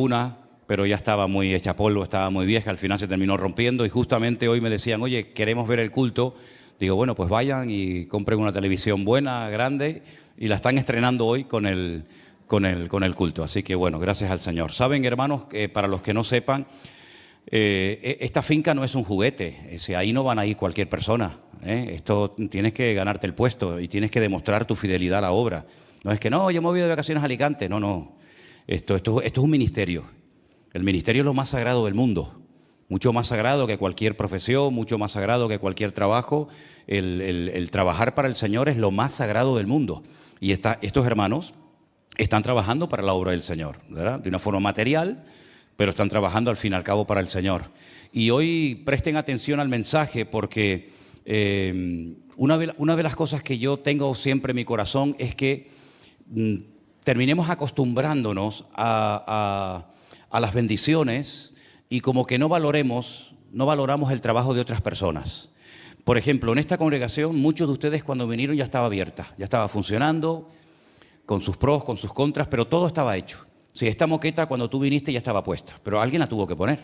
una, pero ya estaba muy hecha polvo, estaba muy vieja, al final se terminó rompiendo y justamente hoy me decían, oye, queremos ver el culto. Digo, bueno, pues vayan y compren una televisión buena, grande, y la están estrenando hoy con el culto. Así que bueno, gracias al Señor. Saben, hermanos, para los que no sepan, esta finca no es un juguete, ahí no van a ir cualquier persona. Esto tienes que ganarte el puesto y tienes que demostrar tu fidelidad a la obra. No es que no, yo me voy de vacaciones a Alicante, no. Esto es un ministerio. El ministerio es lo más sagrado del mundo, mucho más sagrado que cualquier profesión, mucho más sagrado que cualquier trabajo. El trabajar para el Señor es lo más sagrado del mundo. Y estos hermanos están trabajando para la obra del Señor, ¿verdad? De una forma material, pero están trabajando al fin y al cabo para el Señor. Y hoy presten atención al mensaje porque una de las cosas que yo tengo siempre en mi corazón es que terminemos acostumbrándonos a las bendiciones y como que no valoramos el trabajo de otras personas. Por ejemplo, en esta congregación muchos de ustedes cuando vinieron ya estaba abierta, ya estaba funcionando, con sus pros, con sus contras, pero todo estaba hecho. Sí, esta moqueta cuando tú viniste ya estaba puesta, pero alguien la tuvo que poner.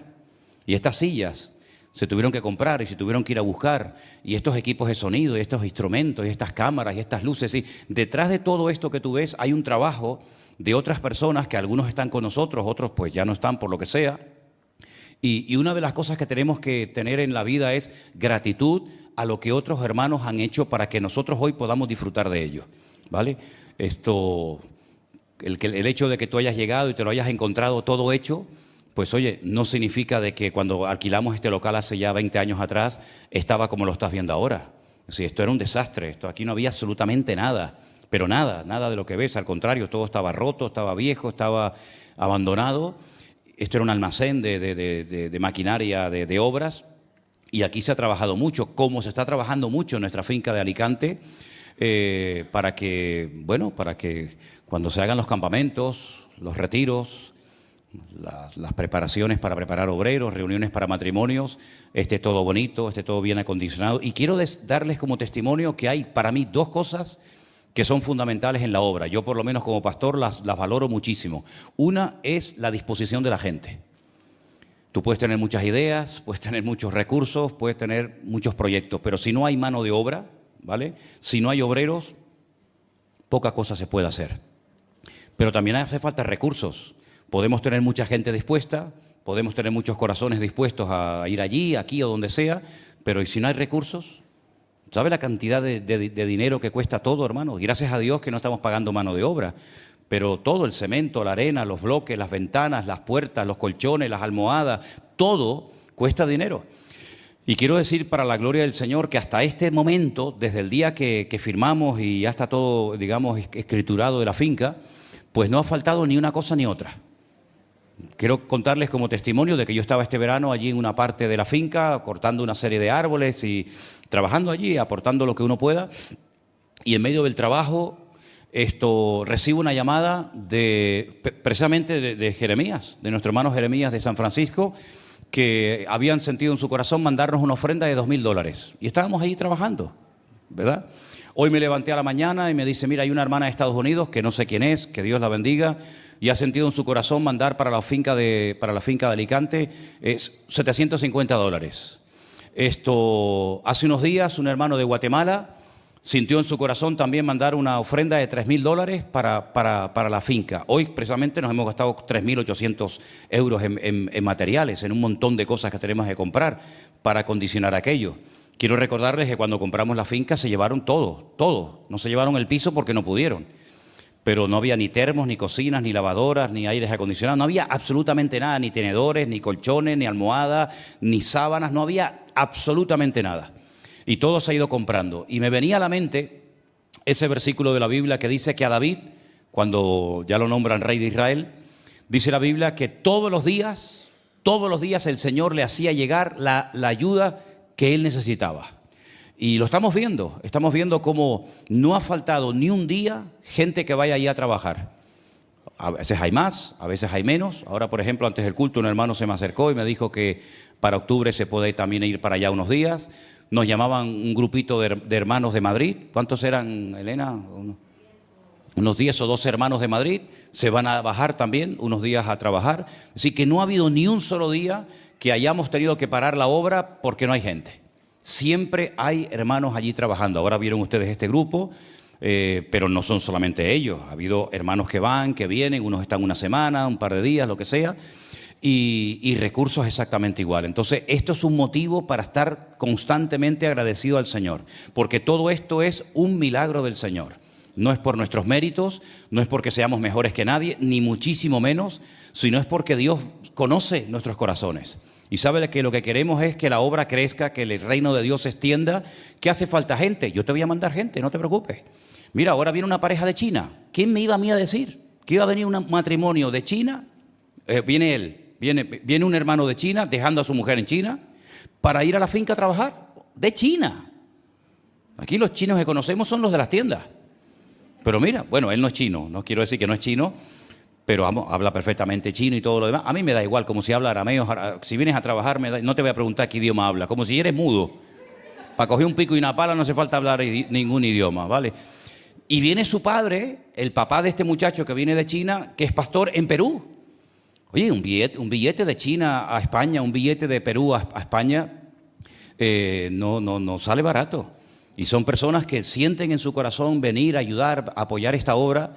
Y estas sillas se tuvieron que comprar y se tuvieron que ir a buscar. Y estos equipos de sonido, y estos instrumentos, y estas cámaras, y estas luces. Y detrás de todo esto que tú ves hay un trabajo de otras personas que algunos están con nosotros, otros pues ya no están por lo que sea. Y una de las cosas que tenemos que tener en la vida es gratitud a lo que otros hermanos han hecho para que nosotros hoy podamos disfrutar de ello, ¿vale? El hecho de que tú hayas llegado y te lo hayas encontrado todo hecho, pues oye, no significa de que cuando alquilamos este local hace ya 20 años atrás estaba como lo estás viendo ahora. Sí, esto era un desastre, aquí no había absolutamente nada, pero nada de lo que ves, al contrario, todo estaba roto, estaba viejo, estaba abandonado. Esto era un almacén de maquinaria, de obras, y aquí se ha trabajado mucho, como se está trabajando mucho en nuestra finca de Alicante, para que cuando se hagan los campamentos, los retiros, las preparaciones para preparar obreros, reuniones para matrimonios, esté todo bonito, esté todo bien acondicionado. Y quiero darles como testimonio que hay para mí dos cosas que son fundamentales en la obra. Yo por lo menos como pastor las valoro muchísimo. Una es la disposición de la gente. Tú puedes tener muchas ideas, puedes tener muchos recursos, puedes tener muchos proyectos, pero si no hay mano de obra, ¿vale? Si no hay obreros, poca cosa se puede hacer. Pero también hace falta recursos. Podemos tener mucha gente dispuesta, podemos tener muchos corazones dispuestos a ir allí, aquí o donde sea, pero ¿y si no hay recursos? ¿Sabe la cantidad de dinero que cuesta todo, hermano? Y gracias a Dios que no estamos pagando mano de obra, pero todo, el cemento, la arena, los bloques, las ventanas, las puertas, los colchones, las almohadas, todo cuesta dinero. Y quiero decir para la gloria del Señor que hasta este momento, desde el día que firmamos y ya está todo, digamos, escriturado de la finca, pues no ha faltado ni una cosa ni otra. Quiero contarles como testimonio de que yo estaba este verano allí en una parte de la finca, cortando una serie de árboles y trabajando allí, aportando lo que uno pueda. Y en medio del trabajo, recibo una llamada precisamente de Jeremías, de nuestro hermano Jeremías de San Francisco, que habían sentido en su corazón mandarnos una ofrenda de $2.000. Y estábamos ahí trabajando, ¿verdad? Hoy me levanté a la mañana y me dice, mira, hay una hermana de Estados Unidos, que no sé quién es, que Dios la bendiga, y ha sentido en su corazón mandar para la finca de Alicante $750. Hace unos días un hermano de Guatemala sintió en su corazón también mandar una ofrenda de $3.000 para la finca. Hoy precisamente nos hemos gastado 3.800 euros en materiales, en un montón de cosas que tenemos que comprar para acondicionar aquello. Quiero recordarles que cuando compramos la finca se llevaron todo. No se llevaron el piso porque no pudieron. Pero no había ni termos, ni cocinas, ni lavadoras, ni aires acondicionados. No había absolutamente nada, ni tenedores, ni colchones, ni almohadas, ni sábanas. No había absolutamente nada. Y todo se ha ido comprando. Y me venía a la mente ese versículo de la Biblia que dice que a David, cuando ya lo nombran rey de Israel, dice la Biblia que todos los días el Señor le hacía llegar la ayuda que él necesitaba. Y lo estamos viendo cómo no ha faltado ni un día gente que vaya allí a trabajar. A veces hay más, a veces hay menos. Ahora, por ejemplo, antes del culto un hermano se me acercó y me dijo que para octubre se puede también ir para allá unos días. Nos llamaban un grupito de hermanos de Madrid. ¿Cuántos eran, Elena? unos 10 o 12 hermanos de Madrid se van a bajar también unos días a trabajar. Así que no ha habido ni un solo día que hayamos tenido que parar la obra porque no hay gente. Siempre hay hermanos allí trabajando. Ahora vieron ustedes este grupo, pero no son solamente ellos. Ha habido hermanos que van, que vienen, unos están una semana, un par de días, lo que sea, y recursos exactamente igual. Entonces, esto es un motivo para estar constantemente agradecido al Señor, porque todo esto es un milagro del Señor. No es por nuestros méritos, no es porque seamos mejores que nadie, ni muchísimo menos, sino es porque Dios conoce nuestros corazones. Y sabe que lo que queremos es que la obra crezca, que el reino de Dios se extienda. ¿Qué hace falta? Gente. Yo te voy a mandar gente, no te preocupes. Mira, ahora viene una pareja de China. ¿Quién me iba a mí a decir que iba a venir un matrimonio de China? Viene un hermano de China dejando a su mujer en China para ir a la finca a trabajar. De China. Aquí los chinos que conocemos son los de las tiendas. Pero mira, bueno, él no es chino, no quiero decir que no es chino, pero vamos, habla perfectamente chino y todo lo demás. A mí me da igual, como si habla arameo. Si vienes a trabajar, no te voy a preguntar qué idioma habla, como si eres mudo. Para coger un pico y una pala no hace falta hablar ningún idioma, ¿vale? Y viene su padre, el papá de este muchacho que viene de China, que es pastor en Perú. Oye, un billete de China a España, un billete de Perú a España, no sale barato. Y son personas que sienten en su corazón venir a ayudar, a apoyar esta obra.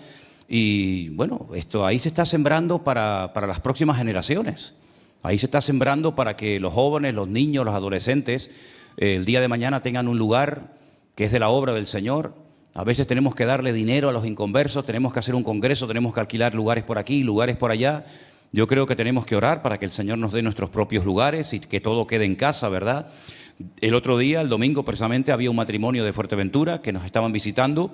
Y bueno, esto ahí se está sembrando para las próximas generaciones. Ahí se está sembrando para que los jóvenes, los niños, los adolescentes, el día de mañana tengan un lugar que es de la obra del Señor. A veces tenemos que darle dinero a los inconversos, tenemos que hacer un congreso, tenemos que alquilar lugares por aquí, lugares por allá. Yo creo que tenemos que orar para que el Señor nos dé nuestros propios lugares y que todo quede en casa, ¿verdad? El otro día, el domingo, precisamente, había un matrimonio de Fuerteventura que nos estaban visitando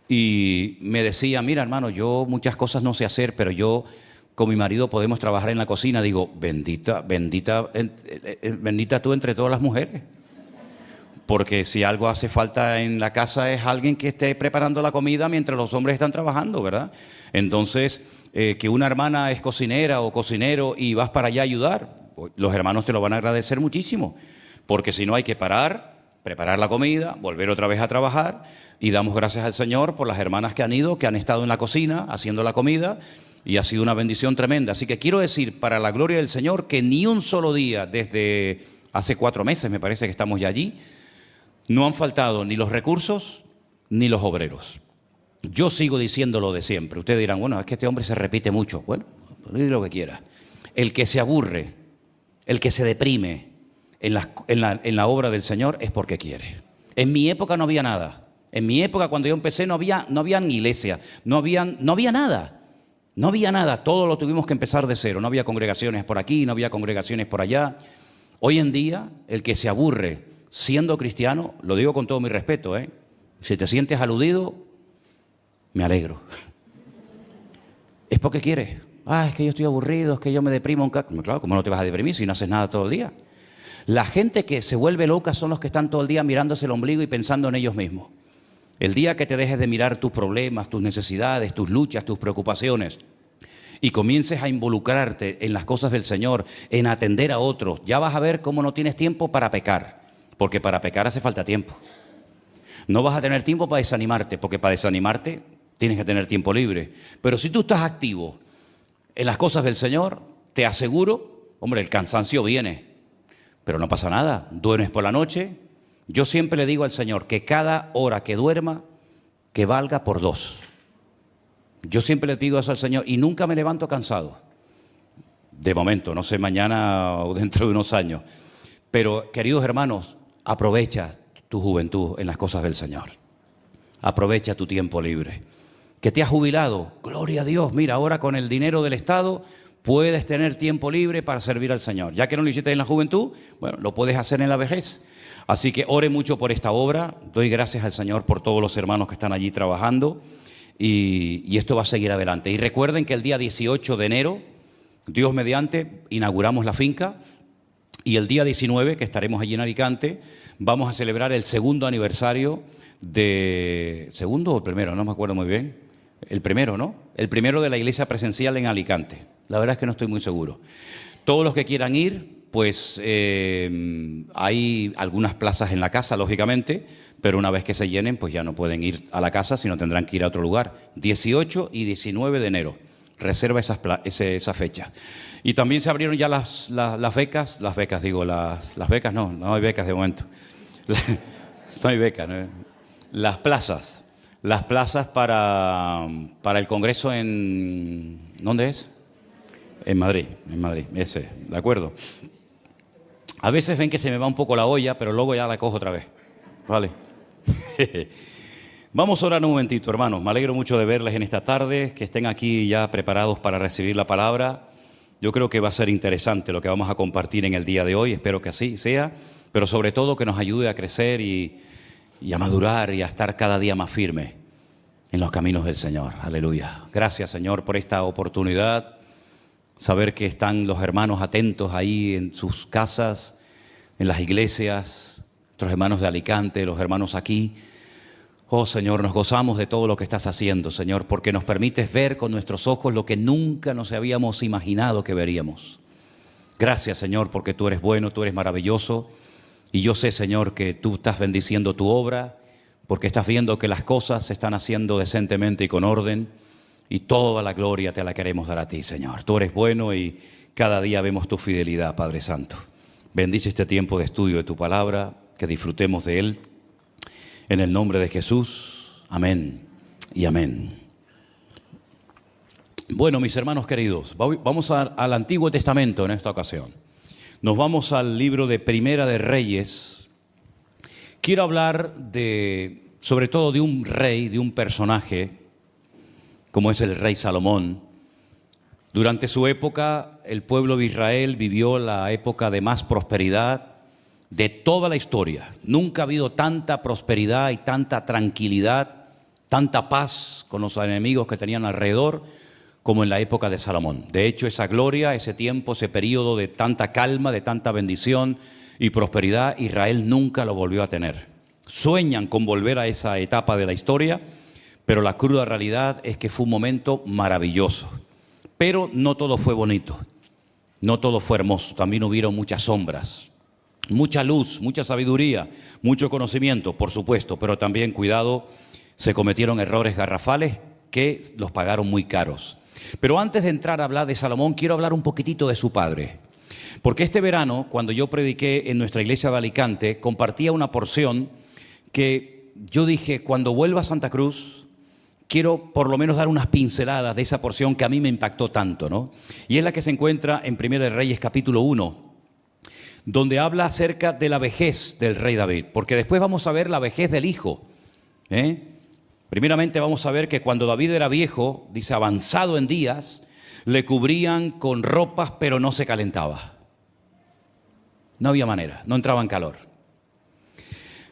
y me decía, mira, hermano, yo muchas cosas no sé hacer, pero yo con mi marido podemos trabajar en la cocina. Digo, bendita tú entre todas las mujeres. Porque si algo hace falta en la casa es alguien que esté preparando la comida mientras los hombres están trabajando, ¿verdad? Entonces, que una hermana es cocinera o cocinero y vas para allá a ayudar, los hermanos te lo van a agradecer muchísimo. Porque si no hay que parar, preparar la comida, volver otra vez a trabajar, y damos gracias al Señor por las hermanas que han ido, que han estado en la cocina haciendo la comida, y ha sido una bendición tremenda. Así que quiero decir, para la gloria del Señor, que ni un solo día, desde hace 4 meses, me parece que estamos ya allí, no han faltado ni los recursos ni los obreros. Yo sigo diciendo lo de siempre. Ustedes dirán, bueno, es que este hombre se repite mucho. Bueno, diga lo que quiera. El que se aburre, el que se deprime en la obra del Señor es porque quiere. En mi época no había nada. En mi época, cuando yo empecé, no había iglesia, no había nada. No había nada, todo lo tuvimos que empezar de cero. No había congregaciones por aquí, no había congregaciones por allá. Hoy en día, el que se aburre siendo cristiano, lo digo con todo mi respeto, si te sientes aludido, me alegro. Es porque quieres. Es que yo estoy aburrido, es que yo me deprimo. Claro, ¿cómo no te vas a deprimir si no haces nada todo el día? La gente que se vuelve loca son los que están todo el día mirándose el ombligo y pensando en ellos mismos. El día que te dejes de mirar tus problemas, tus necesidades, tus luchas, tus preocupaciones y comiences a involucrarte en las cosas del Señor, en atender a otros, ya vas a ver cómo no tienes tiempo para pecar, porque para pecar hace falta tiempo. No vas a tener tiempo para desanimarte, porque para desanimarte tienes que tener tiempo libre. Pero si tú estás activo en las cosas del Señor, te aseguro, hombre, el cansancio viene. Pero no pasa nada, duermes por la noche. Yo siempre le digo al Señor que cada hora que duerma, que valga por 2. Yo siempre le digo eso al Señor y nunca me levanto cansado. De momento, no sé, mañana o dentro de unos años. Pero, queridos hermanos, aprovecha tu juventud en las cosas del Señor. Aprovecha tu tiempo libre. Que te has jubilado, gloria a Dios. Mira, ahora con el dinero del Estado puedes tener tiempo libre para servir al Señor. Ya que no lo hiciste en la juventud, bueno, lo puedes hacer en la vejez. Así que ore mucho por esta obra. Doy gracias al Señor por todos los hermanos que están allí trabajando. Y esto va a seguir adelante. Y recuerden que el día 18 de enero, Dios mediante, inauguramos la finca. Y el día 19, que estaremos allí en Alicante, vamos a celebrar el 2º aniversario de... ¿Segundo o el primero? No me acuerdo muy bien. El primero, ¿no? El primero de la iglesia presencial en Alicante. La verdad es que no estoy muy seguro. Todos los que quieran ir pues hay algunas plazas en la casa, lógicamente, pero una vez que se llenen, pues ya no pueden ir a la casa, sino tendrán que ir a otro lugar. 18 y 19 de enero. Reserva esa fecha. Y también se abrieron ya las becas, las becas no hay becas de momento. No hay becas, ¿no? Las plazas para el Congreso ¿dónde es? En Madrid, ese, ¿de acuerdo? A veces ven que se me va un poco la olla, pero luego ya la cojo otra vez, ¿vale? Vamos a orar un momentito, hermanos. Me alegro mucho de verles en esta tarde, que estén aquí ya preparados para recibir la palabra. Yo creo que va a ser interesante lo que vamos a compartir en el día de hoy, espero que así sea, pero sobre todo que nos ayude a crecer y a madurar y a estar cada día más firme en los caminos del Señor. Aleluya. Gracias, Señor, por esta oportunidad. Saber que están los hermanos atentos ahí en sus casas, en las iglesias, nuestros hermanos de Alicante, los hermanos aquí. Oh, Señor, nos gozamos de todo lo que estás haciendo, Señor, porque nos permites ver con nuestros ojos lo que nunca nos habíamos imaginado que veríamos. Gracias, Señor, porque tú eres bueno, tú eres maravilloso. Y yo sé, Señor, que tú estás bendiciendo tu obra, porque estás viendo que las cosas se están haciendo decentemente y con orden. Y toda la gloria te la queremos dar a ti, Señor. Tú eres bueno y cada día vemos tu fidelidad, Padre Santo. Bendice este tiempo de estudio de tu palabra, que disfrutemos de él. En el nombre de Jesús, amén y amén. Bueno, mis hermanos queridos, vamos al Antiguo Testamento en esta ocasión. Nos vamos al libro de Primera de Reyes. Quiero hablar sobre todo de un rey, de un personaje, como es el rey Salomón. Durante su época, el pueblo de Israel vivió la época de más prosperidad de toda la historia. Nunca ha habido tanta prosperidad y tanta tranquilidad, tanta paz con los enemigos que tenían alrededor, como en la época de Salomón. De hecho, esa gloria, ese tiempo, ese periodo de tanta calma, de tanta bendición y prosperidad, Israel nunca lo volvió a tener. Sueñan con volver a esa etapa de la historia, pero la cruda realidad es que fue un momento maravilloso. Pero no todo fue bonito, no todo fue hermoso, también hubieron muchas sombras, mucha luz, mucha sabiduría, mucho conocimiento, por supuesto, pero también, cuidado, se cometieron errores garrafales que los pagaron muy caros. Pero antes de entrar a hablar de Salomón, quiero hablar un poquitito de su padre. Porque este verano, cuando yo prediqué en nuestra iglesia de Alicante, compartía una porción que yo dije, cuando vuelva a Santa Cruz, quiero por lo menos dar unas pinceladas de esa porción que a mí me impactó tanto, ¿no? Y es la que se encuentra en Primera de Reyes capítulo 1, donde habla acerca de la vejez del rey David, porque después vamos a ver la vejez del hijo. Primeramente vamos a ver que cuando David era viejo, dice avanzado en días, le cubrían con ropas pero no se calentaba. No había manera, no entraba en calor.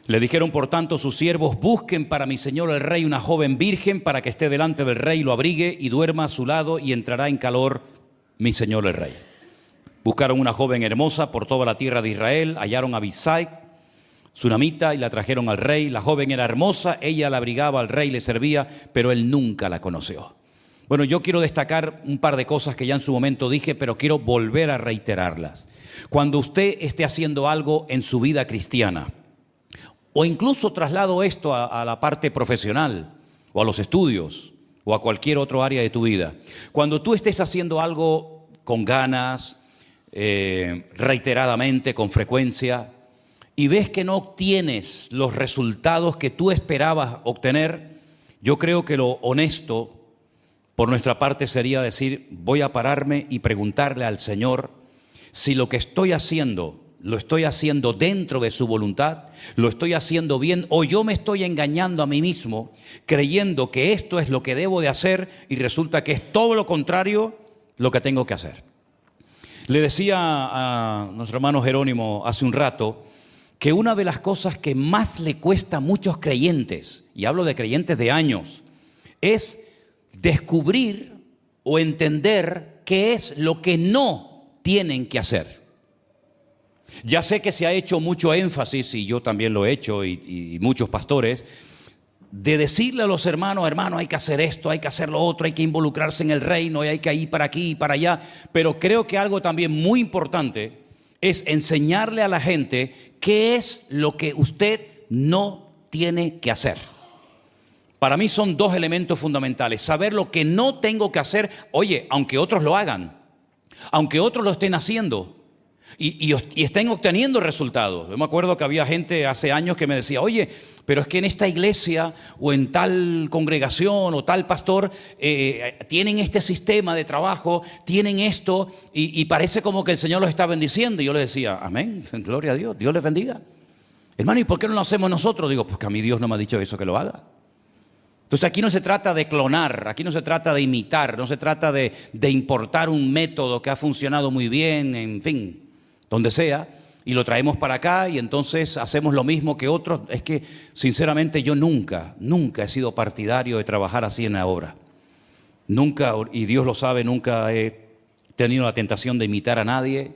Le dijeron por tanto sus siervos, busquen para mi señor el rey una joven virgen para que esté delante del rey, lo abrigue y duerma a su lado y entrará en calor mi señor el rey. Buscaron una joven hermosa por toda la tierra de Israel, hallaron a Abisai, sunamita, y la trajeron al rey. La joven era hermosa, ella la abrigaba al rey, le servía, pero él nunca la conoció. Bueno, yo quiero destacar un par de cosas que ya en su momento dije, pero quiero volver a reiterarlas. Cuando usted esté haciendo algo en su vida cristiana, o incluso traslado esto a la parte profesional, o a los estudios, o a cualquier otro área de tu vida, cuando tú estés haciendo algo con ganas, reiteradamente, con frecuencia, y ves que no obtienes los resultados que tú esperabas obtener, yo creo que lo honesto por nuestra parte sería decir, voy a pararme y preguntarle al Señor si lo que estoy haciendo, lo estoy haciendo dentro de su voluntad, lo estoy haciendo bien, o yo me estoy engañando a mí mismo, creyendo que esto es lo que debo de hacer y resulta que es todo lo contrario lo que tengo que hacer. Le decía a nuestro hermano Jerónimo hace un rato que una de las cosas que más le cuesta a muchos creyentes, y hablo de creyentes de años, es descubrir o entender qué es lo que no tienen que hacer. Ya sé que se ha hecho mucho énfasis, y yo también lo he hecho, y muchos pastores, de decirle a los hermanos, hay que hacer esto, hay que hacer lo otro, hay que involucrarse en el reino, hay que ir para aquí y para allá. Pero creo que algo también muy importante es enseñarle a la gente qué es lo que usted no tiene que hacer. Para mí son dos elementos fundamentales. Saber lo que no tengo que hacer, oye, aunque otros lo hagan, aunque otros lo estén haciendo y estén obteniendo resultados. Yo me acuerdo que había gente hace años que me decía, oye, pero es que en esta iglesia o en tal congregación o tal pastor tienen este sistema de trabajo, tienen esto y parece como que el Señor los está bendiciendo. Y yo les decía, amén, gloria a Dios, Dios les bendiga. Hermano, ¿y por qué no lo hacemos nosotros? Digo, porque a mí Dios no me ha dicho eso que lo haga. Entonces aquí no se trata de clonar, aquí no se trata de imitar, no se trata de importar un método que ha funcionado muy bien, en fin, donde sea, y lo traemos para acá y entonces hacemos lo mismo que otros. Es que sinceramente yo nunca he sido partidario de trabajar así en la obra. Nunca, y Dios lo sabe, nunca he tenido la tentación de imitar a nadie,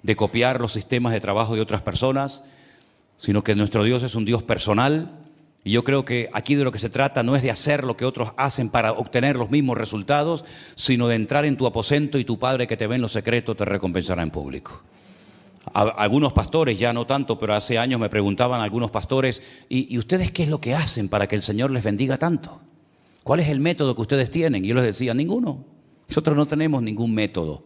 de copiar los sistemas de trabajo de otras personas, sino que nuestro Dios es un Dios personal. Y yo creo que aquí de lo que se trata no es de hacer lo que otros hacen para obtener los mismos resultados, sino de entrar en tu aposento y tu Padre que te ve en lo secreto te recompensará en público. Algunos pastores, ya no tanto, pero hace años me preguntaban algunos pastores, ¿y ustedes qué es lo que hacen para que el Señor les bendiga tanto? ¿Cuál es el método que ustedes tienen? Y yo les decía, ninguno. Nosotros no tenemos ningún método.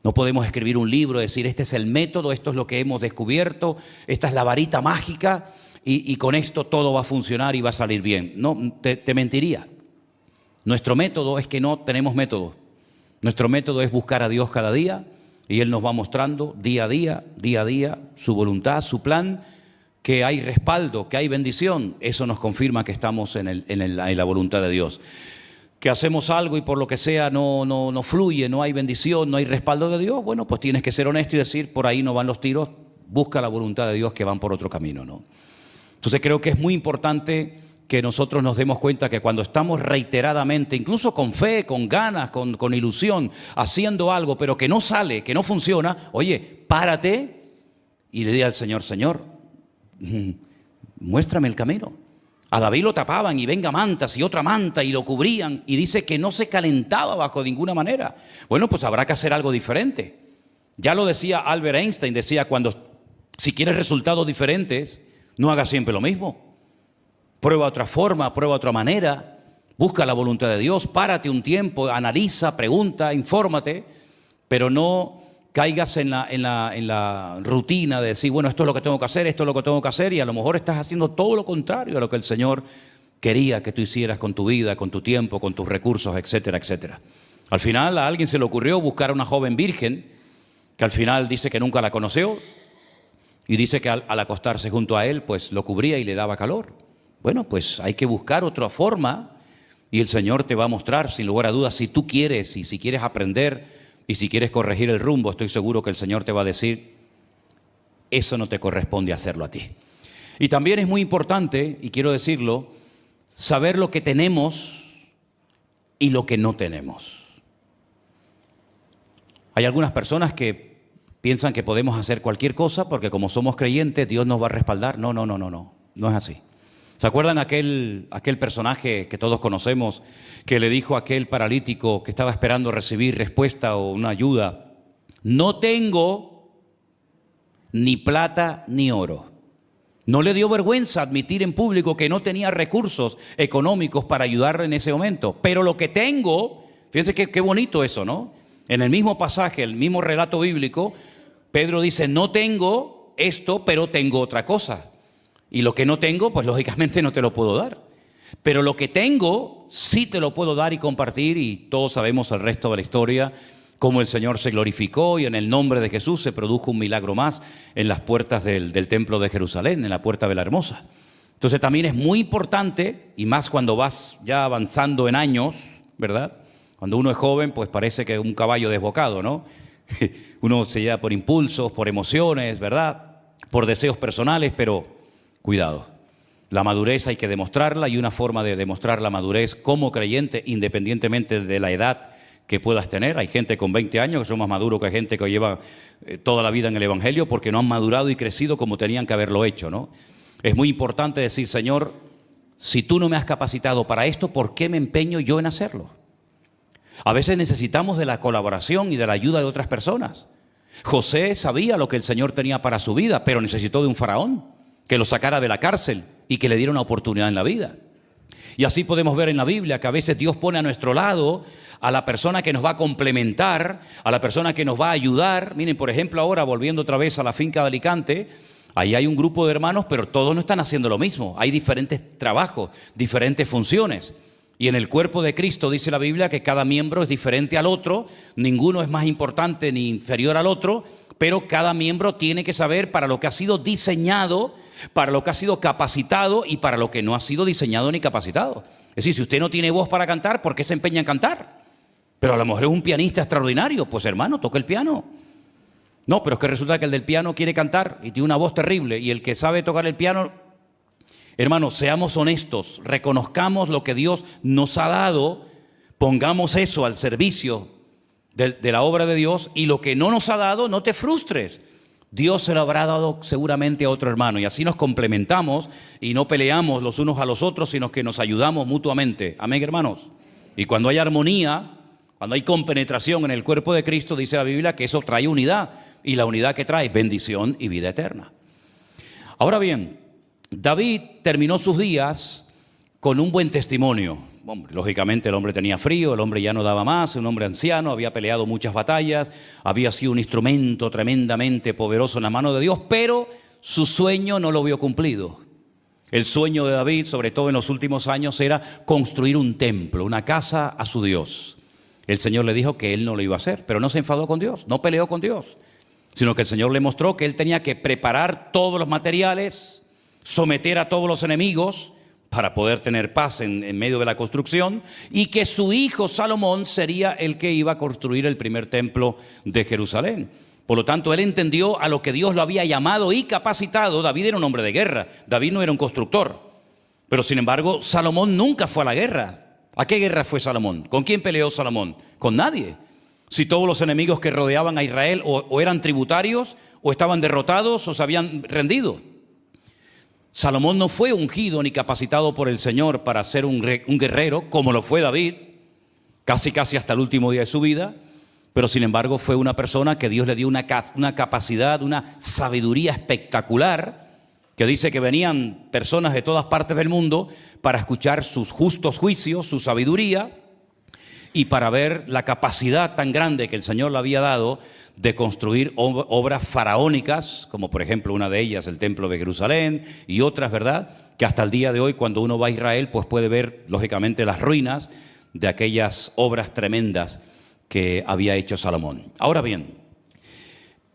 No podemos escribir un libro y decir, este es el método, esto es lo que hemos descubierto, esta es la varita mágica. Y con esto todo va a funcionar y va a salir bien. No, te mentiría. Nuestro método es que no tenemos método. Nuestro método es buscar a Dios cada día y Él nos va mostrando día a día, su voluntad, su plan, que hay respaldo, que hay bendición. Eso nos confirma que estamos en la voluntad de Dios. Que hacemos algo y por lo que sea no fluye, no hay bendición, no hay respaldo de Dios. Bueno, pues tienes que ser honesto y decir, por ahí no van los tiros, busca la voluntad de Dios que van por otro camino, ¿no? Entonces creo que es muy importante que nosotros nos demos cuenta que cuando estamos reiteradamente, incluso con fe, con ganas, con ilusión, haciendo algo, pero que no sale, que no funciona, oye, párate y le di al Señor, Señor, muéstrame el camino. A David lo tapaban y venga mantas y otra manta y lo cubrían y dice que no se calentaba bajo ninguna manera. Bueno, pues habrá que hacer algo diferente. Ya lo decía Albert Einstein, decía, si quieres resultados diferentes, no hagas siempre lo mismo. Prueba otra forma, prueba otra manera. Busca la voluntad de Dios, párate un tiempo, analiza, pregunta, infórmate, pero no caigas en la rutina de decir, bueno, esto es lo que tengo que hacer, esto es lo que tengo que hacer, y a lo mejor estás haciendo todo lo contrario a lo que el Señor quería que tú hicieras con tu vida, con tu tiempo, con tus recursos, etcétera, etcétera. Al final a alguien se le ocurrió buscar a una joven virgen, que al final dice que nunca la conoció, y dice que al acostarse junto a él, pues lo cubría y le daba calor. Bueno, pues hay que buscar otra forma y el Señor te va a mostrar, sin lugar a dudas, si tú quieres y si quieres aprender y si quieres corregir el rumbo, estoy seguro que el Señor te va a decir, eso no te corresponde hacerlo a ti. Y también es muy importante, y quiero decirlo, saber lo que tenemos y lo que no tenemos. Hay algunas personas que piensan que podemos hacer cualquier cosa porque como somos creyentes Dios nos va a respaldar. No es así. ¿Se acuerdan aquel personaje que todos conocemos que le dijo a aquel paralítico que estaba esperando recibir respuesta o una ayuda? No tengo ni plata ni oro. No le dio vergüenza admitir en público que no tenía recursos económicos para ayudarle en ese momento. Pero lo que tengo, fíjense qué bonito eso, ¿no? En el mismo pasaje, el mismo relato bíblico, Pedro dice, no tengo esto, pero tengo otra cosa. Y lo que no tengo, pues lógicamente no te lo puedo dar. Pero lo que tengo, sí te lo puedo dar y compartir. Y todos sabemos el resto de la historia, cómo el Señor se glorificó y en el nombre de Jesús se produjo un milagro más en las puertas del templo de Jerusalén, en la puerta de la Hermosa. Entonces también es muy importante, y más cuando vas ya avanzando en años, ¿verdad? Cuando uno es joven, pues parece que es un caballo desbocado, ¿no? Uno se lleva por impulsos, por emociones, ¿verdad? Por deseos personales, pero cuidado. La madurez hay que demostrarla y una forma de demostrar la madurez como creyente, independientemente de la edad que puedas tener. Hay gente con 20 años que son más maduros que gente que lleva toda la vida en el Evangelio porque no han madurado y crecido como tenían que haberlo hecho, ¿no? Es muy importante decir, Señor, si tú no me has capacitado para esto, ¿por qué me empeño yo en hacerlo? A veces necesitamos de la colaboración y de la ayuda de otras personas. José sabía lo que el Señor tenía para su vida, pero necesitó de un faraón que lo sacara de la cárcel y que le diera una oportunidad en la vida. Y así podemos ver en la Biblia que a veces Dios pone a nuestro lado a la persona que nos va a complementar, a la persona que nos va a ayudar. Miren, por ejemplo, ahora volviendo otra vez a la finca de Alicante, ahí hay un grupo de hermanos, pero todos no están haciendo lo mismo. Hay diferentes trabajos, diferentes funciones. Y en el cuerpo de Cristo dice la Biblia que cada miembro es diferente al otro, ninguno es más importante ni inferior al otro, pero cada miembro tiene que saber para lo que ha sido diseñado, para lo que ha sido capacitado y para lo que no ha sido diseñado ni capacitado. Es decir, si usted no tiene voz para cantar, ¿por qué se empeña en cantar? Pero a lo mejor es un pianista extraordinario, pues hermano, toca el piano. No, pero es que resulta que el del piano quiere cantar y tiene una voz terrible, y el que sabe tocar el piano... Hermanos, seamos honestos, reconozcamos lo que Dios nos ha dado, pongamos eso al servicio de la obra de Dios, y lo que no nos ha dado, no te frustres. Dios se lo habrá dado seguramente a otro hermano, y así nos complementamos y no peleamos los unos a los otros, sino que nos ayudamos mutuamente. Amén, hermanos. Y cuando hay armonía, cuando hay compenetración en el cuerpo de Cristo, dice la Biblia que eso trae unidad, y la unidad que trae bendición y vida eterna. Ahora bien, David terminó sus días con un buen testimonio. Hombre, lógicamente el hombre tenía frío, el hombre ya no daba más, un hombre anciano, había peleado muchas batallas, había sido un instrumento tremendamente poderoso en la mano de Dios, pero su sueño no lo vio cumplido. El sueño de David, sobre todo en los últimos años, era construir un templo, una casa a su Dios. El Señor le dijo que él no lo iba a hacer, pero no se enfadó con Dios, no peleó con Dios, sino que el Señor le mostró que él tenía que preparar todos los materiales, someter a todos los enemigos para poder tener paz en medio de la construcción, y que su hijo Salomón sería el que iba a construir el primer templo de Jerusalén. Por lo tanto, él entendió a lo que Dios lo había llamado y capacitado. David era un hombre de guerra, David no era un constructor, pero sin embargo Salomón nunca fue a la guerra. ¿A qué guerra fue Salomón? ¿Con quién peleó Salomón? Con nadie. Si todos los enemigos que rodeaban a Israel o eran tributarios, o estaban derrotados, o se habían rendido. Salomón no fue ungido ni capacitado por el Señor para ser un guerrero, como lo fue David, casi hasta el último día de su vida, pero sin embargo fue una persona que Dios le dio una capacidad, una sabiduría espectacular, que dice que venían personas de todas partes del mundo para escuchar sus justos juicios, su sabiduría, y para ver la capacidad tan grande que el Señor le había dado de construir obras faraónicas, como por ejemplo una de ellas el templo de Jerusalén, y otras, ¿verdad?, que hasta el día de hoy cuando uno va a Israel pues puede ver lógicamente las ruinas de aquellas obras tremendas que había hecho Salomón. Ahora bien,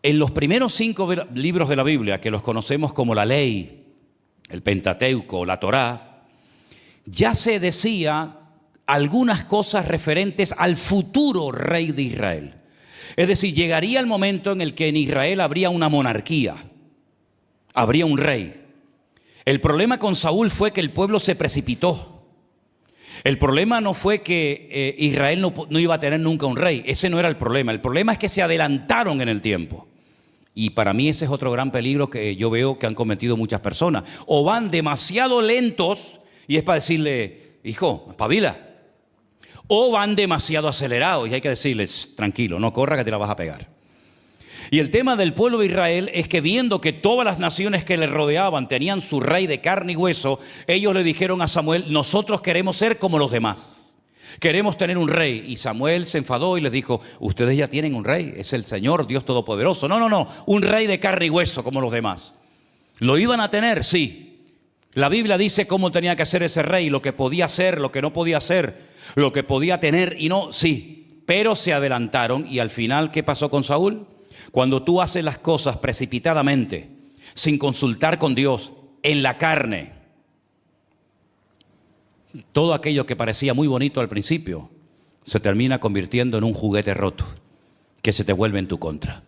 en los primeros 5 libros de la Biblia, que los conocemos como la Ley, el Pentateuco, la Torá, ya se decía algunas cosas referentes al futuro rey de Israel. Es decir, llegaría el momento en el que en Israel habría una monarquía, habría un rey. El problema con Saúl fue que el pueblo se precipitó. El problema no fue que Israel no iba a tener nunca un rey, ese no era el problema es que se adelantaron en el tiempo. Y para mí ese es otro gran peligro que yo veo que han cometido muchas personas. O van demasiado lentos y es para decirle, hijo, espabila. O van demasiado acelerados y hay que decirles, tranquilo, no corra que te la vas a pegar. Y el tema del pueblo de Israel es que viendo que todas las naciones que le rodeaban tenían su rey de carne y hueso, ellos le dijeron a Samuel, nosotros queremos ser como los demás, queremos tener un rey. Y Samuel se enfadó y les dijo, ustedes ya tienen un rey, es el Señor Dios Todopoderoso. No, un rey de carne y hueso como los demás. ¿Lo iban a tener? Sí. La Biblia dice cómo tenía que ser ese rey, lo que podía hacer, lo que no podía hacer, lo que podía tener y no, sí, pero se adelantaron. Y al final, ¿qué pasó con Saúl? Cuando tú haces las cosas precipitadamente, sin consultar con Dios, en la carne, todo aquello que parecía muy bonito al principio, se termina convirtiendo en un juguete roto, que se te vuelve en tu contra.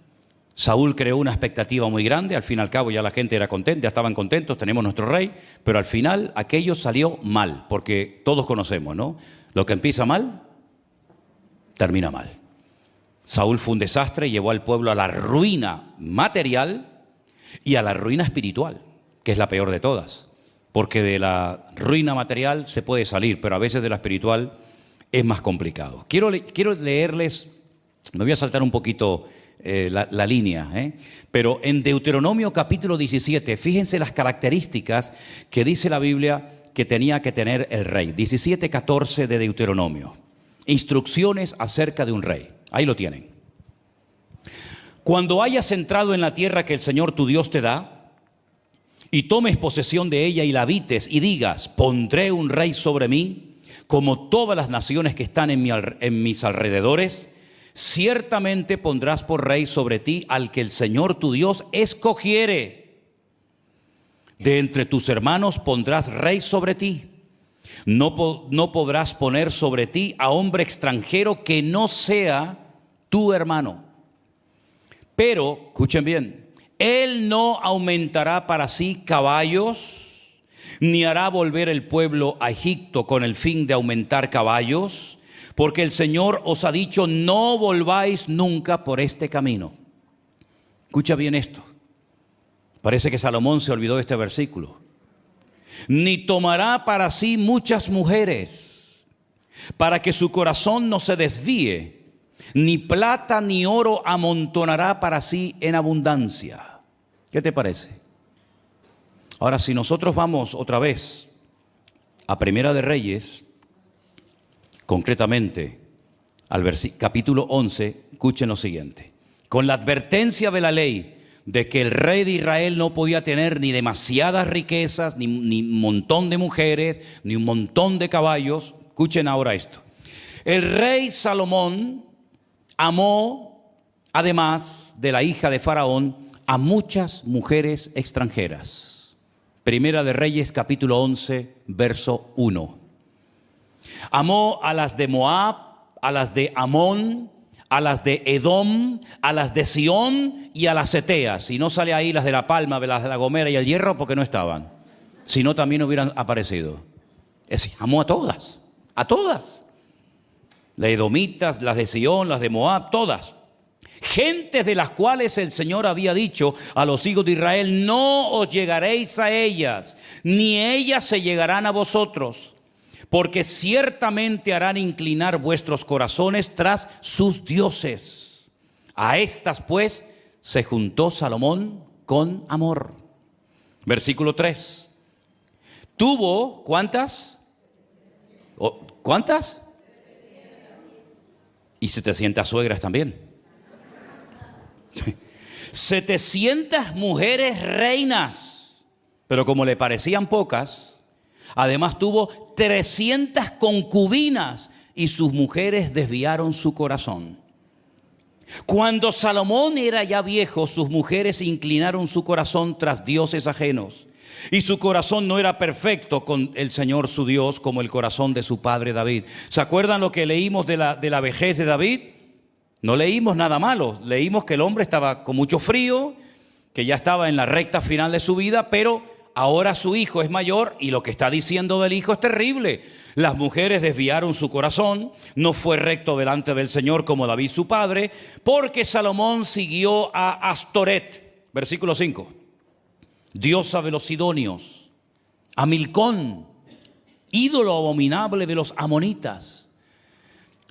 Saúl creó una expectativa muy grande, al fin y al cabo ya la gente era contenta, ya estaban contentos, tenemos nuestro rey, pero al final aquello salió mal, porque todos conocemos, ¿no? Lo que empieza mal, termina mal. Saúl fue un desastre, llevó al pueblo a la ruina material y a la ruina espiritual, que es la peor de todas, porque de la ruina material se puede salir, pero a veces de la espiritual es más complicado. Quiero leerles, me voy a saltar un poquito la línea. Pero en Deuteronomio capítulo 17, fíjense las características que dice la Biblia que tenía que tener el rey. 17:14 de Deuteronomio. Instrucciones acerca de un rey. Ahí lo tienen. Cuando hayas entrado en la tierra que el Señor tu Dios te da, y tomes posesión de ella y la habites, y digas, pondré un rey sobre mí, como todas las naciones que están en mis alrededores, ciertamente pondrás por rey sobre ti al que el Señor tu Dios escogiere. De entre tus hermanos pondrás rey sobre ti. No podrás poner sobre ti a hombre extranjero que no sea tu hermano. Pero, escuchen bien, él no aumentará para sí caballos, ni hará volver el pueblo a Egipto con el fin de aumentar caballos, porque el Señor os ha dicho, no volváis nunca por este camino. Escucha bien esto. Parece que Salomón se olvidó de este versículo. Ni tomará para sí muchas mujeres, para que su corazón no se desvíe, ni plata ni oro amontonará para sí en abundancia. ¿Qué te parece? Ahora, si nosotros vamos otra vez a Primera de Reyes, concretamente al capítulo 11, escuchen lo siguiente. Con la advertencia de la ley de que el rey de Israel no podía tener ni demasiadas riquezas, ni un montón de mujeres, ni un montón de caballos. Escuchen ahora esto. El rey Salomón amó, además de la hija de Faraón, a muchas mujeres extranjeras. Primera de Reyes, capítulo 11, verso 1. Amó a las de Moab, a las de Amón, a las de Edom, a las de Sión y a las Eteas. Si no sale ahí las de la palma, las de la gomera y el hierro, porque no estaban. Si no, también hubieran aparecido. Es decir, amó a todas, a todas. Las edomitas, las de Sión, las de Moab, todas. Gentes de las cuales el Señor había dicho a los hijos de Israel, no os llegaréis a ellas, ni ellas se llegarán a vosotros. Porque ciertamente harán inclinar vuestros corazones tras sus dioses. A estas pues se juntó Salomón con amor. Versículo 3. Tuvo, ¿cuántas? ¿Cuántas? Y 700 suegras también. 700 mujeres reinas. Pero como le parecían pocas, además tuvo 300 concubinas y sus mujeres desviaron su corazón. Cuando Salomón era ya viejo, sus mujeres inclinaron su corazón tras dioses ajenos. Y su corazón no era perfecto con el Señor su Dios como el corazón de su padre David. ¿Se acuerdan lo que leímos de la vejez de David? No leímos nada malo. Leímos que el hombre estaba con mucho frío, que ya estaba en la recta final de su vida, pero ahora su hijo es mayor y lo que está diciendo del hijo es terrible. Las mujeres desviaron su corazón, no fue recto delante del Señor como David su padre, porque Salomón siguió a Astoret, versículo 5, diosa de los sidonios, a Milcón, ídolo abominable de los amonitas.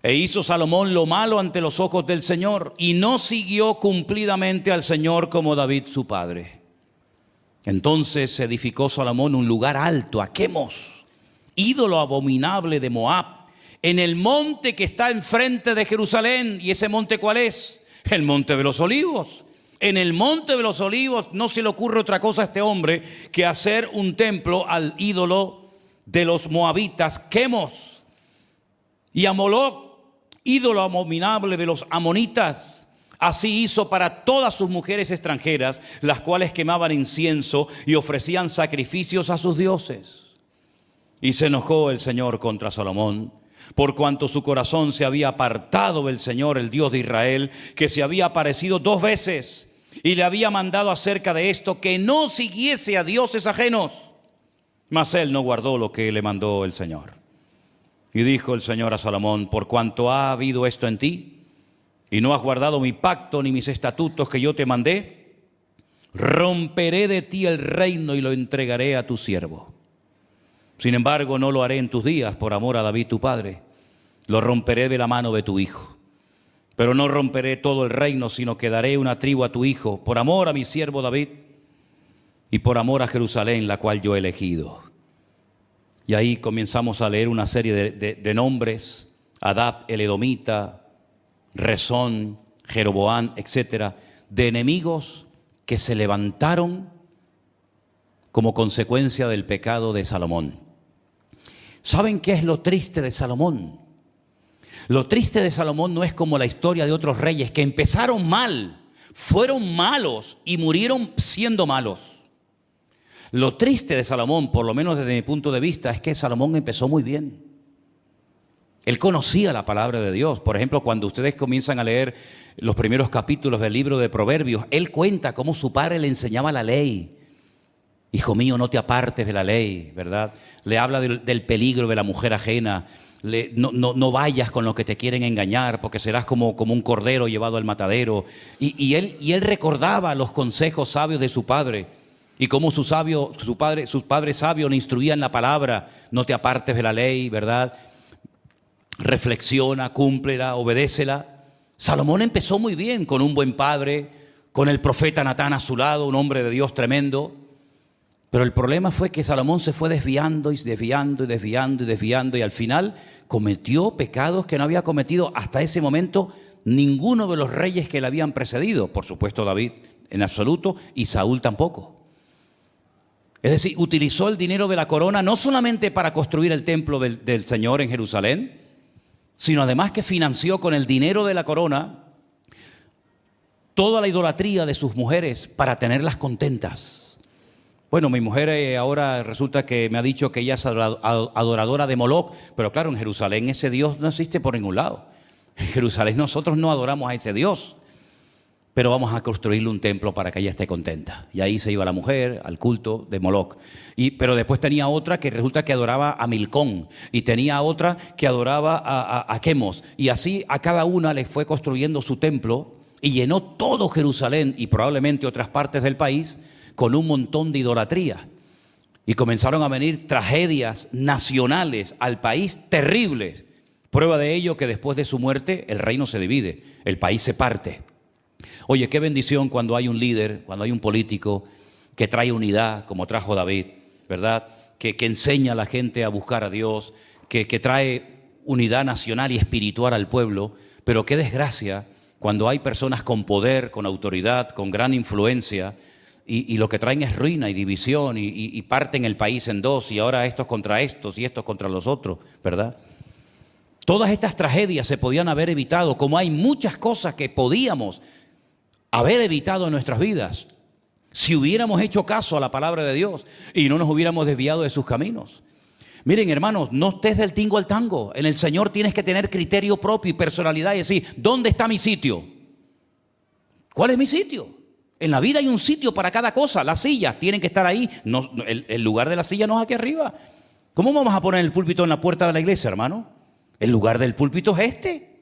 E hizo Salomón lo malo ante los ojos del Señor y no siguió cumplidamente al Señor como David su padre. Entonces edificó Salomón un lugar alto, a Quemos, ídolo abominable de Moab, en el monte que está enfrente de Jerusalén. ¿Y ese monte cuál es? El monte de los olivos. En el monte de los olivos no se le ocurre otra cosa a este hombre que hacer un templo al ídolo de los moabitas, Quemos. Y a Moloc, ídolo abominable de los amonitas. Así hizo para todas sus mujeres extranjeras, las cuales quemaban incienso y ofrecían sacrificios a sus dioses. Y se enojó el Señor contra Salomón, por cuanto su corazón se había apartado del Señor, el Dios de Israel, que se había aparecido 2 veces, y le había mandado acerca de esto que no siguiese a dioses ajenos. Mas él no guardó lo que le mandó el Señor. Y dijo el Señor a Salomón, por cuanto ha habido esto en ti, y no has guardado mi pacto ni mis estatutos que yo te mandé, romperé de ti el reino y lo entregaré a tu siervo. Sin embargo, no lo haré en tus días por amor a David tu padre. Lo romperé de la mano de tu hijo. Pero no romperé todo el reino, sino que daré una tribu a tu hijo, por amor a mi siervo David y por amor a Jerusalén, la cual yo he elegido. Y ahí comenzamos a leer una serie de nombres: Adab el edomita, Rezón, Jeroboam, etcétera, de enemigos que se levantaron como consecuencia del pecado de Salomón. ¿Saben qué es lo triste de Salomón? Lo triste de Salomón no es como la historia de otros reyes que empezaron mal, fueron malos y murieron siendo malos. Lo triste de Salomón, por lo menos desde mi punto de vista, es que Salomón empezó muy bien. Él conocía la palabra de Dios. Por ejemplo, cuando ustedes comienzan a leer los primeros capítulos del libro de Proverbios, él cuenta cómo su padre le enseñaba la ley. Hijo mío, no te apartes de la ley, ¿verdad? Le habla del peligro de la mujer ajena. No vayas con los que te quieren engañar, porque serás como un cordero llevado al matadero. Y él recordaba los consejos sabios de su padre y cómo sus padres sabios le instruían la palabra: no te apartes de la ley, ¿verdad? Reflexiona, cúmplela, obedécela. Salomón empezó muy bien, con un buen padre, con el profeta Natán a su lado, un hombre de Dios tremendo. Pero el problema fue que Salomón se fue desviando y al final cometió pecados que no había cometido hasta ese momento ninguno de los reyes que le habían precedido. Por supuesto, David en absoluto, y Saúl tampoco. Es decir, utilizó el dinero de la corona no solamente para construir el templo del Señor en Jerusalén, sino además que financió con el dinero de la corona toda la idolatría de sus mujeres para tenerlas contentas. Bueno, mi mujer ahora resulta que me ha dicho que ella es adoradora de Moloc, pero claro, en Jerusalén ese Dios no existe por ningún lado. En Jerusalén nosotros no adoramos a ese Dios, pero vamos a construirle un templo para que ella esté contenta. Y ahí se iba la mujer al culto de Moloc. Pero después tenía otra que resulta que adoraba a Milcón, y tenía otra que adoraba a Quemos, y así a cada una le fue construyendo su templo y llenó todo Jerusalén y probablemente otras partes del país con un montón de idolatría. Y comenzaron a venir tragedias nacionales al país terribles. Prueba de ello que después de su muerte el reino se divide, el país se parte. Oye, qué bendición cuando hay un líder, cuando hay un político que trae unidad, como trajo David, ¿verdad? Que enseña a la gente a buscar a Dios, que trae unidad nacional y espiritual al pueblo. Pero qué desgracia cuando hay personas con poder, con autoridad, con gran influencia, y lo que traen es ruina y división y parten el país en dos, y ahora estos contra estos y estos contra los otros, ¿verdad? Todas estas tragedias se podían haber evitado, como hay muchas cosas que podíamos haber evitado en nuestras vidas si hubiéramos hecho caso a la palabra de Dios y no nos hubiéramos desviado de sus caminos. Miren, hermanos, no estés del tingo al tango. En el Señor tienes que tener criterio propio y personalidad y decir: ¿dónde está mi sitio? ¿Cuál es mi sitio? En la vida hay un sitio para cada cosa. Las sillas tienen que estar ahí. No, el lugar de la silla no es aquí arriba. ¿Cómo vamos a poner el púlpito en la puerta de la iglesia, hermano? El lugar del púlpito es este.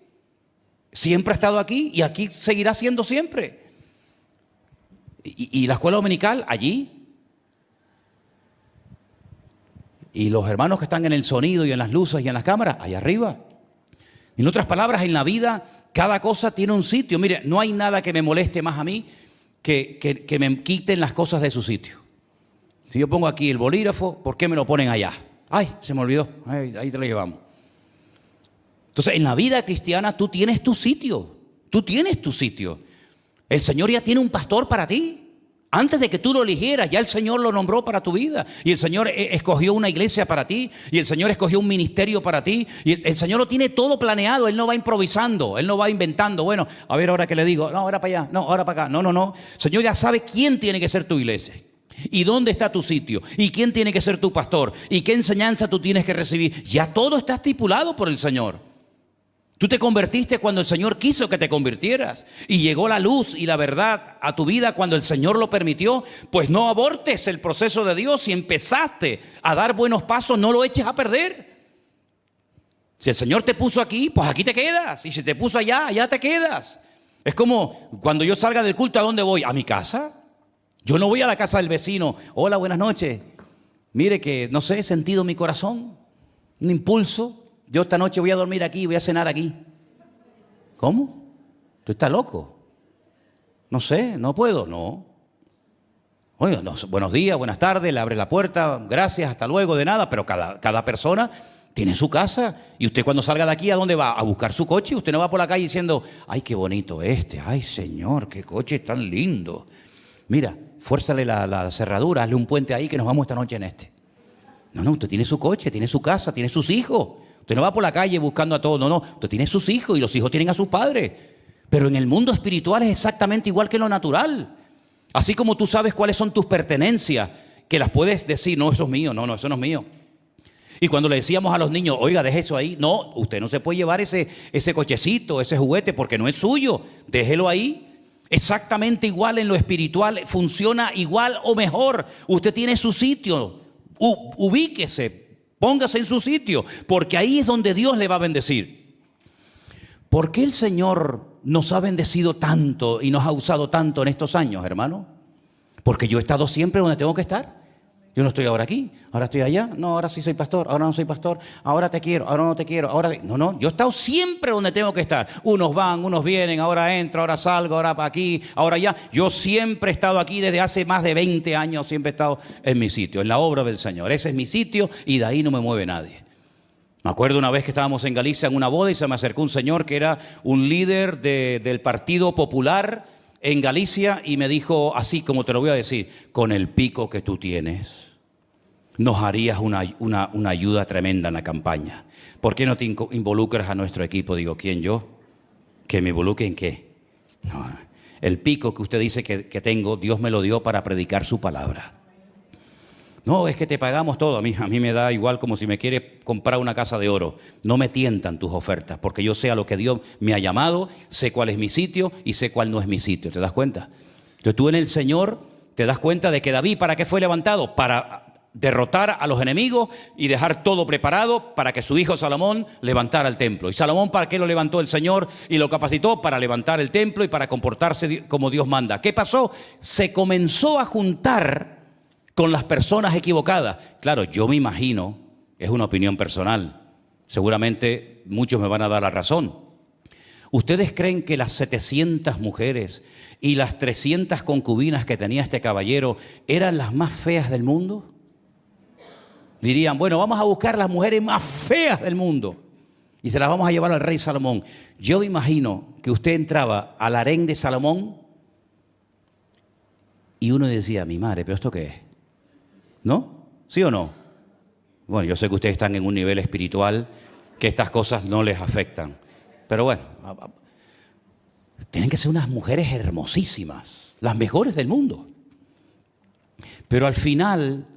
Siempre ha estado aquí y aquí seguirá siendo siempre. Y la escuela dominical allí. Y los hermanos que están en el sonido y en las luces y en las cámaras allá arriba. En otras palabras, en la vida cada cosa tiene un sitio. Mire, no hay nada que me moleste más a mí que me quiten las cosas de su sitio. Si yo pongo aquí el bolígrafo, ¿por qué me lo ponen allá? Ay, se me olvidó. Ay, ahí te lo llevamos. Entonces, en la vida cristiana tú tienes tu sitio. Tú tienes tu sitio. El Señor ya tiene un pastor para ti. Antes de que tú lo eligieras, ya el Señor lo nombró para tu vida. Y el Señor escogió una iglesia para ti. Y el Señor escogió un ministerio para ti. Y el Señor lo tiene todo planeado. Él no va improvisando. Él no va inventando. Bueno, a ver ahora qué le digo. No, ahora para allá. No, ahora para acá. No. El Señor ya sabe quién tiene que ser tu iglesia. Y dónde está tu sitio. Y quién tiene que ser tu pastor. Y qué enseñanza tú tienes que recibir. Ya todo está estipulado por el Señor. Tú te convertiste cuando el Señor quiso que te convirtieras. Y llegó la luz y la verdad a tu vida cuando el Señor lo permitió. Pues no abortes el proceso de Dios. Si empezaste a dar buenos pasos, no lo eches a perder. Si el Señor te puso aquí, pues aquí te quedas. Y si te puso allá, allá te quedas. Es como cuando yo salga del culto, ¿a dónde voy? ¿A mi casa? Yo no voy a la casa del vecino. Hola, buenas noches. Mire que, no sé, he sentido mi corazón. Un impulso. Yo esta noche voy a dormir aquí, voy a cenar aquí. ¿Cómo? ¿Tú estás loco? No sé, no puedo, no. Oye, no, buenos días, buenas tardes, le abre la puerta, gracias, hasta luego, de nada, pero cada persona tiene su casa. Y usted cuando salga de aquí, ¿a dónde va? A buscar su coche. Usted no va por la calle diciendo, ay, qué bonito este, ay, señor, qué coche tan lindo. Mira, fuérzale la cerradura, hazle un puente ahí que nos vamos esta noche en este. No, usted tiene su coche, tiene su casa, tiene sus hijos. Usted no va por la calle buscando a todos, no, usted tiene sus hijos y los hijos tienen a sus padres. Pero en el mundo espiritual es exactamente igual que en lo natural. Así como tú sabes cuáles son tus pertenencias, que las puedes decir, no, eso es mío, no, eso no es mío. Y cuando le decíamos a los niños, oiga, deje eso ahí, no, usted no se puede llevar ese cochecito, ese juguete, porque no es suyo, déjelo ahí. Exactamente igual en lo espiritual, funciona igual o mejor. Usted tiene su sitio, ubíquese, póngase en su sitio, porque ahí es donde Dios le va a bendecir. ¿Por qué el Señor nos ha bendecido tanto y nos ha usado tanto en estos años, hermano? Porque yo he estado siempre donde tengo que estar. Yo no estoy ahora aquí, ahora estoy allá. No, ahora sí soy pastor, ahora no soy pastor. Ahora te quiero, ahora no te quiero. No, yo he estado siempre donde tengo que estar. Unos van, unos vienen, ahora entro, ahora salgo, ahora para aquí, ahora allá. Yo siempre he estado aquí desde hace más de 20 años, siempre he estado en mi sitio, en la obra del Señor. Ese es mi sitio y de ahí no me mueve nadie. Me acuerdo una vez que estábamos en Galicia en una boda y se me acercó un señor que era un líder del Partido Popular en Galicia y me dijo, así como te lo voy a decir, con el pico que tú tienes, nos harías una ayuda tremenda en la campaña. ¿Por qué no te involucras a nuestro equipo? Digo, ¿quién, yo? ¿Que me involucre en qué? No, el pico que usted dice que tengo, Dios me lo dio para predicar su palabra. No, es que te pagamos todo. A mí me da igual como si me quieres comprar una casa de oro. No me tientan tus ofertas, porque yo sé a lo que Dios me ha llamado, sé cuál es mi sitio y sé cuál no es mi sitio. ¿Te das cuenta? Entonces tú en el Señor te das cuenta de que David, ¿para qué fue levantado? Para derrotar a los enemigos y dejar todo preparado para que su hijo Salomón levantara el templo. ¿Y Salomón para qué lo levantó el Señor y lo capacitó? Para levantar el templo y para comportarse como Dios manda. ¿Qué pasó? Se comenzó a juntar con las personas equivocadas. Claro, yo me imagino, es una opinión personal, seguramente muchos me van a dar la razón. ¿Ustedes creen que las 700 mujeres y las 300 concubinas que tenía este caballero eran las más feas del mundo? Dirían, bueno, vamos a buscar las mujeres más feas del mundo y se las vamos a llevar al rey Salomón. Yo me imagino que usted entraba al harén de Salomón y uno decía, mi madre, ¿pero esto qué es? ¿No? ¿Sí o no? Bueno, yo sé que ustedes están en un nivel espiritual que estas cosas no les afectan. Pero bueno, tienen que ser unas mujeres hermosísimas, las mejores del mundo. Pero al final,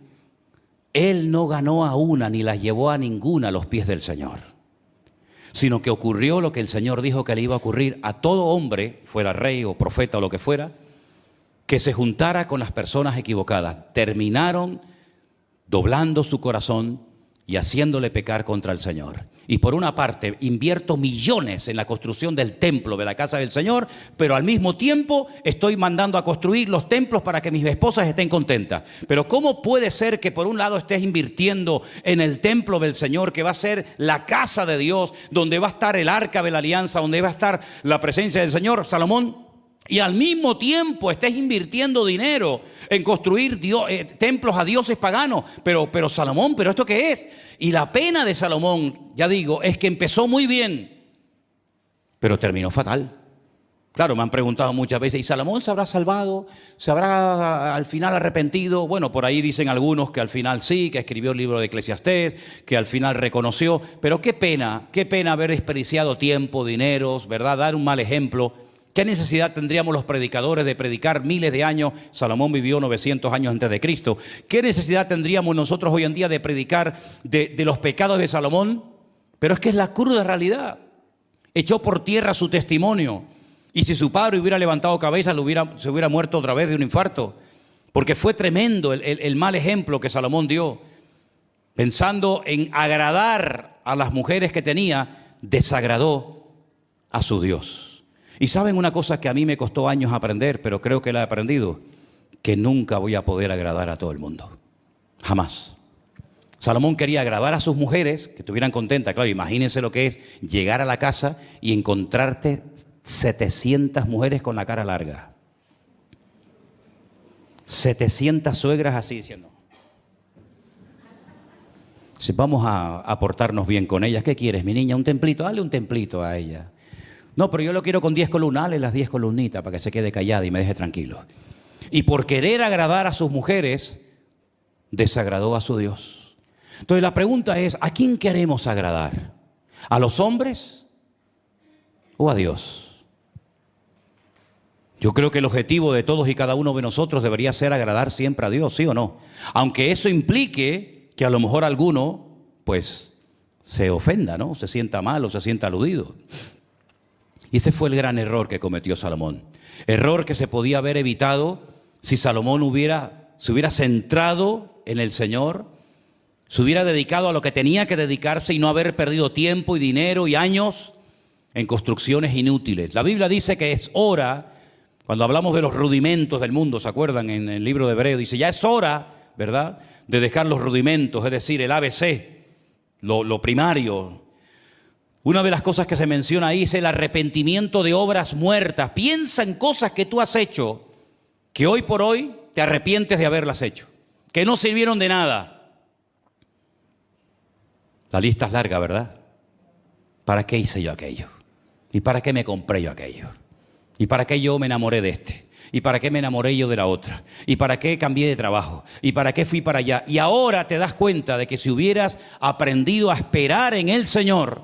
él no ganó a una ni las llevó a ninguna a los pies del Señor. Sino que ocurrió lo que el Señor dijo que le iba a ocurrir a todo hombre, fuera rey o profeta o lo que fuera, que se juntara con las personas equivocadas. Terminaron doblando su corazón y haciéndole pecar contra el Señor. Y por una parte invierto millones en la construcción del templo de la casa del Señor, pero al mismo tiempo estoy mandando a construir los templos para que mis esposas estén contentas. Pero ¿cómo puede ser que por un lado estés invirtiendo en el templo del Señor, que va a ser la casa de Dios, donde va a estar el arca de la alianza, donde va a estar la presencia del Señor, Salomón, y al mismo tiempo estés invirtiendo dinero en construir templos a dioses paganos? Pero Salomón, ¿pero esto qué es? Y la pena de Salomón, ya digo, es que empezó muy bien, pero terminó fatal. Claro, me han preguntado muchas veces, ¿y Salomón se habrá salvado? ¿Se habrá al final arrepentido? Bueno, por ahí dicen algunos que al final sí, que escribió el libro de Eclesiastés, que al final reconoció. Pero qué pena haber desperdiciado tiempo, dineros, ¿verdad? Dar un mal ejemplo. ¿Qué necesidad tendríamos los predicadores de predicar miles de años? Salomón vivió 900 años antes de Cristo. ¿Qué necesidad tendríamos nosotros hoy en día de predicar de los pecados de Salomón? Pero es que es la cruda realidad. Echó por tierra su testimonio. Y si su padre hubiera levantado cabeza, se hubiera muerto otra vez de un infarto. Porque fue tremendo el mal ejemplo que Salomón dio. Pensando en agradar a las mujeres que tenía, desagradó a su Dios. Y saben una cosa que a mí me costó años aprender, pero creo que la he aprendido, que nunca voy a poder agradar a todo el mundo. Jamás. Salomón quería agradar a sus mujeres, que estuvieran contentas. Claro, imagínense lo que es llegar a la casa y encontrarte 700 mujeres con la cara larga. 700 suegras así diciendo: si vamos a portarnos bien con ellas, ¿qué quieres, mi niña? ¿Un templito? Dale un templito a ella. No, pero yo lo quiero con 10 columnas, dale las 10 columnitas para que se quede callada y me deje tranquilo. Y por querer agradar a sus mujeres, desagradó a su Dios. Entonces la pregunta es, ¿a quién queremos agradar? ¿A los hombres o a Dios? Yo creo que el objetivo de todos y cada uno de nosotros debería ser agradar siempre a Dios, ¿sí o no? Aunque eso implique que a lo mejor alguno, pues, se ofenda, ¿no? Se sienta mal o se sienta aludido. Y ese fue el gran error que cometió Salomón. Error que se podía haber evitado si Salomón se hubiera centrado en el Señor, se hubiera dedicado a lo que tenía que dedicarse y no haber perdido tiempo y dinero y años en construcciones inútiles. La Biblia dice que es hora, cuando hablamos de los rudimentos del mundo, ¿se acuerdan? En el libro de Hebreo dice, ya es hora, ¿verdad?, de dejar los rudimentos, es decir, el ABC, lo primario. Una de las cosas que se menciona ahí es el arrepentimiento de obras muertas. Piensa en cosas que tú has hecho, que hoy por hoy te arrepientes de haberlas hecho, que no sirvieron de nada. La lista es larga, ¿verdad? ¿Para qué hice yo aquello? ¿Y para qué me compré yo aquello? ¿Y para qué yo me enamoré de este? ¿Y para qué me enamoré yo de la otra? ¿Y para qué cambié de trabajo? ¿Y para qué fui para allá? Y ahora te das cuenta de que si hubieras aprendido a esperar en el Señor,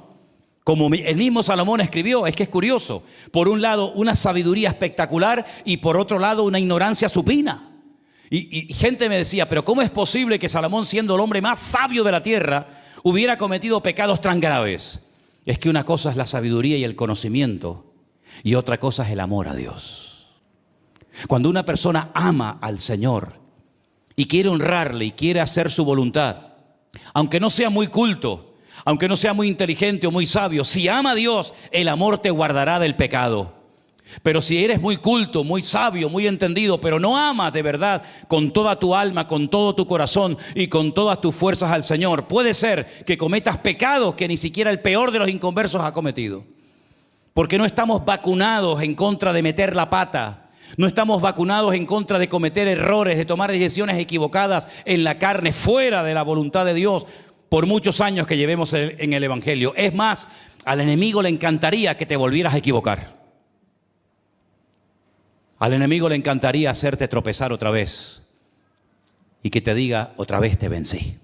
como el mismo Salomón escribió, es que es curioso. Por un lado, una sabiduría espectacular y por otro lado, una ignorancia supina. Y gente me decía, pero ¿cómo es posible que Salomón, siendo el hombre más sabio de la tierra, hubiera cometido pecados tan graves? Es que una cosa es la sabiduría y el conocimiento y otra cosa es el amor a Dios. Cuando una persona ama al Señor y quiere honrarle y quiere hacer su voluntad, aunque no sea muy culto, aunque no sea muy inteligente o muy sabio, si ama a Dios, el amor te guardará del pecado. Pero si eres muy culto, muy sabio, muy entendido, pero no amas de verdad con toda tu alma, con todo tu corazón y con todas tus fuerzas al Señor, puede ser que cometas pecados que ni siquiera el peor de los inconversos ha cometido. Porque no estamos vacunados en contra de meter la pata. No estamos vacunados en contra de cometer errores, de tomar decisiones equivocadas en la carne, fuera de la voluntad de Dios, por muchos años que llevemos en el Evangelio. Es más, al enemigo le encantaría que te volvieras a equivocar. Al enemigo le encantaría hacerte tropezar otra vez y que te diga, otra vez te vencí.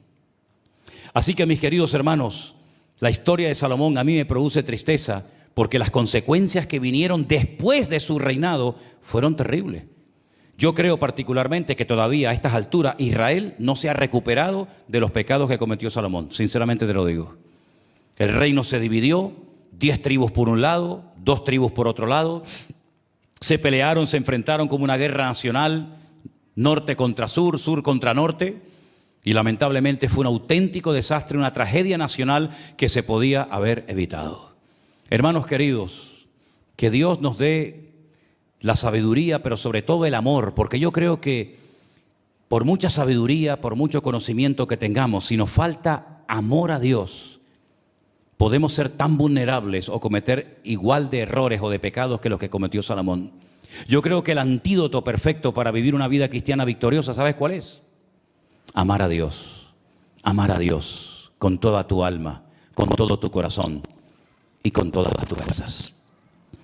Así que, mis queridos hermanos, la historia de Salomón a mí me produce tristeza, porque las consecuencias que vinieron después de su reinado fueron terribles. Yo creo particularmente que todavía a estas alturas Israel no se ha recuperado de los pecados que cometió Salomón. Sinceramente te lo digo. El reino se dividió, 10 tribus por un lado, 2 tribus por otro lado. Se pelearon, se enfrentaron como una guerra nacional, norte contra sur, sur contra norte. Y lamentablemente fue un auténtico desastre, una tragedia nacional que se podía haber evitado. Hermanos queridos, que Dios nos dé la sabiduría, pero sobre todo el amor, porque yo creo que por mucha sabiduría, por mucho conocimiento que tengamos, si nos falta amor a Dios, podemos ser tan vulnerables o cometer igual de errores o de pecados que los que cometió Salomón. Yo creo que el antídoto perfecto para vivir una vida cristiana victoriosa, ¿sabes cuál es? Amar a Dios con toda tu alma, con todo tu corazón y con todas tus fuerzas.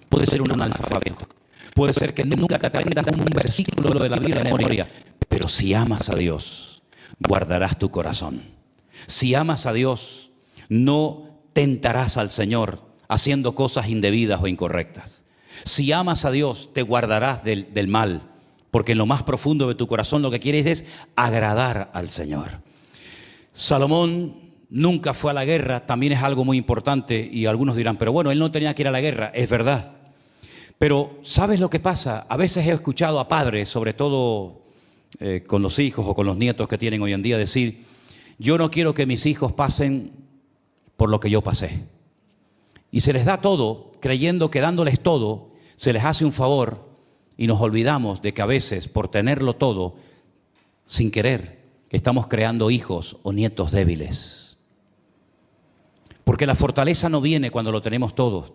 Puede ser un analfabeto, puede ser que nunca te aprendas un versículo de la Biblia de memoria, pero si amas a Dios, guardarás tu corazón. Si amas a Dios, no tentarás al Señor haciendo cosas indebidas o incorrectas. Si amas a Dios, te guardarás del mal, porque en lo más profundo de tu corazón lo que quieres es agradar al Señor. Salomón nunca fue a la guerra, también es algo muy importante, y algunos dirán, pero bueno, él no tenía que ir a la guerra, es verdad. Pero ¿sabes lo que pasa? A veces he escuchado a padres, sobre todo con los hijos o con los nietos que tienen hoy en día, decir, yo no quiero que mis hijos pasen por lo que yo pasé. Y se les da todo, creyendo que dándoles todo, se les hace un favor, y nos olvidamos de que a veces, por tenerlo todo, sin querer, estamos creando hijos o nietos débiles. Porque la fortaleza no viene cuando lo tenemos todo.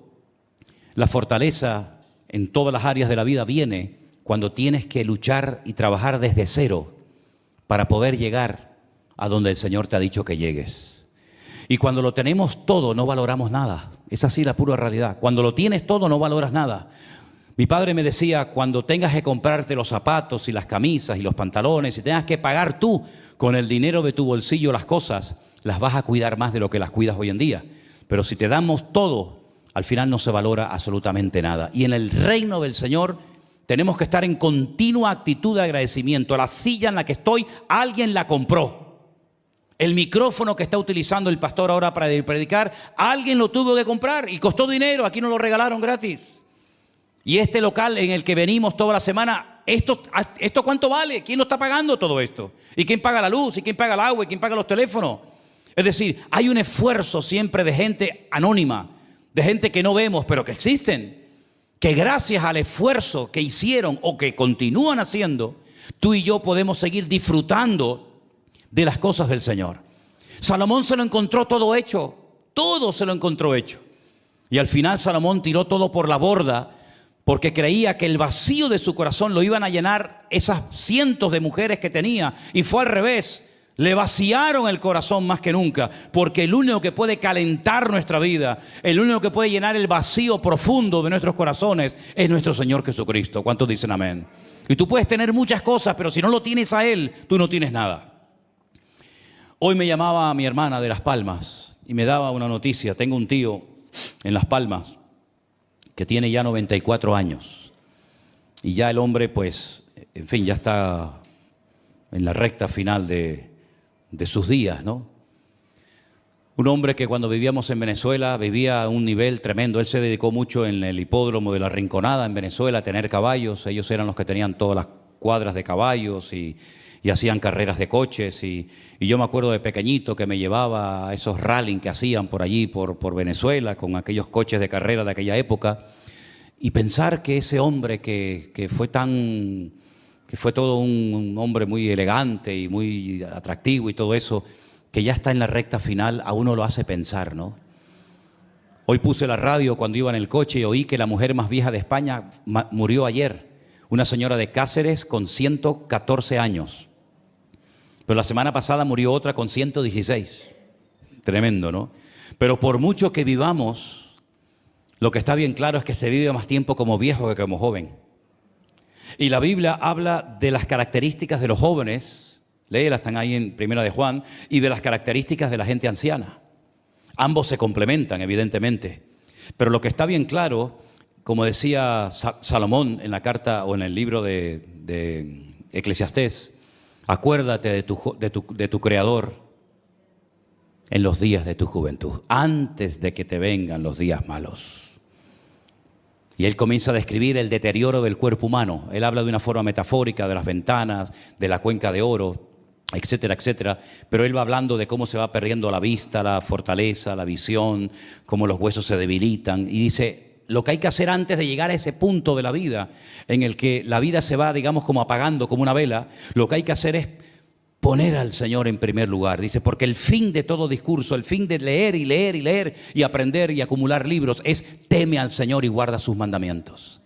La fortaleza en todas las áreas de la vida viene cuando tienes que luchar y trabajar desde cero para poder llegar a donde el Señor te ha dicho que llegues. Y cuando lo tenemos todo, no valoramos nada. Es así la pura realidad. Cuando lo tienes todo, no valoras nada. Mi padre me decía, cuando tengas que comprarte los zapatos y las camisas y los pantalones y tengas que pagar tú con el dinero de tu bolsillo las cosas, las vas a cuidar más de lo que las cuidas hoy en día. Pero si te damos todo, al final no se valora absolutamente nada. Y en el reino del Señor tenemos que estar en continua actitud de agradecimiento. La silla en la que estoy, alguien la compró. El micrófono que está utilizando el pastor ahora para predicar, alguien lo tuvo que comprar y costó dinero. Aquí nos lo regalaron gratis. Y este local en el que venimos toda la semana, ¿esto cuánto vale? ¿Quién lo está pagando todo esto? ¿Y quién paga la luz? ¿Y quién paga el agua? ¿Y quién paga los teléfonos? Es decir, hay un esfuerzo siempre de gente anónima, de gente que no vemos, pero que existen, que gracias al esfuerzo que hicieron o que continúan haciendo, tú y yo podemos seguir disfrutando de las cosas del Señor. Salomón se lo encontró todo hecho, todo se lo encontró hecho. Y al final Salomón tiró todo por la borda porque creía que el vacío de su corazón lo iban a llenar esas cientos de mujeres que tenía. Y fue al revés. Le vaciaron el corazón más que nunca, porque el único que puede calentar nuestra vida, el único que puede llenar el vacío profundo de nuestros corazones es nuestro Señor Jesucristo. ¿Cuántos dicen amén? Y tú puedes tener muchas cosas, pero si no lo tienes a Él, tú no tienes nada. Hoy me llamaba mi hermana de Las Palmas y me daba una noticia. Tengo un tío en Las Palmas que tiene ya 94 años. Y ya el hombre, pues, en fin, ya está en la recta final de sus días, ¿no? Un hombre que cuando vivíamos en Venezuela vivía a un nivel tremendo. Él se dedicó mucho en el hipódromo de La Rinconada en Venezuela a tener caballos. Ellos eran los que tenían todas las cuadras de caballos y hacían carreras de coches. Y yo me acuerdo de pequeñito que me llevaba a esos rallying que hacían por allí, por Venezuela, con aquellos coches de carrera de aquella época. Y pensar que ese hombre que fue todo un hombre muy elegante y muy atractivo y todo eso, que ya está en la recta final, a uno lo hace pensar, ¿no? Hoy puse la radio cuando iba en el coche y oí que la mujer más vieja de España murió ayer. Una señora de Cáceres con 114 años. Pero la semana pasada murió otra con 116. Tremendo, ¿no? Pero por mucho que vivamos, lo que está bien claro es que se vive más tiempo como viejo que como joven. Y la Biblia habla de las características de los jóvenes, léelas, están ahí en Primera de Juan, y de las características de la gente anciana. Ambos se complementan, evidentemente. Pero lo que está bien claro, como decía Salomón en la carta o en el libro de Eclesiastés, acuérdate de tu Creador en los días de tu juventud, antes de que te vengan los días malos. Y él comienza a describir el deterioro del cuerpo humano. Él habla de una forma metafórica de las ventanas, de la cuenca de oro, etcétera, etcétera. Pero él va hablando de cómo se va perdiendo la vista, la fortaleza, la visión, cómo los huesos se debilitan. Y dice, lo que hay que hacer antes de llegar a ese punto de la vida, en el que la vida se va, digamos, como apagando, como una vela, lo que hay que hacer es poner al Señor en primer lugar. Dice, porque el fin de todo discurso, el fin de leer y leer y leer y aprender y acumular libros es teme al Señor y guarda sus mandamientos.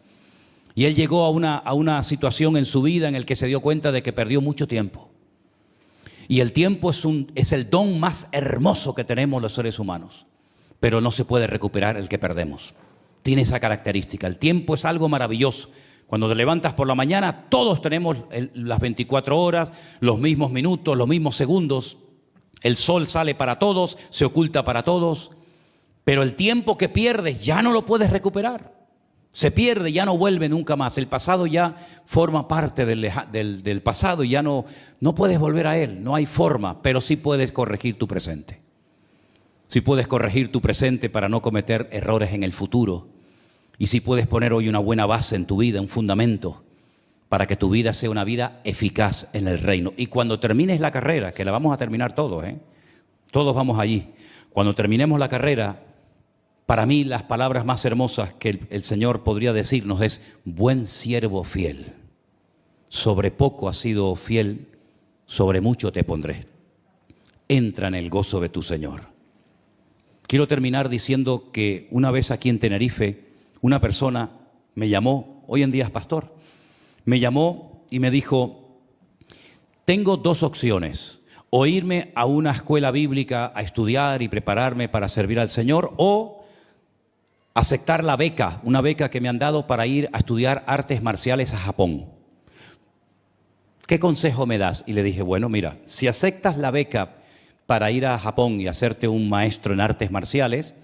Y él llegó a una situación en su vida en el que se dio cuenta de que perdió mucho tiempo. Y el tiempo es el don más hermoso que tenemos los seres humanos, pero no se puede recuperar el que perdemos. Tiene esa característica. El tiempo es algo maravilloso. Cuando te levantas por la mañana, todos tenemos las 24 horas, los mismos minutos, los mismos segundos. El sol sale para todos, se oculta para todos. Pero el tiempo que pierdes ya no lo puedes recuperar. Se pierde, ya no vuelve nunca más. El pasado ya forma parte del pasado y ya no puedes volver a él. No hay forma, pero sí puedes corregir tu presente. Sí puedes corregir tu presente para no cometer errores en el futuro. Y sí puedes poner hoy una buena base en tu vida, un fundamento, para que tu vida sea una vida eficaz en el reino. Y cuando termines la carrera, que la vamos a terminar todos, todos vamos allí. Cuando terminemos la carrera, para mí las palabras más hermosas que el Señor podría decirnos es: buen siervo fiel, sobre poco has sido fiel, sobre mucho te pondré. Entra en el gozo de tu Señor. Quiero terminar diciendo que una vez aquí en Tenerife, una persona me llamó, hoy en día es pastor, me llamó y me dijo, tengo dos opciones, o irme a una escuela bíblica a estudiar y prepararme para servir al Señor, o aceptar la beca, una beca que me han dado para ir a estudiar artes marciales a Japón. ¿Qué consejo me das? Y le dije, bueno, mira, si aceptas la beca para ir a Japón y hacerte un maestro en artes marciales,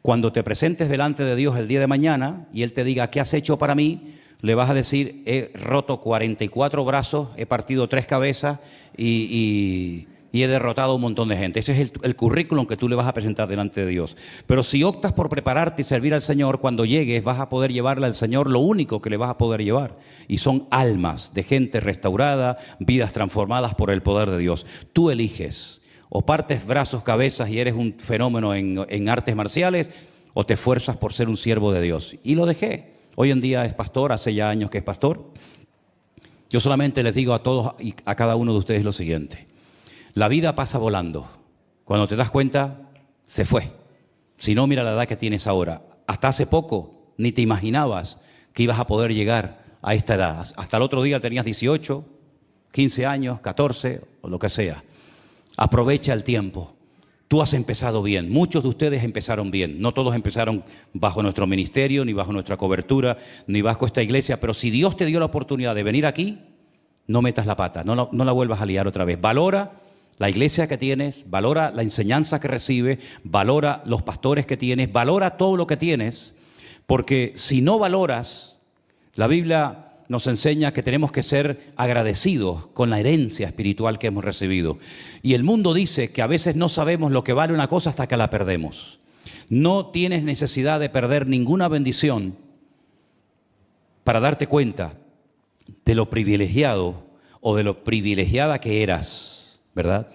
cuando te presentes delante de Dios el día de mañana y Él te diga, ¿qué has hecho para mí? Le vas a decir, he roto 44 brazos, he partido 3 cabezas y he derrotado a un montón de gente. Ese es el currículum que tú le vas a presentar delante de Dios. Pero si optas por prepararte y servir al Señor, cuando llegues vas a poder llevarle al Señor lo único que le vas a poder llevar. Y son almas de gente restaurada, vidas transformadas por el poder de Dios. Tú eliges, o partes brazos, cabezas y eres un fenómeno en artes marciales, o te esfuerzas por ser un siervo de Dios. Y lo dejé. Hoy en día es pastor, hace ya años que es pastor. Yo solamente les digo a todos y a cada uno de ustedes lo siguiente. La vida pasa volando. Cuando te das cuenta, se fue. Si no, mira la edad que tienes ahora. Hasta hace poco ni te imaginabas que ibas a poder llegar a esta edad. Hasta el otro día tenías 18, 15 años, 14 o lo que sea. Aprovecha el tiempo. Tú has empezado bien. Muchos de ustedes empezaron bien. No todos empezaron bajo nuestro ministerio, ni bajo nuestra cobertura, ni bajo esta iglesia. Pero si Dios te dio la oportunidad de venir aquí, no metas la pata, no la vuelvas a liar otra vez. Valora la iglesia que tienes, valora la enseñanza que recibes, valora los pastores que tienes, valora todo lo que tienes, porque si no valoras, la Biblia nos enseña que tenemos que ser agradecidos con la herencia espiritual que hemos recibido. Y el mundo dice que a veces no sabemos lo que vale una cosa hasta que la perdemos. No tienes necesidad de perder ninguna bendición para darte cuenta de lo privilegiado o de lo privilegiada que eras, ¿verdad?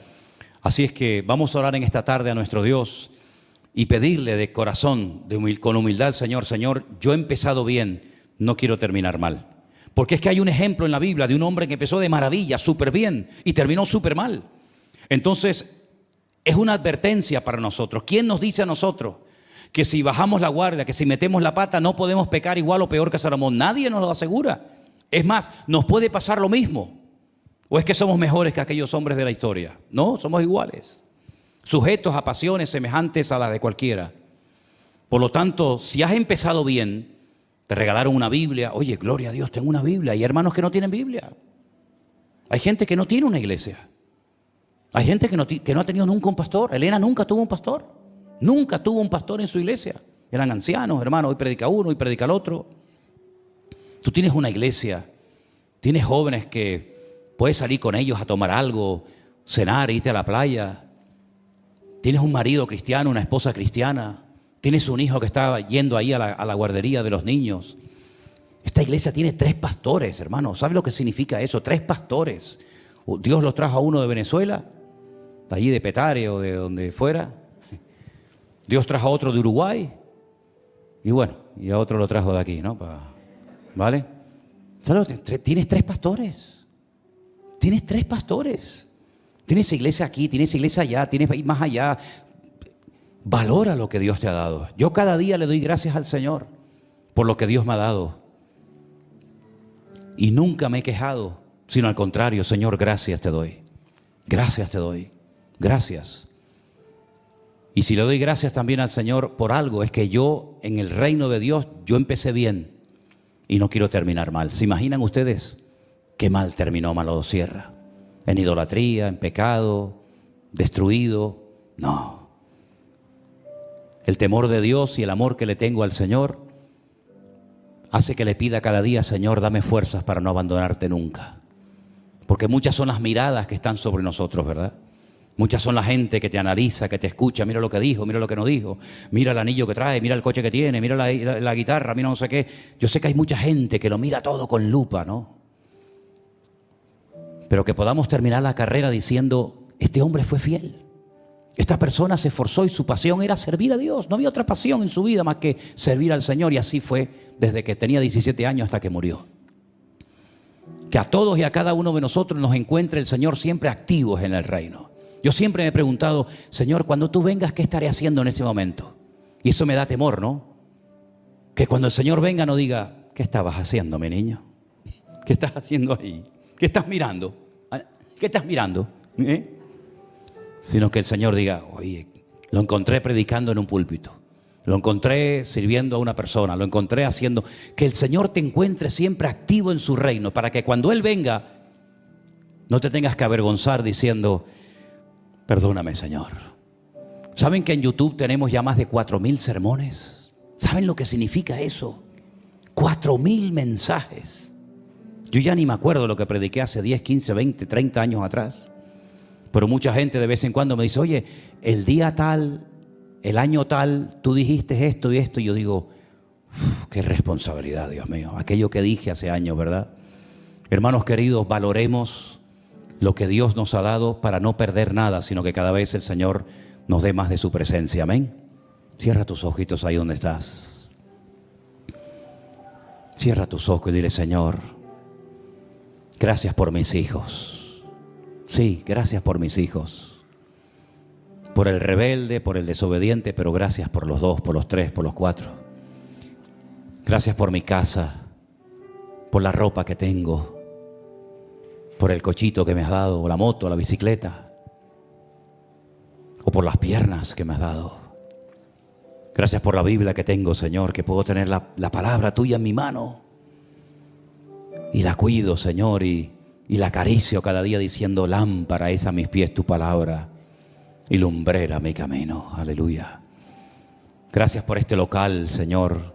Así es que vamos a orar en esta tarde a nuestro Dios y pedirle de corazón, con humildad al Señor, Señor, yo he empezado bien, no quiero terminar mal. Porque es que hay un ejemplo en la Biblia de un hombre que empezó de maravilla, súper bien, y terminó súper mal. Entonces, es una advertencia para nosotros. ¿Quién nos dice a nosotros que si bajamos la guardia, que si metemos la pata, no podemos pecar igual o peor que Salomón? Nadie nos lo asegura. Es más, nos puede pasar lo mismo. ¿O es que somos mejores que aquellos hombres de la historia? No, somos iguales, sujetos a pasiones semejantes a las de cualquiera. Por lo tanto, si has empezado bien, te regalaron una Biblia. Oye, gloria a Dios, tengo una Biblia. Hay hermanos que no tienen Biblia. Hay gente que no tiene una iglesia. Hay gente que no ha tenido nunca un pastor. Elena nunca tuvo un pastor. Nunca tuvo un pastor en su iglesia. Eran ancianos, hermanos. Hoy predica uno, hoy predica el otro. Tú tienes una iglesia. Tienes jóvenes que puedes salir con ellos a tomar algo, cenar, irte a la playa. Tienes un marido cristiano, una esposa cristiana. Tienes un hijo que está yendo ahí a la guardería de los niños. Esta iglesia tiene 3 pastores, hermano. ¿Sabe lo que significa eso? 3 pastores. Dios los trajo a uno de Venezuela, de allí de Petare o de donde fuera. Dios trajo a otro de Uruguay. Y bueno, y a otro lo trajo de aquí, ¿no? ¿Vale? ¿Sabes? Tienes 3 pastores. Tienes 3 pastores. Tienes iglesia aquí, tienes iglesia allá, tienes más allá. Valora lo que Dios te ha dado. Yo cada día le doy gracias al Señor por lo que Dios me ha dado. Y nunca me he quejado, sino al contrario, Señor, gracias te doy. Gracias te doy. Gracias. Y si le doy gracias también al Señor por algo, es que yo en el reino de Dios, yo empecé bien y no quiero terminar mal. ¿Se imaginan ustedes qué mal terminó Malodosierra? En idolatría, en pecado, destruido. No. El temor de Dios y el amor que le tengo al Señor hace que le pida cada día, Señor, dame fuerzas para no abandonarte nunca. Porque muchas son las miradas que están sobre nosotros, ¿verdad? Muchas son la gente que te analiza, que te escucha, mira lo que dijo, mira lo que no dijo, mira el anillo que trae, mira el coche que tiene, mira la guitarra, mira no sé qué. Yo sé que hay mucha gente que lo mira todo con lupa, ¿no? Pero que podamos terminar la carrera diciendo, este hombre fue fiel. Esta persona se esforzó y su pasión era servir a Dios. No había otra pasión en su vida más que servir al Señor. Y así fue desde que tenía 17 años hasta que murió. Que a todos y a cada uno de nosotros nos encuentre el Señor siempre activos en el reino. Yo siempre me he preguntado, Señor, cuando tú vengas, ¿qué estaré haciendo en ese momento? Y eso me da temor, ¿no? Que cuando el Señor venga no diga, ¿qué estabas haciendo, mi niño? ¿Qué estás haciendo ahí? ¿Qué estás mirando? ¿Qué estás mirando? Sino que el Señor diga, oye, lo encontré predicando en un púlpito, lo encontré sirviendo a una persona, lo encontré haciendo. Que el Señor te encuentre siempre activo en su reino, para que cuando Él venga no te tengas que avergonzar diciendo, perdóname, Señor. ¿Saben que en YouTube tenemos ya más de 4,000 sermones? ¿Saben lo que significa eso? 4,000 mensajes. Yo ya ni me acuerdo lo que prediqué hace 10, 15, 20, 30 años atrás. Pero mucha gente de vez en cuando me dice, oye, el día tal, el año tal, tú dijiste esto y esto. Y yo digo, qué responsabilidad, Dios mío. Aquello que dije hace años, ¿verdad? Hermanos queridos, valoremos lo que Dios nos ha dado para no perder nada, sino que cada vez el Señor nos dé más de su presencia. Amén. Cierra tus ojitos ahí donde estás. Cierra tus ojos y dile, Señor, gracias por mis hijos. Sí, gracias por mis hijos. Por el rebelde, por el desobediente, pero gracias por los 2, por los 3, por los 4. Gracias por mi casa, por la ropa que tengo, por el cochito que me has dado, o la moto, la bicicleta, o por las piernas que me has dado. Gracias por la Biblia que tengo, Señor, que puedo tener la palabra tuya en mi mano. Y la cuido, Señor, y la acaricio cada día diciendo, lámpara es a mis pies tu palabra y lumbrera mi camino. Aleluya. Gracias por este local, Señor,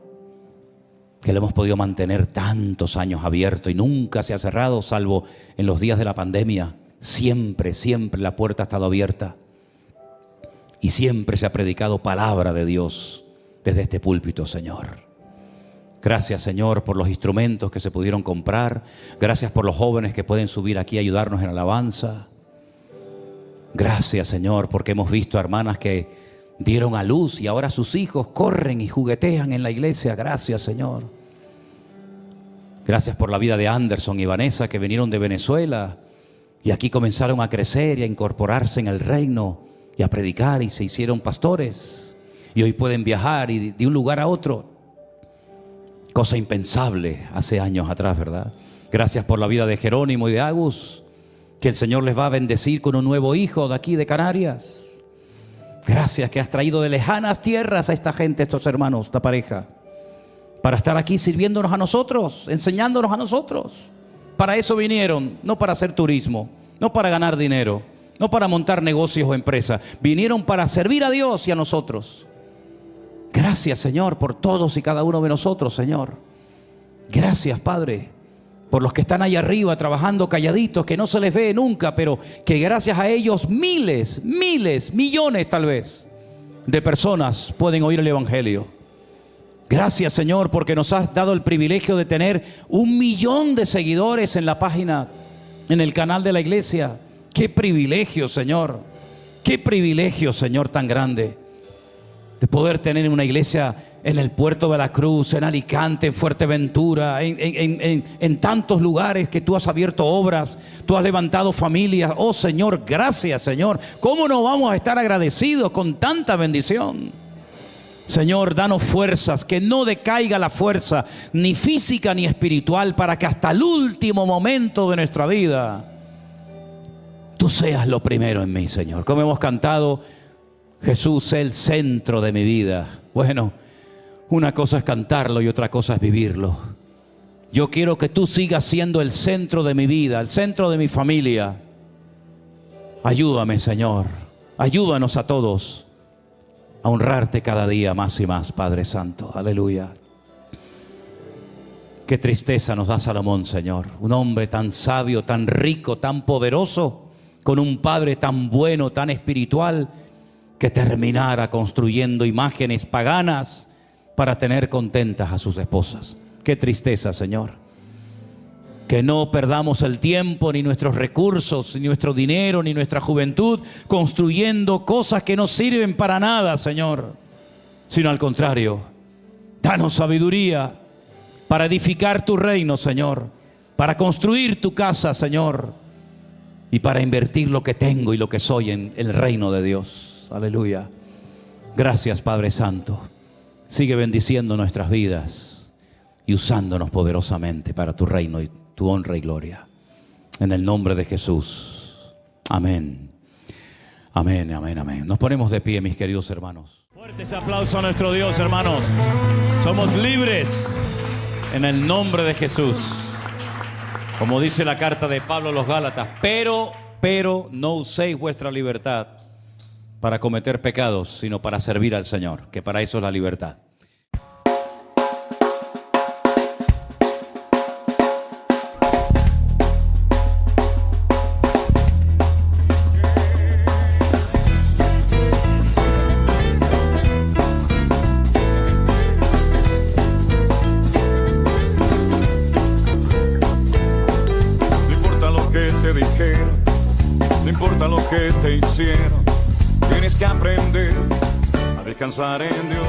que lo hemos podido mantener tantos años abierto y nunca se ha cerrado, salvo en los días de la pandemia. Siempre, siempre la puerta ha estado abierta. Y siempre se ha predicado palabra de Dios desde este púlpito, Señor. Gracias, Señor, por los instrumentos que se pudieron comprar. Gracias por los jóvenes que pueden subir aquí a ayudarnos en alabanza. Gracias, Señor, porque hemos visto a hermanas que dieron a luz y ahora sus hijos corren y juguetean en la iglesia. Gracias, Señor. Gracias por la vida de Anderson y Vanessa, que vinieron de Venezuela y aquí comenzaron a crecer y a incorporarse en el reino y a predicar y se hicieron pastores. Y hoy pueden viajar y de un lugar a otro. Cosa impensable hace años atrás, ¿verdad? Gracias por la vida de Jerónimo y de Agus, que el Señor les va a bendecir con un nuevo hijo de aquí de Canarias. Gracias que has traído de lejanas tierras a esta gente, estos hermanos, esta pareja, para estar aquí sirviéndonos a nosotros, enseñándonos a nosotros. Para eso vinieron, no para hacer turismo, no para ganar dinero, no para montar negocios o empresas. Vinieron para servir a Dios y a nosotros. Gracias, Señor, por todos y cada uno de nosotros, Señor. Gracias, Padre, por los que están ahí arriba trabajando calladitos, que no se les ve nunca, pero que gracias a ellos miles, millones tal vez de personas pueden oír el Evangelio. Gracias, Señor, porque nos has dado el privilegio de tener 1 millón de seguidores en la página, en el canal de la iglesia. Qué privilegio, Señor. Qué privilegio, Señor, tan grande de poder tener una iglesia en el puerto de la Cruz, en Alicante, en Fuerteventura, en tantos lugares que tú has abierto obras, tú has levantado familias. Oh, Señor, gracias, Señor. ¿Cómo no vamos a estar agradecidos con tanta bendición? Señor, danos fuerzas, que no decaiga la fuerza, ni física ni espiritual, para que hasta el último momento de nuestra vida tú seas lo primero en mí, Señor. Como hemos cantado, Jesús es el centro de mi vida. Bueno, una cosa es cantarlo y otra cosa es vivirlo. Yo quiero que tú sigas siendo el centro de mi vida, el centro de mi familia. Ayúdame, Señor. Ayúdanos a todos a honrarte cada día más y más, Padre Santo. Aleluya. Qué tristeza nos da Salomón, Señor. Un hombre tan sabio, tan rico, tan poderoso, con un padre tan bueno, tan espiritual, que terminara construyendo imágenes paganas para tener contentas a sus esposas. Qué tristeza, Señor. Que no perdamos el tiempo, ni nuestros recursos, ni nuestro dinero, ni nuestra juventud construyendo cosas que no sirven para nada, Señor. Sino al contrario, danos sabiduría para edificar tu reino, Señor. Para construir tu casa, Señor. Y para invertir lo que tengo y lo que soy en el reino de Dios. Aleluya. Gracias, Padre Santo. Sigue bendiciendo nuestras vidas y usándonos poderosamente para tu reino y tu honra y gloria. En el nombre de Jesús. Amén. Amén, amén, amén. Nos ponemos de pie, mis queridos hermanos. Fuerte ese aplauso a nuestro Dios, hermanos. Somos libres en el nombre de Jesús. Como dice la carta de Pablo a los Gálatas, pero no uséis vuestra libertad para cometer pecados, sino para servir al Señor, que para eso es la libertad. No importa lo que te hicieron, tienes que aprender a descansar en Dios.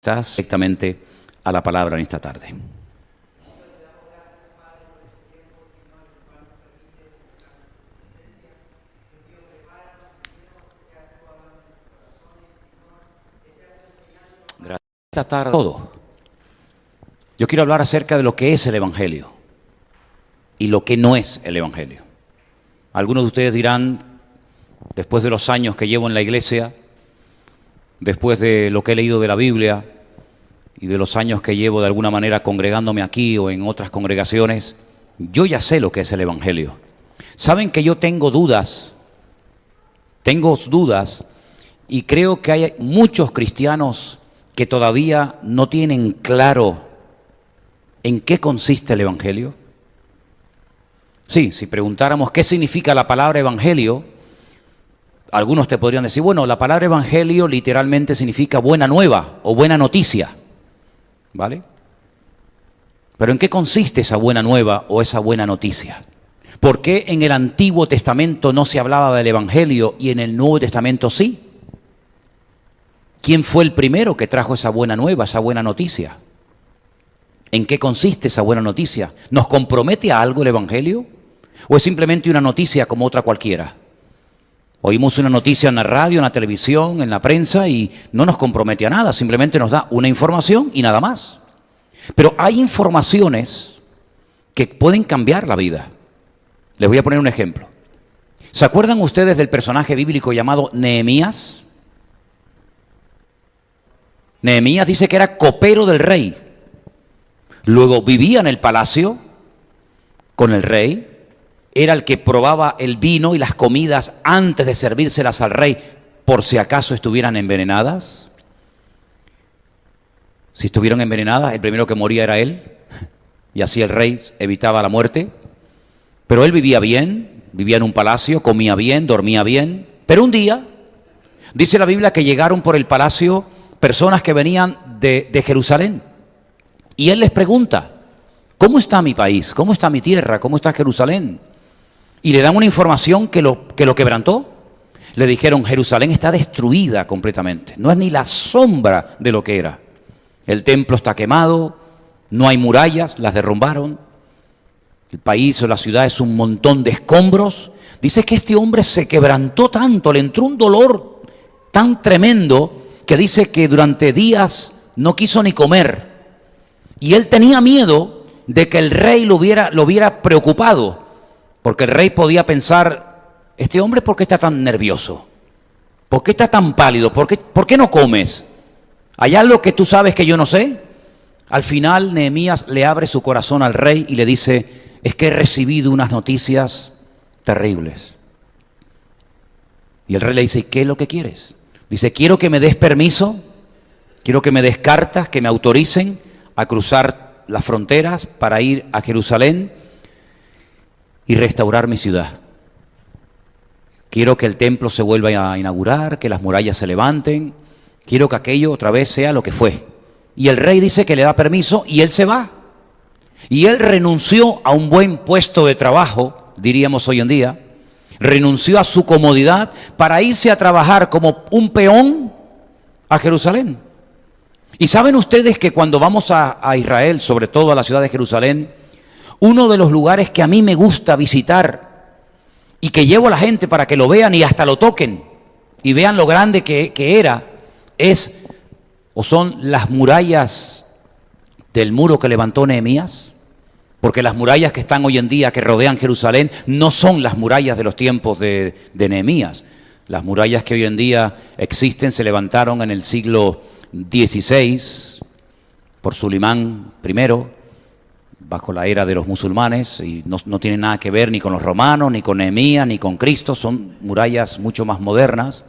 Estás directamente a la palabra en esta tarde. Esta tarde todo. Yo quiero hablar acerca de lo que es el Evangelio y lo que no es el Evangelio. Algunos de ustedes dirán, después de los años que llevo en la iglesia, después de lo que he leído de la Biblia y de los años que llevo de alguna manera congregándome aquí o en otras congregaciones, yo ya sé lo que es el Evangelio. Saben que yo tengo dudas y creo que hay muchos cristianos que todavía no tienen claro en qué consiste el Evangelio. Sí, si preguntáramos qué significa la palabra Evangelio, algunos te podrían decir, bueno, la palabra Evangelio literalmente significa buena nueva o buena noticia, ¿vale? Pero ¿en qué consiste esa buena nueva o esa buena noticia? ¿Por qué en el Antiguo Testamento no se hablaba del Evangelio y en el Nuevo Testamento sí? ¿Quién fue el primero que trajo esa buena nueva, esa buena noticia? ¿En qué consiste esa buena noticia? ¿Nos compromete a algo el Evangelio? ¿O es simplemente una noticia como otra cualquiera? Oímos una noticia en la radio, en la televisión, en la prensa y no nos compromete a nada, simplemente nos da una información y nada más. Pero hay informaciones que pueden cambiar la vida. Les voy a poner un ejemplo. ¿Se acuerdan ustedes del personaje bíblico llamado Nehemías? Nehemías dice que era copero del rey. Luego vivía en el palacio con el rey. Era el que probaba el vino y las comidas antes de servírselas al rey, por si acaso estuvieran envenenadas. Si estuvieron envenenadas, el primero que moría era él. Y así el rey evitaba la muerte. Pero él vivía bien, vivía en un palacio, comía bien, dormía bien. Pero un día, dice la Biblia que llegaron por el palacio personas que venían de Jerusalén. Y él les pregunta, ¿cómo está mi país? ¿Cómo está mi tierra? ¿Cómo está Jerusalén? Y le dan una información que lo quebrantó. Le dijeron, Jerusalén está destruida completamente. No es ni la sombra de lo que era. El templo está quemado, no hay murallas, las derrumbaron. El país o la ciudad es un montón de escombros. Dice que este hombre se quebrantó tanto, le entró un dolor tan tremendo que dice que durante días no quiso ni comer. Y él tenía miedo de que el rey lo hubiera preocupado, porque el rey podía pensar, este hombre ¿por qué está tan nervioso? ¿Por qué está tan pálido? ¿Por qué no comes? ¿Hay algo que tú sabes que yo no sé? Al final Nehemías le abre su corazón al rey y le dice, es que he recibido unas noticias terribles. Y el rey le dice, ¿qué es lo que quieres? Dice, quiero que me des permiso, quiero que me des cartas, que me autoricen a cruzar las fronteras para ir a Jerusalén y restaurar mi ciudad. Quiero que el templo se vuelva a inaugurar, que las murallas se levanten, quiero que aquello otra vez sea lo que fue. Y el rey dice que le da permiso y él se va. Y él renunció a un buen puesto de trabajo, diríamos hoy en día, renunció a su comodidad para irse a trabajar como un peón a Jerusalén. Y saben ustedes que cuando vamos a Israel, sobre todo a la ciudad de Jerusalén, Uno de los lugares que a mí me gusta visitar y que llevo a la gente para que lo vean y hasta lo toquen y vean lo grande que era, son las murallas del muro que levantó Nehemías. Porque las murallas que están hoy en día, que rodean Jerusalén, no son las murallas de los tiempos de Nehemías. Las murallas que hoy en día existen se levantaron en el siglo XVI por Sulimán I, bajo la era de los musulmanes, y no tienen nada que ver ni con los romanos, ni con Nehemías, ni con Cristo. Son murallas mucho más modernas.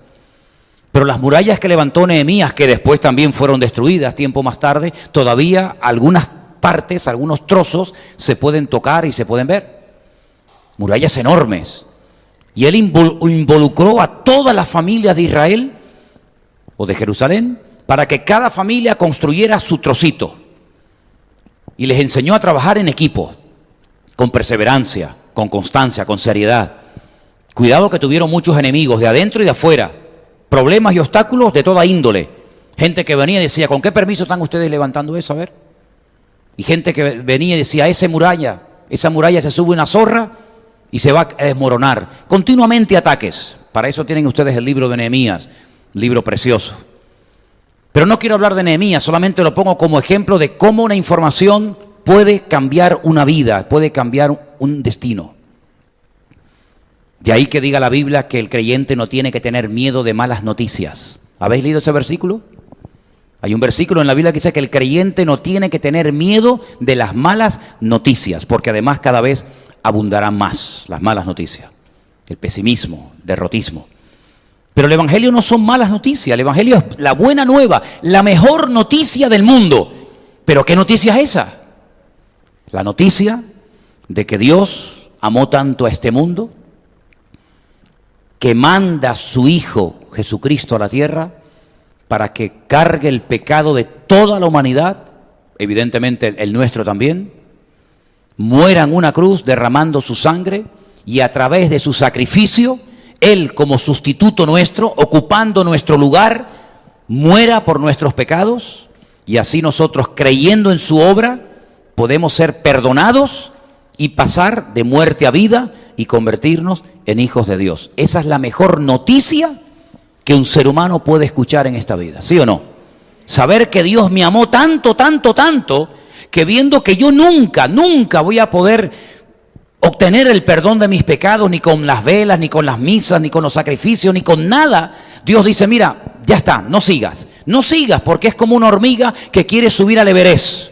Pero las murallas que levantó Nehemías, que después también fueron destruidas tiempo más tarde, todavía algunas partes, algunos trozos se pueden tocar y se pueden ver. Murallas enormes. Y él involucró a todas las familias de Israel o de Jerusalén para que cada familia construyera su trocito. Y les enseñó a trabajar en equipo, con perseverancia, con constancia, con seriedad. Cuidado que tuvieron muchos enemigos de adentro y de afuera, problemas y obstáculos de toda índole. Gente que venía y decía, ¿con qué permiso están ustedes levantando eso? A ver. Y gente que venía y decía, esa muralla se sube una zorra y se va a desmoronar. Continuamente ataques. Para eso tienen ustedes el libro de Nehemías, libro precioso. Pero no quiero hablar de Nehemías, solamente lo pongo como ejemplo de cómo una información puede cambiar una vida, puede cambiar un destino. De ahí que diga la Biblia que el creyente no tiene que tener miedo de malas noticias. ¿Habéis leído ese versículo? Hay un versículo en la Biblia que dice que el creyente no tiene que tener miedo de las malas noticias, porque además cada vez abundarán más las malas noticias, el pesimismo, derrotismo. Pero el Evangelio no son malas noticias, el Evangelio es la buena nueva, la mejor noticia del mundo. ¿Pero qué noticia es esa? La noticia de que Dios amó tanto a este mundo, que manda a su Hijo Jesucristo a la tierra para que cargue el pecado de toda la humanidad, evidentemente el nuestro también, muera en una cruz derramando su sangre y a través de su sacrificio, Él como sustituto nuestro, ocupando nuestro lugar, muera por nuestros pecados y así nosotros, creyendo en su obra, podemos ser perdonados y pasar de muerte a vida y convertirnos en hijos de Dios. Esa es la mejor noticia que un ser humano puede escuchar en esta vida, ¿sí o no? Saber que Dios me amó tanto, tanto, tanto, que viendo que yo nunca voy a poder obtener el perdón de mis pecados, ni con las velas, ni con las misas, ni con los sacrificios, ni con nada, Dios dice, mira, ya está, no sigas, porque es como una hormiga que quiere subir al Everest.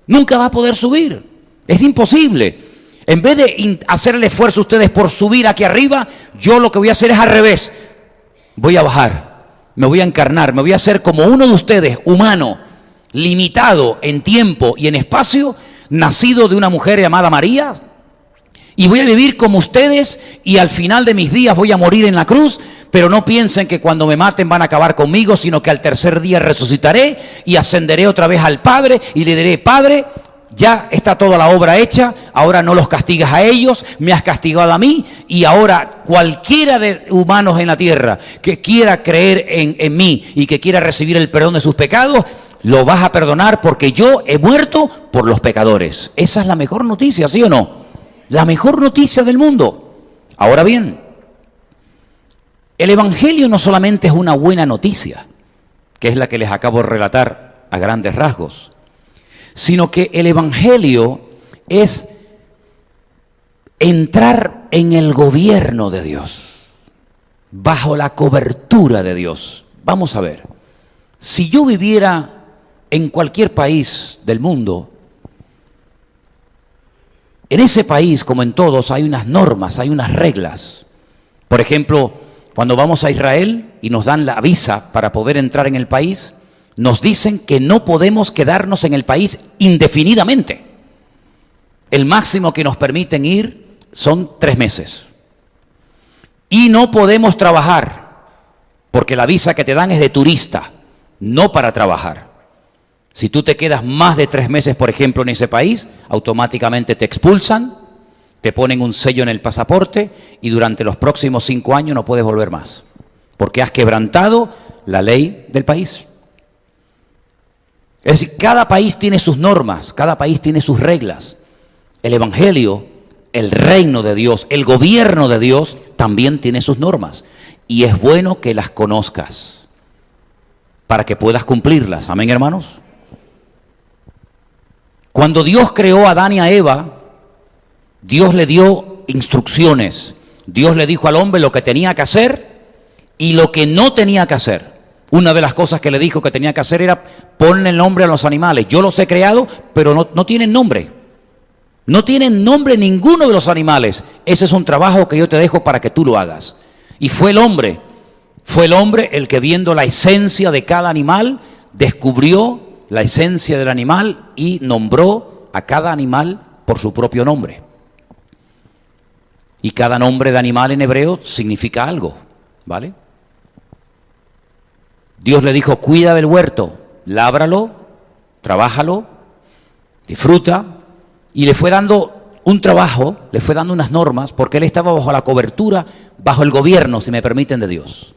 Nunca va a poder subir, es imposible. En vez de hacer el esfuerzo ustedes por subir aquí arriba, yo lo que voy a hacer es al revés. Voy a bajar, me voy a encarnar, me voy a hacer como uno de ustedes, humano, limitado en tiempo y en espacio, nacido de una mujer llamada María, y voy a vivir como ustedes y al final de mis días voy a morir en la cruz, pero no piensen que cuando me maten van a acabar conmigo, sino que al tercer día resucitaré y ascenderé otra vez al Padre y le diré, Padre, ya está toda la obra hecha, ahora no los castigas a ellos, me has castigado a mí, y ahora cualquiera de humanos en la tierra que quiera creer en mí y que quiera recibir el perdón de sus pecados, lo vas a perdonar porque yo he muerto por los pecadores. Esa es la mejor noticia, ¿sí o no? La mejor noticia del mundo. Ahora bien, el Evangelio no solamente es una buena noticia, que es la que les acabo de relatar a grandes rasgos, sino que el Evangelio es entrar en el gobierno de Dios, bajo la cobertura de Dios. Vamos a ver, si yo viviera en cualquier país del mundo, en ese país, como en todos, hay unas normas, hay unas reglas. Por ejemplo, cuando vamos a Israel y nos dan la visa para poder entrar en el país, nos dicen que no podemos quedarnos en el país indefinidamente. El máximo que nos permiten ir son 3 meses. Y no podemos trabajar, porque la visa que te dan es de turista, no para trabajar. Si tú te quedas más de 3 meses, por ejemplo, en ese país, automáticamente te expulsan, te ponen un sello en el pasaporte y durante los próximos 5 años no puedes volver más, porque has quebrantado la ley del país. Es decir, cada país tiene sus normas, cada país tiene sus reglas. El Evangelio, el reino de Dios, el gobierno de Dios también tiene sus normas. Y es bueno que las conozcas para que puedas cumplirlas. Amén, hermanos. Cuando Dios creó a Adán y a Eva, Dios le dio instrucciones. Dios le dijo al hombre lo que tenía que hacer y lo que no tenía que hacer. Una de las cosas que le dijo que tenía que hacer era ponerle el nombre a los animales. Yo los he creado, pero no tienen nombre. No tienen nombre ninguno de los animales. Ese es un trabajo que yo te dejo para que tú lo hagas. Y fue el hombre el que, viendo la esencia de cada animal, descubrió la esencia del animal y nombró a cada animal por su propio nombre. Y cada nombre de animal en hebreo significa algo, ¿vale? Dios le dijo, cuida del huerto, lábralo, trabájalo, disfruta, y le fue dando un trabajo, le fue dando unas normas, porque él estaba bajo la cobertura, bajo el gobierno, si me permiten, de Dios.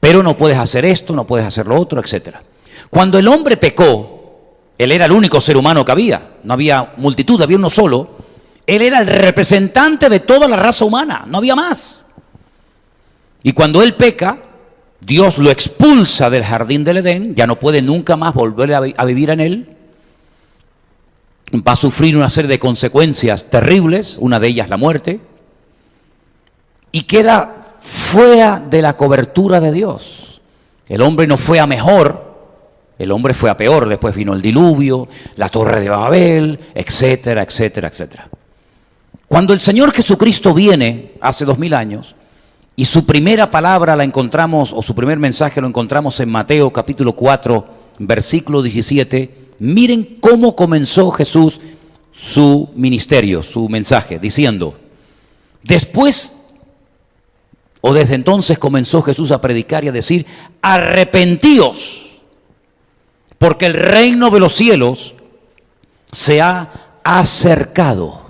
Pero no puedes hacer esto, no puedes hacer lo otro, etc. Cuando el hombre pecó, él era el único ser humano que había, no había multitud, había uno solo. Él era el representante de toda la raza humana, no había más. Y cuando él peca, Dios lo expulsa del jardín del Edén, ya no puede nunca más volver a vivir en él. Va a sufrir una serie de consecuencias terribles, una de ellas la muerte, y queda fuera de la cobertura de Dios. El hombre no fue a mejor, el hombre fue a peor. Después vino el diluvio, la torre de Babel, etcétera, etcétera, etcétera. Cuando el Señor Jesucristo viene hace 2000 años, y su primera palabra la encontramos, o su primer mensaje lo encontramos en Mateo capítulo 4, versículo 17, miren cómo comenzó Jesús su ministerio, su mensaje, diciendo, desde entonces comenzó Jesús a predicar y a decir, arrepentíos, porque el reino de los cielos se ha acercado.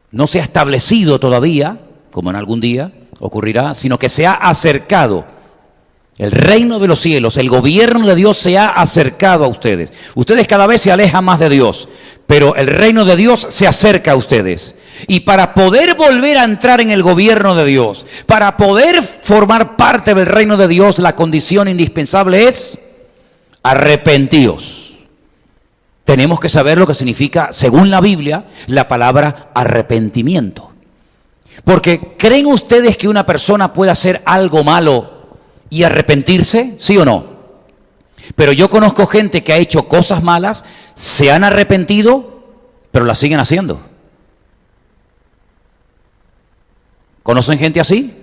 No se ha establecido todavía, como en algún día ocurrirá, sino que se ha acercado. El reino de los cielos, el gobierno de Dios se ha acercado a ustedes. Ustedes cada vez se alejan más de Dios, pero el reino de Dios se acerca a ustedes. Y para poder volver a entrar en el gobierno de Dios, para poder formar parte del reino de Dios, la condición indispensable es arrepentíos. Tenemos que saber lo que significa, según la Biblia, la palabra arrepentimiento. Porque ¿creen ustedes que una persona puede hacer algo malo y arrepentirse? ¿Sí o no? Pero yo conozco gente que ha hecho cosas malas, se han arrepentido, pero las siguen haciendo. ¿Conocen gente así?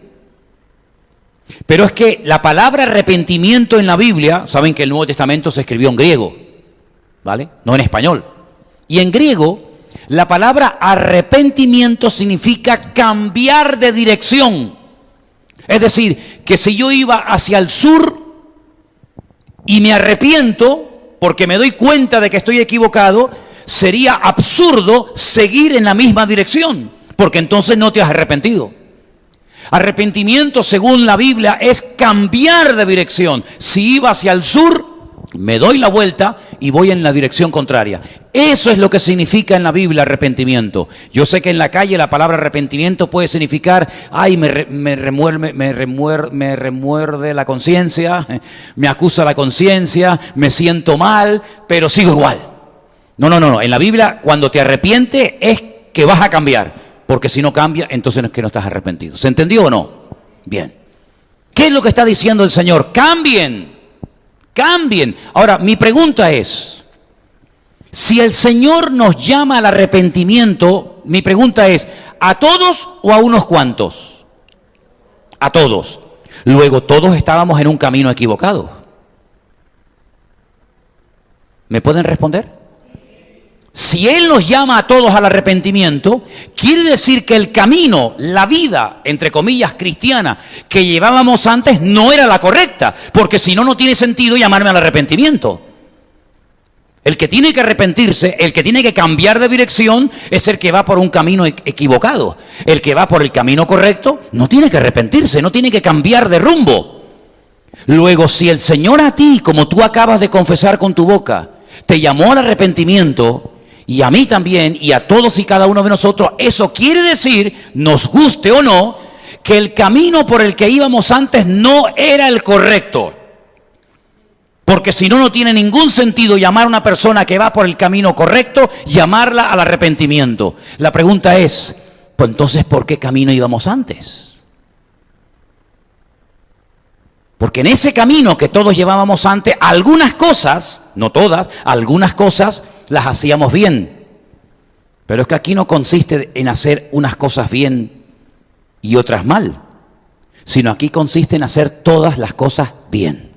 Pero es que la palabra arrepentimiento en la Biblia, saben que el Nuevo Testamento se escribió en griego, ¿vale? No en español. Y en griego, la palabra arrepentimiento significa cambiar de dirección. Es decir, que si yo iba hacia el sur y me arrepiento porque me doy cuenta de que estoy equivocado, sería absurdo seguir en la misma dirección, porque entonces no te has arrepentido. Arrepentimiento, según la Biblia, es cambiar de dirección. Si iba hacia el sur, me doy la vuelta y voy en la dirección contraria. Eso es lo que significa en la Biblia arrepentimiento. Yo sé que en la calle la palabra arrepentimiento puede significar, ay, me remuerde la conciencia, me acusa la conciencia, me siento mal, pero sigo igual. No. En la Biblia, cuando te arrepientes es que vas a cambiar. Porque si no cambia, entonces es que no estás arrepentido. ¿Se entendió o no? Bien. ¿Qué es lo que está diciendo el Señor? ¡Cambien! ¡Cambien! Ahora, mi pregunta es, si el Señor nos llama al arrepentimiento, mi pregunta es, ¿a todos o a unos cuantos? A todos. Luego, todos estábamos en un camino equivocado. ¿Me pueden responder? Si Él nos llama a todos al arrepentimiento, quiere decir que el camino, la vida, entre comillas, cristiana, que llevábamos antes no era la correcta, porque si no, no tiene sentido llamarme al arrepentimiento. El que tiene que arrepentirse, el que tiene que cambiar de dirección, es el que va por un camino equivocado. El que va por el camino correcto no tiene que arrepentirse, no tiene que cambiar de rumbo. Luego, si el Señor a ti, como tú acabas de confesar con tu boca, te llamó al arrepentimiento, Y a mí también, y a todos y cada uno de nosotros. Eso quiere decir, nos guste o no, que el camino por el que íbamos antes no era el correcto. Porque si no, no tiene ningún sentido llamar a una persona que va por el camino correcto, llamarla al arrepentimiento. La pregunta es, pues entonces, ¿por qué camino íbamos antes? Porque en ese camino que todos llevábamos antes, algunas cosas, no todas, algunas cosas las hacíamos bien. Pero es que aquí no consiste en hacer unas cosas bien y otras mal, sino aquí consiste en hacer todas las cosas bien.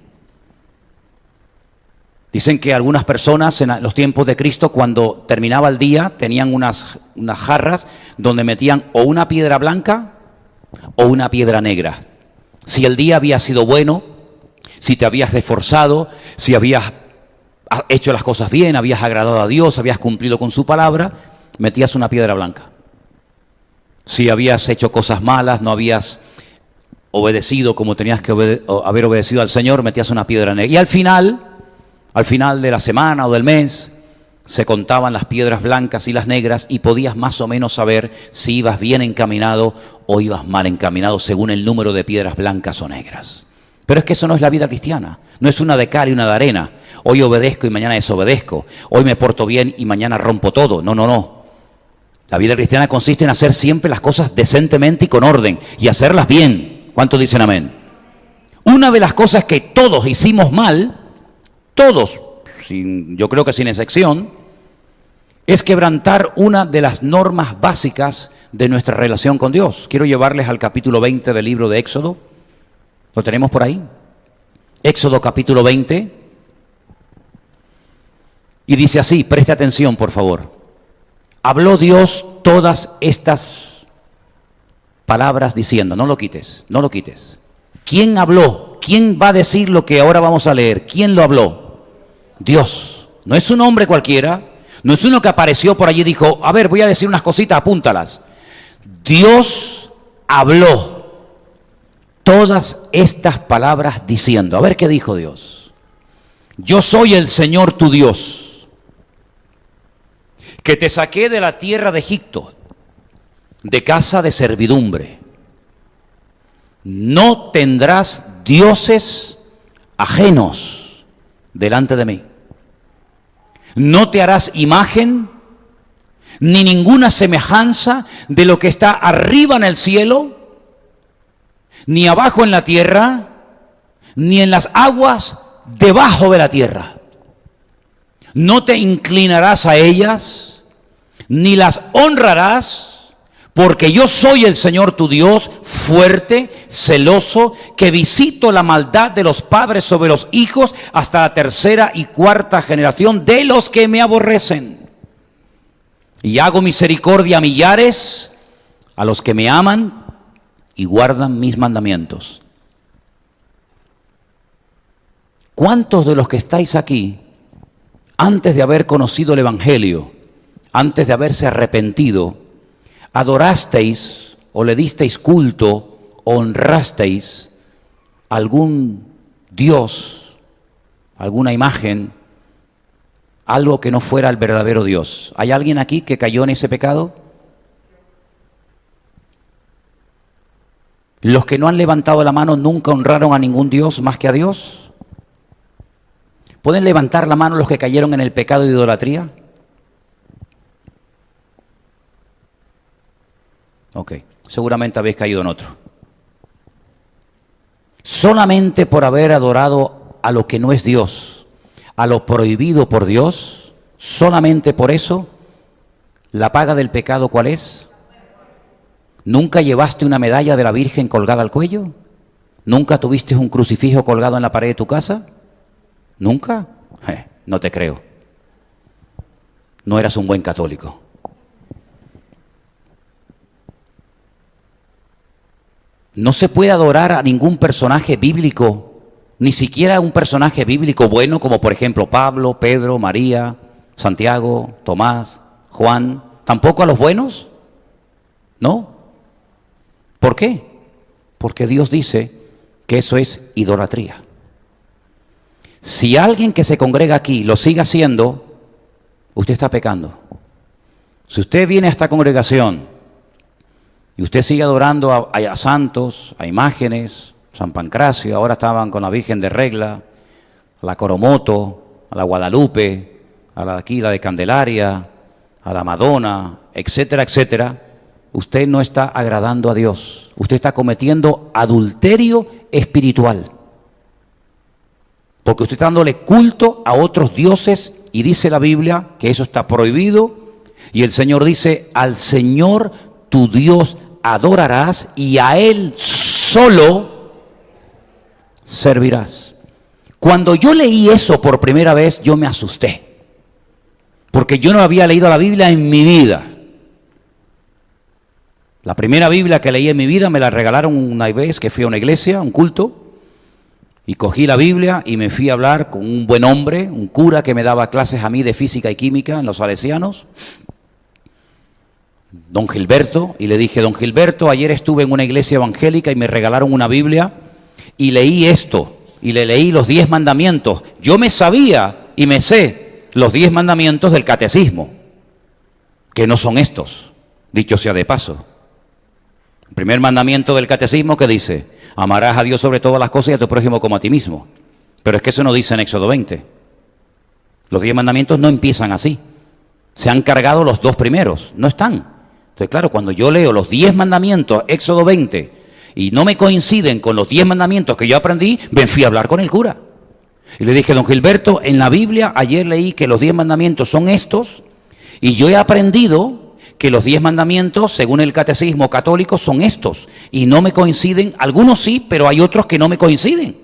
Dicen que algunas personas en los tiempos de Cristo, cuando terminaba el día, tenían unas jarras donde metían o una piedra blanca o una piedra negra. Si el día había sido bueno, si te habías esforzado, si habías hecho las cosas bien, habías agradado a Dios, habías cumplido con su palabra, metías una piedra blanca. Si habías hecho cosas malas, no habías obedecido como tenías que haber obedecido al Señor, metías una piedra negra. Y al final de la semana o del mes, se contaban las piedras blancas y las negras y podías más o menos saber si ibas bien encaminado o ibas mal encaminado según el número de piedras blancas o negras. Pero es que eso no es la vida cristiana, no es una de cal y una de arena. Hoy obedezco y mañana desobedezco, hoy me porto bien y mañana rompo todo. No. La vida cristiana consiste en hacer siempre las cosas decentemente y con orden y hacerlas bien. ¿Cuántos dicen amén? Una de las cosas que todos hicimos mal, todos, yo creo que sin excepción, es quebrantar una de las normas básicas de nuestra relación con Dios. Quiero llevarles al capítulo 20 del libro de Éxodo. ¿Lo tenemos por ahí? Éxodo capítulo 20. Y dice así, preste atención por favor. Habló Dios todas estas palabras diciendo, no lo quites. ¿Quién habló? ¿Quién va a decir lo que ahora vamos a leer? ¿Quién lo habló? Dios. No es un hombre cualquiera, no es uno que apareció por allí y dijo, a ver, voy a decir unas cositas, apúntalas. Dios habló todas estas palabras diciendo, a ver qué dijo Dios. Yo soy el Señor tu Dios, que te saqué de la tierra de Egipto, de casa de servidumbre. No tendrás dioses ajenos delante de mí. No te harás imagen ni ninguna semejanza de lo que está arriba en el cielo, ni abajo en la tierra, ni en las aguas debajo de la tierra. No te inclinarás a ellas, ni las honrarás, porque yo soy el Señor tu Dios, fuerte, celoso, que visito la maldad de los padres sobre los hijos hasta la tercera y cuarta generación de los que me aborrecen. Y hago misericordia a millares, a los que me aman y guardan mis mandamientos. ¿Cuántos de los que estáis aquí, antes de haber conocido el Evangelio, antes de haberse arrepentido, adorasteis o le disteis culto, honrasteis algún Dios, alguna imagen, algo que no fuera el verdadero Dios? ¿Hay alguien aquí que cayó en ese pecado? ¿Los que no han levantado la mano nunca honraron a ningún Dios más que a Dios? ¿Pueden levantar la mano los que cayeron en el pecado de idolatría? Ok, seguramente habéis caído en otro. Solamente por haber adorado a lo que no es Dios, a lo prohibido por Dios, solamente por eso, ¿la paga del pecado cuál es? ¿Nunca llevaste una medalla de la Virgen colgada al cuello? ¿Nunca tuviste un crucifijo colgado en la pared de tu casa? ¿Nunca? No te creo. No eras un buen católico. No se puede adorar a ningún personaje bíblico, ni siquiera a un personaje bíblico bueno, como por ejemplo Pablo, Pedro, María, Santiago, Tomás, Juan. ¿Tampoco a los buenos? ¿No? ¿Por qué? Porque Dios dice que eso es idolatría. Si alguien que se congrega aquí lo sigue haciendo, usted está pecando. Si usted viene a esta congregación y usted sigue adorando a santos, a imágenes, San Pancracio, ahora estaban con la Virgen de Regla, a la Coromoto, a la Guadalupe, a la de Candelaria, a la Madonna, etcétera, etcétera, usted no está agradando a Dios. Usted está cometiendo adulterio espiritual. Porque usted está dándole culto a otros dioses y dice la Biblia que eso está prohibido. Y el Señor dice, al Señor tu Dios adorarás y a Él solo servirás. Cuando yo leí eso por primera vez, yo me asusté. Porque yo no había leído la Biblia en mi vida. La primera Biblia que leí en mi vida me la regalaron una vez que fui a una iglesia, un culto. Y cogí la Biblia y me fui a hablar con un buen hombre, un cura que me daba clases a mí de física y química en los salesianos. Don Gilberto, y le dije, don Gilberto, ayer estuve en una iglesia evangélica y me regalaron una Biblia y leí esto, y le leí los 10 mandamientos. Yo me sabía y me sé los 10 mandamientos del catecismo, que no son estos, dicho sea de paso. El primer mandamiento del catecismo que dice, amarás a Dios sobre todas las cosas y a tu prójimo como a ti mismo. Pero es que eso no dice en Éxodo 20. Los 10 mandamientos no empiezan así. Se han cargado los 2 primeros, no están. Entonces, claro, cuando yo leo los 10 mandamientos, Éxodo 20, y no me coinciden con los 10 mandamientos que yo aprendí, me fui a hablar con el cura. Y le dije, don Gilberto, en la Biblia ayer leí que los 10 mandamientos son estos, y yo he aprendido que los 10 mandamientos, según el catecismo católico, son estos, y no me coinciden, algunos sí, pero hay otros que no me coinciden.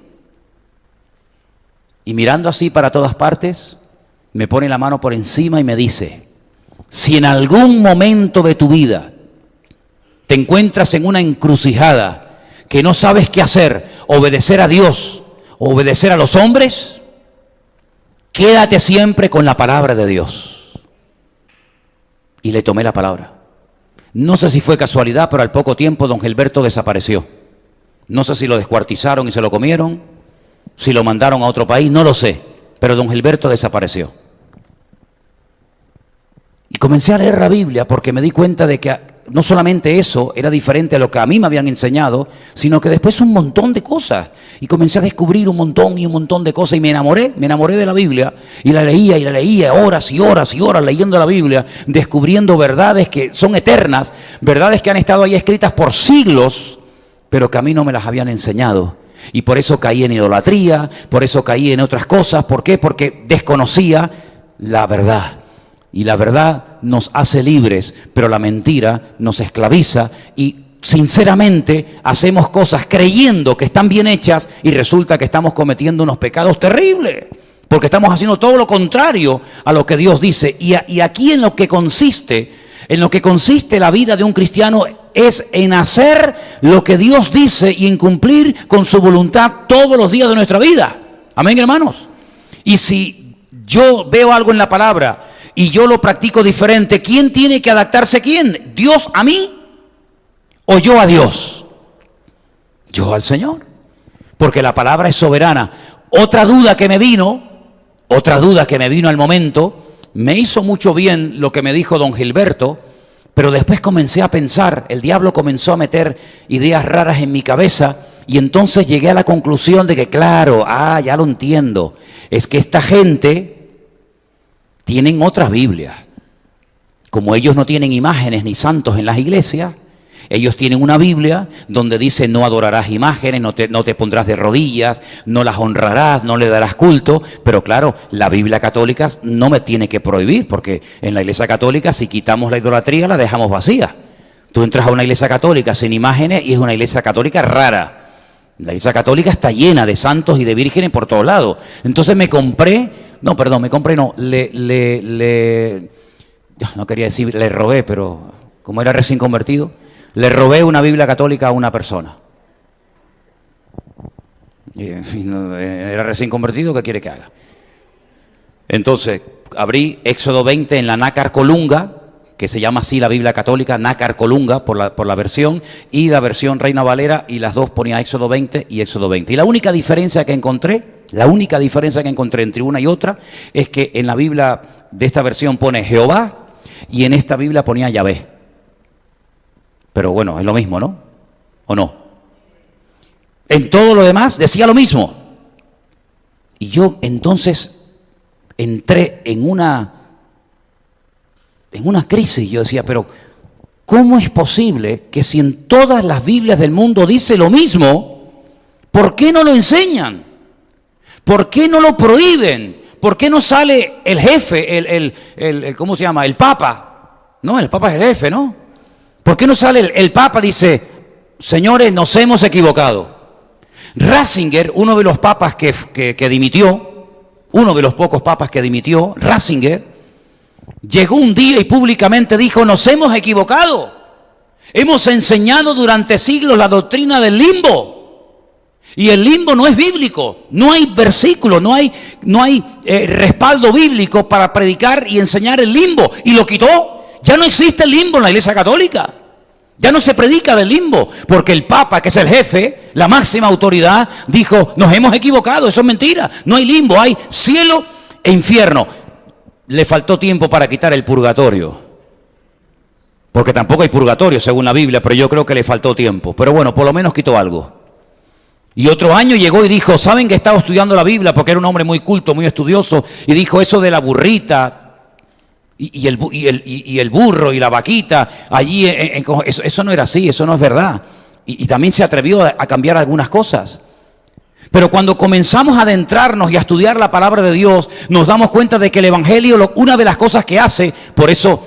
Y mirando así para todas partes, me pone la mano por encima y me dice, si en algún momento de tu vida te encuentras en una encrucijada que no sabes qué hacer, obedecer a Dios o obedecer a los hombres, quédate siempre con la palabra de Dios. Y le tomé la palabra. No sé si fue casualidad, pero al poco tiempo don Gilberto desapareció. No sé si lo descuartizaron y se lo comieron, si lo mandaron a otro país, no lo sé, pero don Gilberto desapareció. Y comencé a leer la Biblia porque me di cuenta de que no solamente eso era diferente a lo que a mí me habían enseñado, sino que después un montón de cosas. Y comencé a descubrir un montón de cosas y me enamoré de la Biblia y la leía horas y horas y horas leyendo la Biblia, descubriendo verdades que son eternas, verdades que han estado ahí escritas por siglos, pero que a mí no me las habían enseñado. Y por eso caí en idolatría, por eso caí en otras cosas. ¿Por qué? Porque desconocía la verdad. Y la verdad nos hace libres, pero la mentira nos esclaviza y sinceramente hacemos cosas creyendo que están bien hechas y resulta que estamos cometiendo unos pecados terribles, porque estamos haciendo todo lo contrario a lo que Dios dice. Y aquí en lo que consiste la vida de un cristiano es en hacer lo que Dios dice y en cumplir con su voluntad todos los días de nuestra vida. Amén, hermanos. Y si yo veo algo en la palabra y yo lo practico diferente, ¿quién tiene que adaptarse? ¿Quién? ¿Dios a mí o yo a Dios? Yo al Señor, porque la palabra es soberana. Otra duda que me vino al momento, me hizo mucho bien lo que me dijo don Gilberto, pero después comencé a pensar, el diablo comenzó a meter ideas raras en mi cabeza y entonces llegué a la conclusión de que claro, ya lo entiendo, es que esta gente tienen otras Biblias. Como ellos no tienen imágenes ni santos en las iglesias, ellos tienen una Biblia donde dice no adorarás imágenes, no te pondrás de rodillas, no las honrarás, no le darás culto. Pero claro, la Biblia católica no me tiene que prohibir, porque en la iglesia católica si quitamos la idolatría la dejamos vacía. Tú entras a una iglesia católica sin imágenes y es una iglesia católica rara. La iglesia católica está llena de santos y de vírgenes por todos lados. Entonces le robé, pero como era recién convertido, le robé una Biblia católica a una persona. Y, en fin, era recién convertido, ¿qué quiere que haga? Entonces, abrí Éxodo 20 en la Nácar Colunga, que se llama así la Biblia católica, Nácar Colunga por la versión, y la versión Reina Valera, y las dos ponía Éxodo 20 y Éxodo 20. Y la única diferencia que encontré entre una y otra es que en la Biblia de esta versión pone Jehová y en esta Biblia ponía Yahvé. Pero bueno, es lo mismo, ¿no? ¿O no? En todo lo demás decía lo mismo. Y yo entonces entré en una crisis. Yo decía, pero ¿cómo es posible que si en todas las Biblias del mundo dice lo mismo, ¿por qué no lo enseñan? ¿Por qué no lo prohíben? ¿Por qué no sale el jefe, el ¿cómo se llama? El Papa. No, el Papa es el jefe, ¿no? ¿Por qué no sale el Papa? Dice, señores, nos hemos equivocado. Ratzinger, uno de los papas que dimitió, uno de los pocos papas que dimitió, Ratzinger, llegó un día y públicamente dijo, nos hemos equivocado. Hemos enseñado durante siglos la doctrina del limbo. Y el limbo no es bíblico, no hay versículo, no hay respaldo bíblico para predicar y enseñar el limbo. Y lo quitó. Ya no existe el limbo en la Iglesia Católica. Ya no se predica del limbo, porque el Papa, que es el jefe, la máxima autoridad, dijo, nos hemos equivocado, eso es mentira. No hay limbo, hay cielo e infierno. Le faltó tiempo para quitar el purgatorio, porque tampoco hay purgatorio según la Biblia, pero yo creo que le faltó tiempo. Pero bueno, por lo menos quitó algo. Y otro año llegó y dijo, ¿saben que he estado estudiando la Biblia? Porque era un hombre muy culto, muy estudioso, y dijo eso de la burrita y el burro y la vaquita, allí, eso no era así, eso no es verdad. Y también se atrevió a cambiar algunas cosas. Pero cuando comenzamos a adentrarnos y a estudiar la palabra de Dios, nos damos cuenta de que el Evangelio, una de las cosas que hace, por eso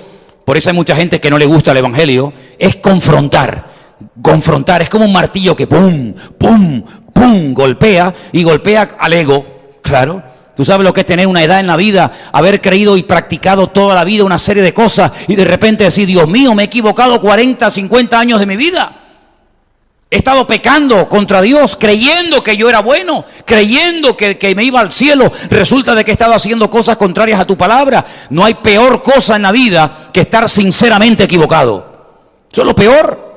hay mucha gente que no le gusta el Evangelio, es confrontar. Confrontar, es como un martillo que pum, pum, pum, golpea y golpea al ego, claro. Tú sabes lo que es tener una edad en la vida, haber creído y practicado toda la vida una serie de cosas y de repente decir, Dios mío, me he equivocado 40, 50 años de mi vida. He estado pecando contra Dios, creyendo que yo era bueno, creyendo que me iba al cielo. Resulta de que he estado haciendo cosas contrarias a tu palabra. No hay peor cosa en la vida que estar sinceramente equivocado. Eso es lo peor.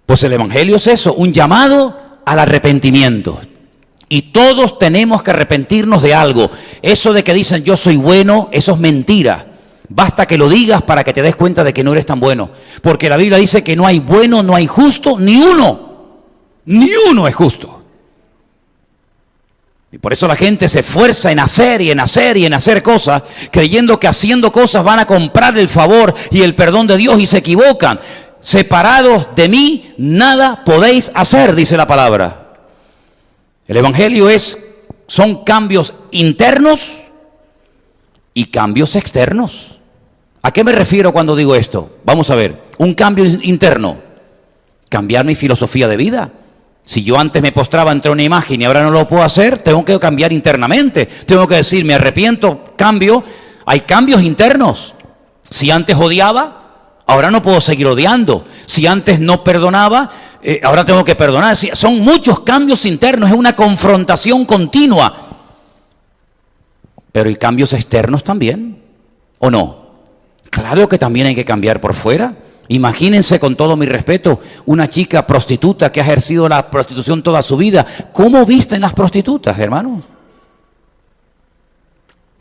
Pues el Evangelio es eso, un llamado al arrepentimiento. Y todos tenemos que arrepentirnos de algo. Eso de que dicen yo soy bueno, eso es mentira. Basta que lo digas para que te des cuenta de que no eres tan bueno. Porque la Biblia dice que no hay bueno, no hay justo, ni uno. Ni uno es justo. Y por eso la gente se esfuerza en hacer y en hacer y en hacer cosas, creyendo que haciendo cosas van a comprar el favor y el perdón de Dios, y se equivocan. Separados de mí, nada podéis hacer, dice la palabra. El Evangelio son cambios internos y cambios externos. ¿A qué me refiero cuando digo esto? Vamos a ver, un cambio interno, cambiar mi filosofía de vida. Si yo antes me postraba ante una imagen y ahora no lo puedo hacer, tengo que cambiar internamente. Tengo que decir, me arrepiento, cambio. Hay cambios internos. Si antes odiaba, ahora no puedo seguir odiando. Si antes no perdonaba, ahora tengo que perdonar. Son muchos cambios internos, es una confrontación continua. Pero hay cambios externos también, ¿o no? Claro que también hay que cambiar por fuera. Imagínense, con todo mi respeto, una chica prostituta que ha ejercido la prostitución toda su vida. ¿Cómo visten las prostitutas, hermanos?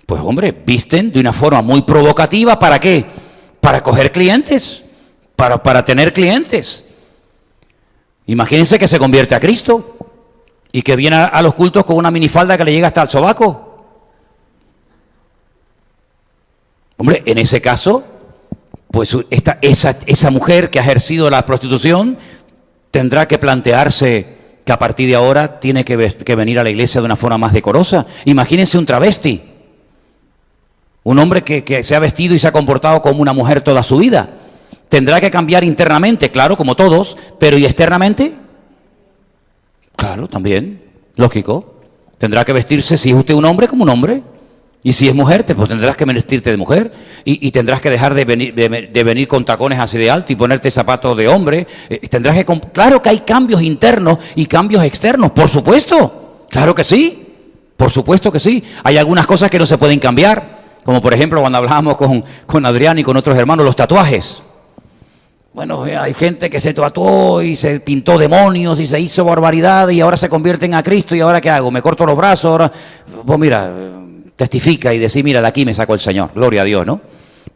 Pues hombre, visten de una forma muy provocativa. ¿Para qué? Para coger clientes, para tener clientes. Imagínense que se convierte a Cristo y que viene a los cultos con una minifalda que le llega hasta el sobaco. Hombre, en ese caso, pues esa mujer que ha ejercido la prostitución tendrá que plantearse que a partir de ahora tiene que venir a la iglesia de una forma más decorosa. Imagínense un travesti, un hombre que se ha vestido y se ha comportado como una mujer toda su vida. Tendrá que cambiar internamente, claro, como todos, pero ¿y externamente? Claro, también, lógico. Tendrá que vestirse, si es usted un hombre, como un hombre. Y si es mujer, pues tendrás que vestirte de mujer y tendrás que dejar de venir con tacones así de alto y ponerte zapatos de hombre. Claro que hay cambios internos y cambios externos, por supuesto. Claro que sí, por supuesto que sí. Hay algunas cosas que no se pueden cambiar, como por ejemplo cuando hablábamos con Adrián y con otros hermanos, los tatuajes. Bueno, hay gente que se tatuó y se pintó demonios y se hizo barbaridad y ahora se convierten a Cristo. ¿Y ahora qué hago? ¿Me corto los brazos? Ahora, pues mira, testifica y decir, mira, de aquí me sacó el Señor, gloria a Dios, ¿no?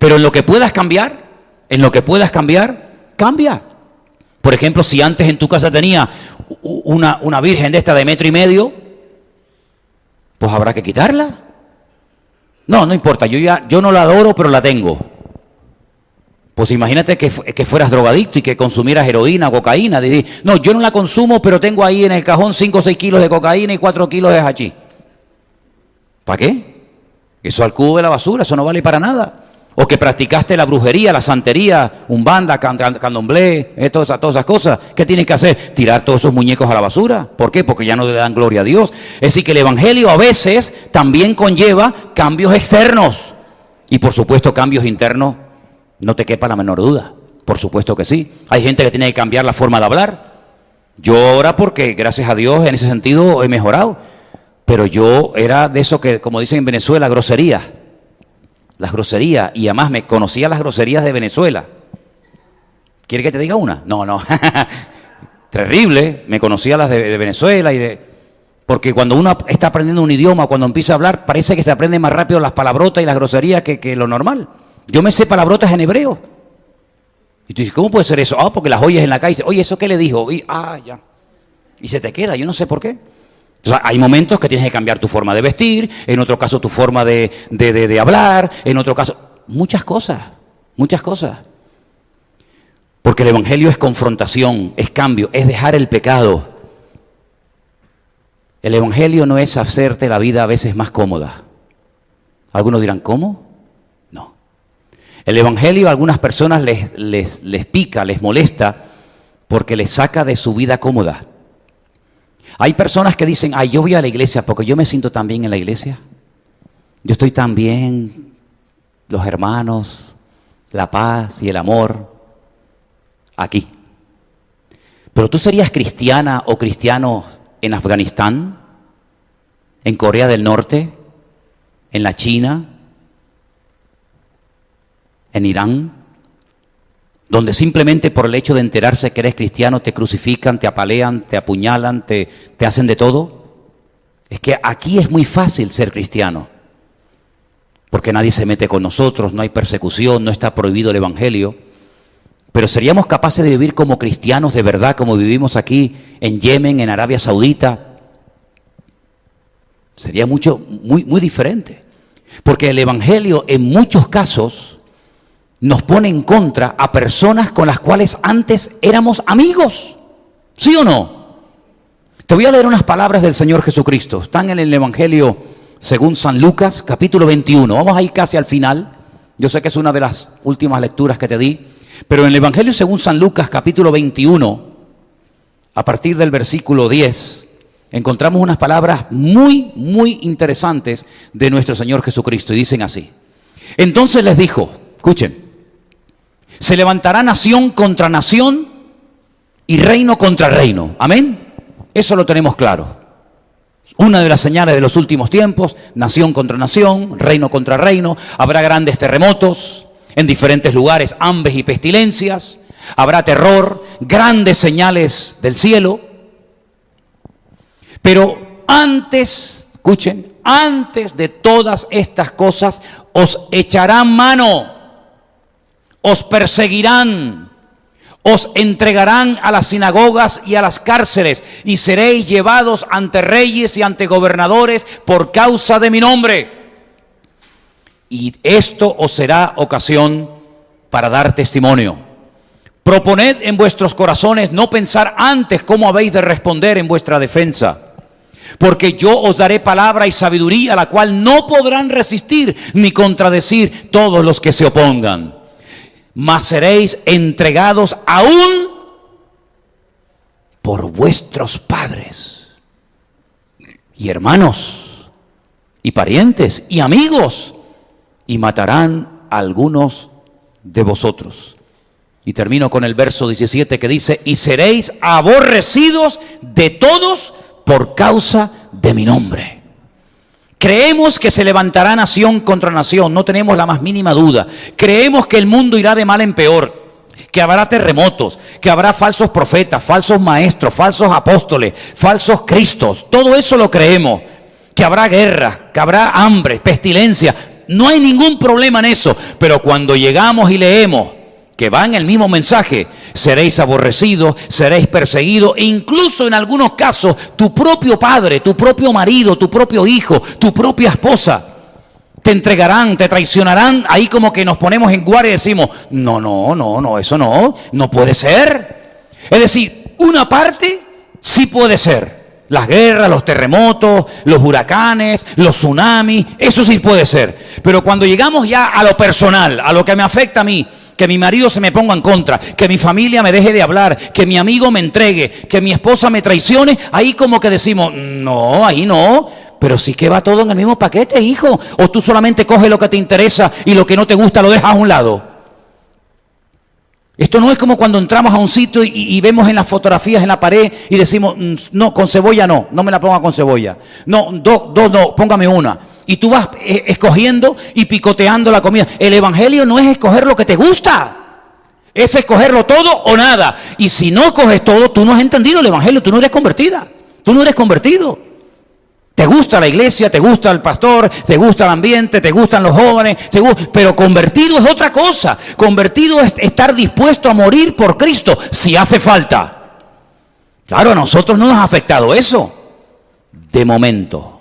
Pero en lo que puedas cambiar, cambia. Por ejemplo, si antes en tu casa tenía una virgen de esta de 1,5 metros, pues habrá que quitarla. No importa, yo no la adoro, pero la tengo. Pues imagínate que fueras drogadicto y que consumieras heroína o cocaína. No, yo no la consumo, pero tengo ahí en el cajón 5 o 6 kilos de cocaína y 4 kilos de hachís. ¿Para qué? Eso al cubo de la basura, eso no vale para nada. O que practicaste la brujería, la santería, umbanda, candomblé, todas esas cosas. ¿Qué tienes que hacer? Tirar todos esos muñecos a la basura. ¿Por qué? Porque ya no le dan gloria a Dios. Es decir, que el evangelio a veces también conlleva cambios externos. Y por supuesto cambios internos, no te quepa la menor duda. Por supuesto que sí. Hay gente que tiene que cambiar la forma de hablar. Yo ahora, porque gracias a Dios en ese sentido he mejorado. Pero yo era de eso que, como dicen en Venezuela, groserías. Las groserías, y además me conocía las groserías de Venezuela. ¿Quiere que te diga una? No. Terrible, me conocía las de Venezuela porque cuando uno está aprendiendo un idioma, cuando empieza a hablar, parece que se aprende más rápido las palabrotas y las groserías que lo normal. Yo me sé palabrotas en hebreo. Y tú dices, ¿cómo puede ser eso? Porque las oyes en la calle y dices, oye, ¿eso qué le dijo? Ya. Y se te queda, yo no sé por qué. O sea, hay momentos que tienes que cambiar tu forma de vestir, en otro caso tu forma de hablar, en otro caso, muchas cosas. Porque el evangelio es confrontación, es cambio, es dejar el pecado. El evangelio no es hacerte la vida a veces más cómoda. Algunos dirán, ¿cómo? No. El evangelio a algunas personas les pica, les molesta, porque les saca de su vida cómoda. Hay personas que dicen, yo voy a la iglesia porque yo me siento tan bien en la iglesia. Yo estoy tan bien, los hermanos, la paz y el amor, aquí. Pero tú serías cristiana o cristiano en Afganistán, en Corea del Norte, en la China, en Irán, donde simplemente por el hecho de enterarse que eres cristiano te crucifican, te apalean, te apuñalan, te hacen de todo. Es que aquí es muy fácil ser cristiano, porque nadie se mete con nosotros, no hay persecución, no está prohibido el evangelio. Pero seríamos capaces de vivir como cristianos de verdad, como vivimos aquí en Yemen, en Arabia Saudita. Sería muy diferente, porque el evangelio en muchos casos nos pone en contra a personas con las cuales antes éramos amigos. ¿Sí o no? Te voy a leer unas palabras del Señor Jesucristo. Están en el Evangelio según San Lucas, capítulo 21. Vamos a ir casi al final. Yo sé que es una de las últimas lecturas que te di. Pero en el Evangelio según San Lucas, capítulo 21, a partir del versículo 10, encontramos unas palabras muy interesantes de nuestro Señor Jesucristo. Y dicen así. Entonces les dijo, escuchen, se levantará nación contra nación y reino contra reino. Amén. Eso lo tenemos claro. Una de las señales de los últimos tiempos, nación contra nación, reino contra reino. Habrá grandes terremotos en diferentes lugares, hambres y pestilencias. Habrá terror, grandes señales del cielo. Pero antes, escuchen, antes de todas estas cosas os echarán mano. Os perseguirán, os entregarán a las sinagogas y a las cárceles y seréis llevados ante reyes y ante gobernadores por causa de mi nombre. Y esto os será ocasión para dar testimonio. Proponed en vuestros corazones no pensar antes cómo habéis de responder en vuestra defensa. Porque yo os daré palabra y sabiduría, la cual no podrán resistir ni contradecir todos los que se opongan. Mas seréis entregados aún por vuestros padres y hermanos y parientes y amigos, y matarán a algunos de vosotros. Y termino con el verso 17 que dice, y seréis aborrecidos de todos por causa de mi nombre. Creemos que se levantará nación contra nación, no tenemos la más mínima duda. Creemos que el mundo irá de mal en peor, que habrá terremotos, que habrá falsos profetas, falsos maestros, falsos apóstoles, falsos cristos. Todo eso lo creemos. Que habrá guerras, que habrá hambre, pestilencia. No hay ningún problema en eso. Pero cuando llegamos y leemos que va en el mismo mensaje, seréis aborrecidos, seréis perseguidos, e incluso en algunos casos tu propio padre, tu propio marido, tu propio hijo, tu propia esposa, te entregarán, te traicionarán. Ahí como que nos ponemos en guardia y decimos, no, eso no puede ser. Es decir, una parte sí puede ser. Las guerras, los terremotos, los huracanes, los tsunamis, eso sí puede ser. Pero cuando llegamos ya a lo personal, a lo que me afecta a mí, que mi marido se me ponga en contra, que mi familia me deje de hablar, que mi amigo me entregue, que mi esposa me traicione, ahí como que decimos, no, ahí no. Pero sí que va todo en el mismo paquete, hijo. O tú solamente coges lo que te interesa y lo que no te gusta lo dejas a un lado. Esto no es como cuando entramos a un sitio y vemos en las fotografías en la pared y decimos, no, con cebolla no me la ponga con cebolla. No, dos no, póngame una. Y tú vas escogiendo y picoteando la comida. El evangelio no es escoger lo que te gusta. Es escogerlo todo o nada. Y si no coges todo, tú no has entendido el evangelio. Tú no eres convertida. Tú no eres convertido. Te gusta la iglesia, te gusta el pastor, te gusta el ambiente, te gustan los jóvenes. Pero convertido es otra cosa. Convertido es estar dispuesto a morir por Cristo si hace falta. Claro, a nosotros no nos ha afectado eso. De momento.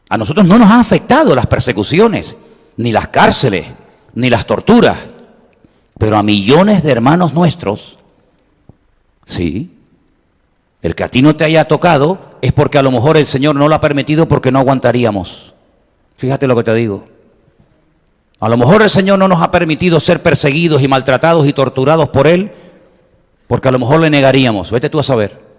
A nosotros no nos han afectado las persecuciones, ni las cárceles, ni las torturas. Pero a millones de hermanos nuestros, sí. El que a ti no te haya tocado es porque a lo mejor el Señor no lo ha permitido porque no aguantaríamos. Fíjate lo que te digo. A lo mejor el Señor no nos ha permitido ser perseguidos y maltratados y torturados por Él porque a lo mejor le negaríamos. Vete tú a saber.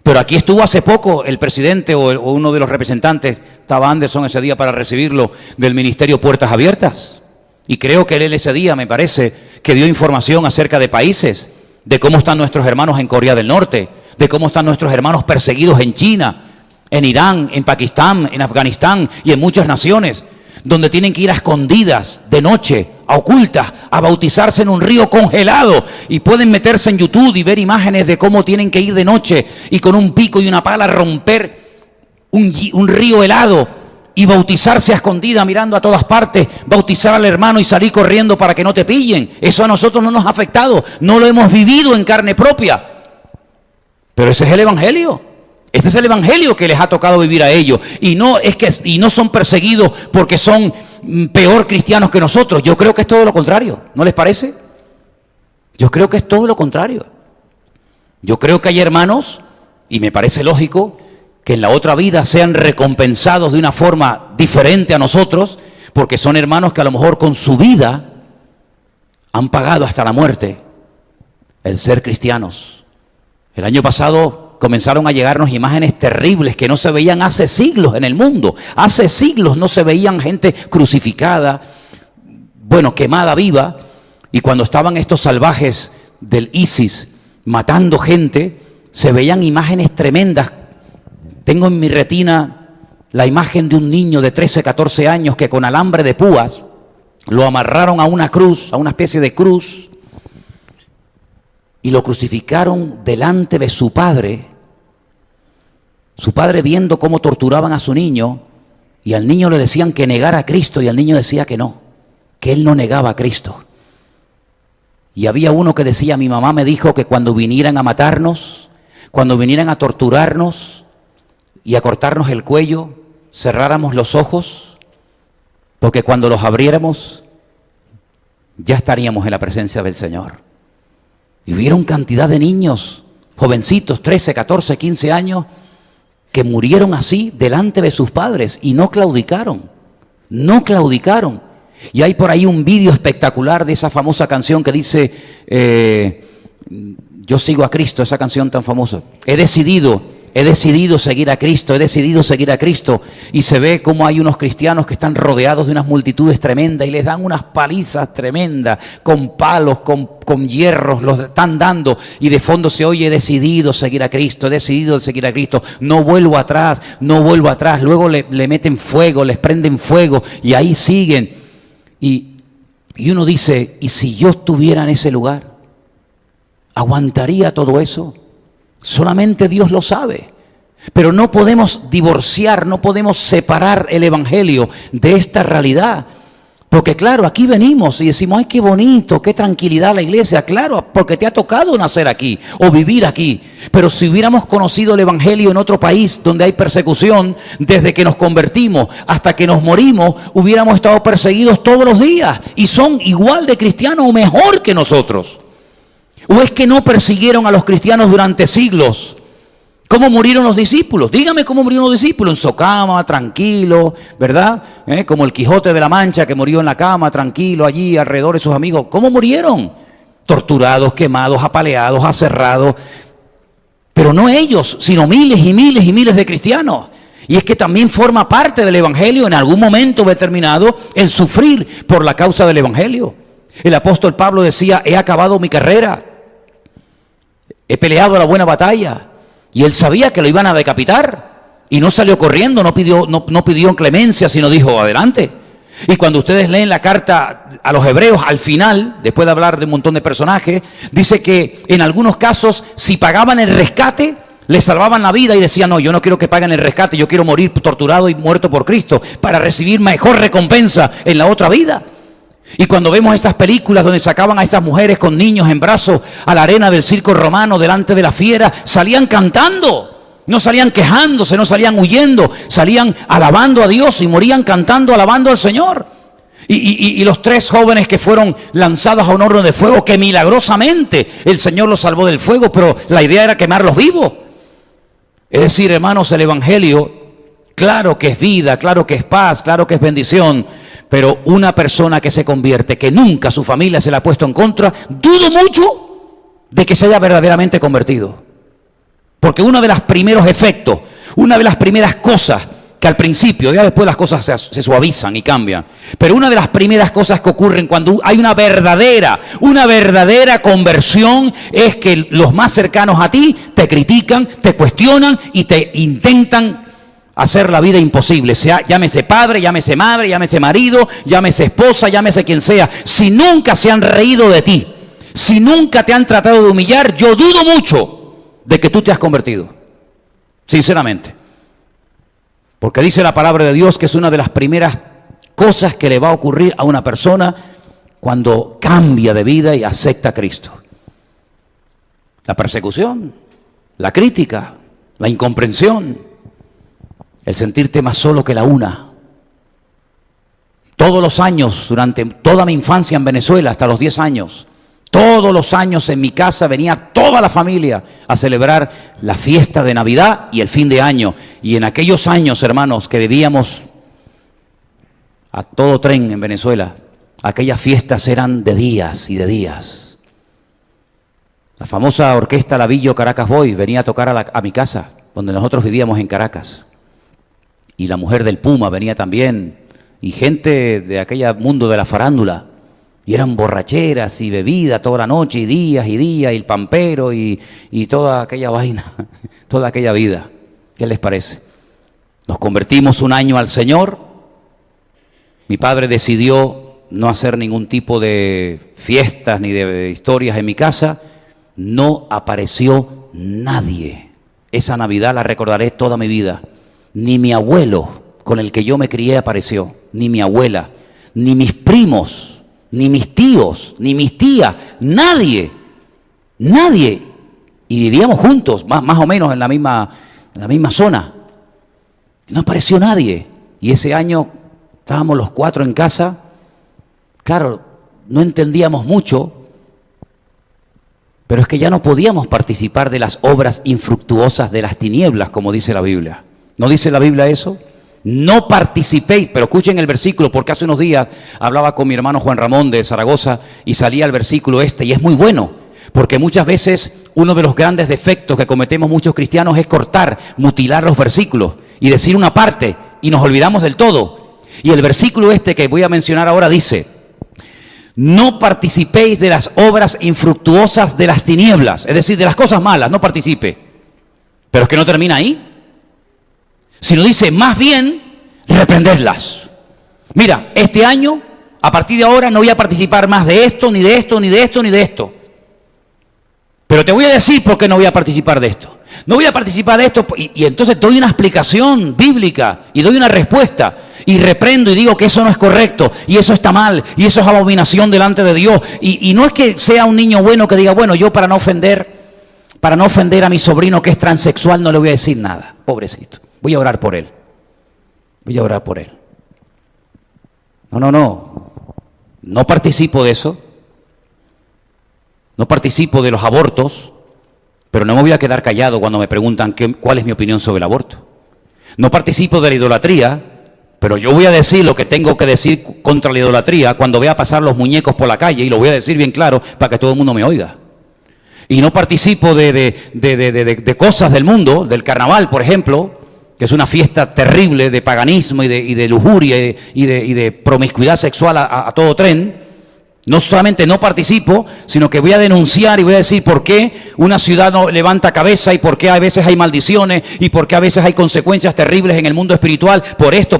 Pero aquí estuvo hace poco el presidente o uno de los representantes, estaba Anderson ese día para recibirlo, del Ministerio Puertas Abiertas. Y creo que él ese día, me parece, que dio información acerca de países, de cómo están nuestros hermanos en Corea del Norte, de cómo están nuestros hermanos perseguidos en China, en Irán, en Pakistán, en Afganistán y en muchas naciones, donde tienen que ir a escondidas, de noche, a ocultas, a bautizarse en un río congelado, y pueden meterse en YouTube y ver imágenes de cómo tienen que ir de noche y con un pico y una pala romper un río helado y bautizarse a escondida mirando a todas partes, bautizar al hermano y salir corriendo para que no te pillen. Eso a nosotros no nos ha afectado, no lo hemos vivido en carne propia, pero ese es el evangelio. Ese es el evangelio que les ha tocado vivir a ellos. Y no son perseguidos porque son peor cristianos que nosotros. Yo creo que es todo lo contrario. ¿No les parece? Yo creo que es todo lo contrario. Yo creo que hay hermanos, y me parece lógico, que en la otra vida sean recompensados de una forma diferente a nosotros, porque son hermanos que a lo mejor con su vida han pagado hasta la muerte el ser cristianos. El año pasado comenzaron a llegarnos imágenes terribles que no se veían hace siglos en el mundo. Hace siglos no se veían gente crucificada, quemada viva. Y cuando estaban estos salvajes del ISIS matando gente, se veían imágenes tremendas. Tengo en mi retina la imagen de un niño de 13, 14 años que con alambre de púas lo amarraron a una cruz, a una especie de cruz, y lo crucificaron delante de su padre viendo cómo torturaban a su niño, y al niño le decían que negara a Cristo, y el niño decía que no, que él no negaba a Cristo. Y había uno que decía, mi mamá me dijo que cuando vinieran a matarnos, cuando vinieran a torturarnos y a cortarnos el cuello, cerráramos los ojos, porque cuando los abriéramos ya estaríamos en la presencia del Señor. Y hubieron cantidad de niños, jovencitos, 13, 14, 15 años, que murieron así delante de sus padres y no claudicaron. Y hay por ahí un vídeo espectacular de esa famosa canción que dice, yo sigo a Cristo, esa canción tan famosa. He decidido seguir a Cristo, y se ve como hay unos cristianos que están rodeados de unas multitudes tremendas y les dan unas palizas tremendas, con palos, con hierros, los están dando, y de fondo se oye, he decidido seguir a Cristo, no vuelvo atrás, luego le meten fuego, les prenden fuego, y ahí siguen, y uno dice, ¿y si yo estuviera en ese lugar? ¿Aguantaría todo eso? Solamente Dios lo sabe. Pero no podemos divorciar, no podemos separar el evangelio de esta realidad. Porque claro, aquí venimos y decimos, ay, qué bonito, qué tranquilidad la iglesia. Claro, porque te ha tocado nacer aquí o vivir aquí. Pero si hubiéramos conocido el evangelio en otro país donde hay persecución, desde que nos convertimos hasta que nos morimos, hubiéramos estado perseguidos todos los días. Y son igual de cristianos o mejor que nosotros. ¿O es que no persiguieron a los cristianos durante siglos? ¿Cómo murieron los discípulos? Dígame cómo murieron los discípulos. En su cama, tranquilo, ¿verdad? Como el Quijote de la Mancha que murió en la cama, tranquilo, allí alrededor de sus amigos. ¿Cómo murieron? Torturados, quemados, apaleados, aserrados. Pero no ellos, sino miles y miles y miles de cristianos. Y es que también forma parte del evangelio en algún momento determinado el sufrir por la causa del evangelio. El apóstol Pablo decía, he acabado mi carrera, he peleado la buena batalla. Y él sabía que lo iban a decapitar y no salió corriendo, no pidió clemencia, sino dijo, adelante. Y cuando ustedes leen la carta a los hebreos, al final, después de hablar de un montón de personajes, dice que en algunos casos, si pagaban el rescate, les salvaban la vida y decían, no, yo no quiero que paguen el rescate, yo quiero morir torturado y muerto por Cristo para recibir mejor recompensa en la otra vida. Y cuando vemos esas películas donde sacaban a esas mujeres con niños en brazos a la arena del circo romano delante de la fiera, salían cantando, no salían quejándose, no salían huyendo, salían alabando a Dios y morían cantando, alabando al Señor. Y los 3 jóvenes que fueron lanzados a un horno de fuego, que milagrosamente el Señor los salvó del fuego, pero la idea era quemarlos vivos. Es decir, hermanos, el evangelio, claro que es vida, claro que es paz, claro que es bendición. Pero una persona que se convierte, que nunca su familia se le ha puesto en contra, dudo mucho de que se haya verdaderamente convertido. Porque uno de los primeros efectos, una de las primeras cosas que al principio, ya después las cosas se suavizan y cambian, pero una de las primeras cosas que ocurren cuando hay una verdadera conversión es que los más cercanos a ti te critican, te cuestionan y te intentan hacer la vida imposible, sea, llámese padre, llámese madre, llámese marido, llámese esposa, llámese quien sea. Si nunca se han reído de ti, si nunca te han tratado de humillar, yo dudo mucho de que tú te has convertido, sinceramente. Porque dice la palabra de Dios que es una de las primeras cosas que le va a ocurrir a una persona cuando cambia de vida y acepta a Cristo. La persecución, la crítica, la incomprensión, el sentirte más solo que la una. Todos los años, durante toda mi infancia en Venezuela, hasta los 10 años, todos los años en mi casa venía toda la familia a celebrar la fiesta de Navidad y el fin de año. Y en aquellos años, hermanos, que vivíamos a todo tren en Venezuela, aquellas fiestas eran de días y de días. La famosa orquesta Lavillo Caracas Boys venía a tocar a mi casa, donde nosotros vivíamos en Caracas. Y la mujer del Puma venía también, y gente de aquel mundo de la farándula, y eran borracheras y bebida toda la noche, y días, y el pampero, y toda aquella vaina, toda aquella vida. ¿Qué les parece? Nos convertimos un año al Señor, mi padre decidió no hacer ningún tipo de fiestas ni de historias en mi casa, no apareció nadie. Esa Navidad la recordaré toda mi vida. Ni mi abuelo, con el que yo me crié, apareció, ni mi abuela, ni mis primos, ni mis tíos, ni mis tías, nadie. Y vivíamos juntos, más o menos en la misma zona. No apareció nadie. Y ese año estábamos los 4 en casa. Claro, no entendíamos mucho, pero es que ya no podíamos participar de las obras infructuosas de las tinieblas, como dice la Biblia. ¿No dice la Biblia eso? No participéis, pero escuchen el versículo, porque hace unos días hablaba con mi hermano Juan Ramón de Zaragoza y salía el versículo y es muy bueno, porque muchas veces uno de los grandes defectos que cometemos muchos cristianos es cortar, mutilar los versículos y decir una parte y nos olvidamos del todo. Y el versículo que voy a mencionar ahora dice, no participéis de las obras infructuosas de las tinieblas, es decir, de las cosas malas, no participe. Pero es que no termina ahí. Sino dice, más bien, reprendedlas. Mira, este año, a partir de ahora, no voy a participar más de esto, ni de esto, ni de esto, ni de esto. Pero te voy a decir por qué no voy a participar de esto. No voy a participar de esto y entonces doy una explicación bíblica y doy una respuesta y reprendo y digo que eso no es correcto y eso está mal y eso es abominación delante de Dios. Y no es que sea un niño bueno que diga, bueno, yo para no ofender a mi sobrino que es transexual no le voy a decir nada, pobrecito. Voy a orar por él. Voy a orar por él. No participo de eso. No participo de los abortos. Pero no me voy a quedar callado cuando me preguntan cuál es mi opinión sobre el aborto. No participo de la idolatría, pero yo voy a decir lo que tengo que decir contra la idolatría cuando vea pasar los muñecos por la calle, y lo voy a decir bien claro para que todo el mundo me oiga. Y no participo de cosas del mundo, del carnaval, por ejemplo, que es una fiesta terrible de paganismo y de lujuria y de promiscuidad sexual a todo tren. No solamente no participo, sino que voy a denunciar y voy a decir por qué una ciudad no levanta cabeza y por qué a veces hay maldiciones y por qué a veces hay consecuencias terribles en el mundo espiritual por esto.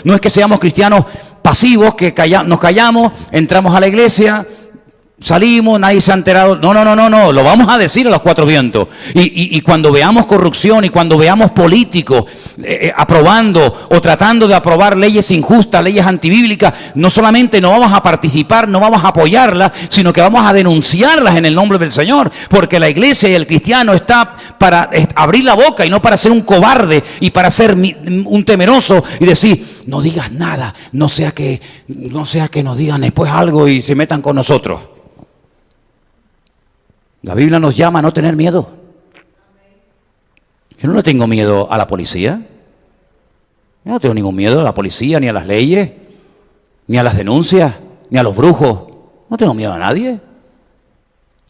No es que seamos cristianos pasivos, que nos callamos, entramos a la iglesia, salimos, nadie se ha enterado. No, lo vamos a decir a los cuatro vientos. Y cuando veamos corrupción y cuando veamos políticos aprobando o tratando de aprobar leyes injustas, leyes antibíblicas, no solamente no vamos a participar, no vamos a apoyarlas, sino que vamos a denunciarlas en el nombre del Señor, porque la iglesia y el cristiano está para abrir la boca y no para ser un cobarde y para ser un temeroso y decir, no digas nada, no sea que nos digan después algo y se metan con nosotros. La Biblia nos llama a no tener miedo. Yo no le tengo miedo a la policía. Yo no tengo ningún miedo a la policía, ni a las leyes, ni a las denuncias, ni a los brujos. No tengo miedo a nadie.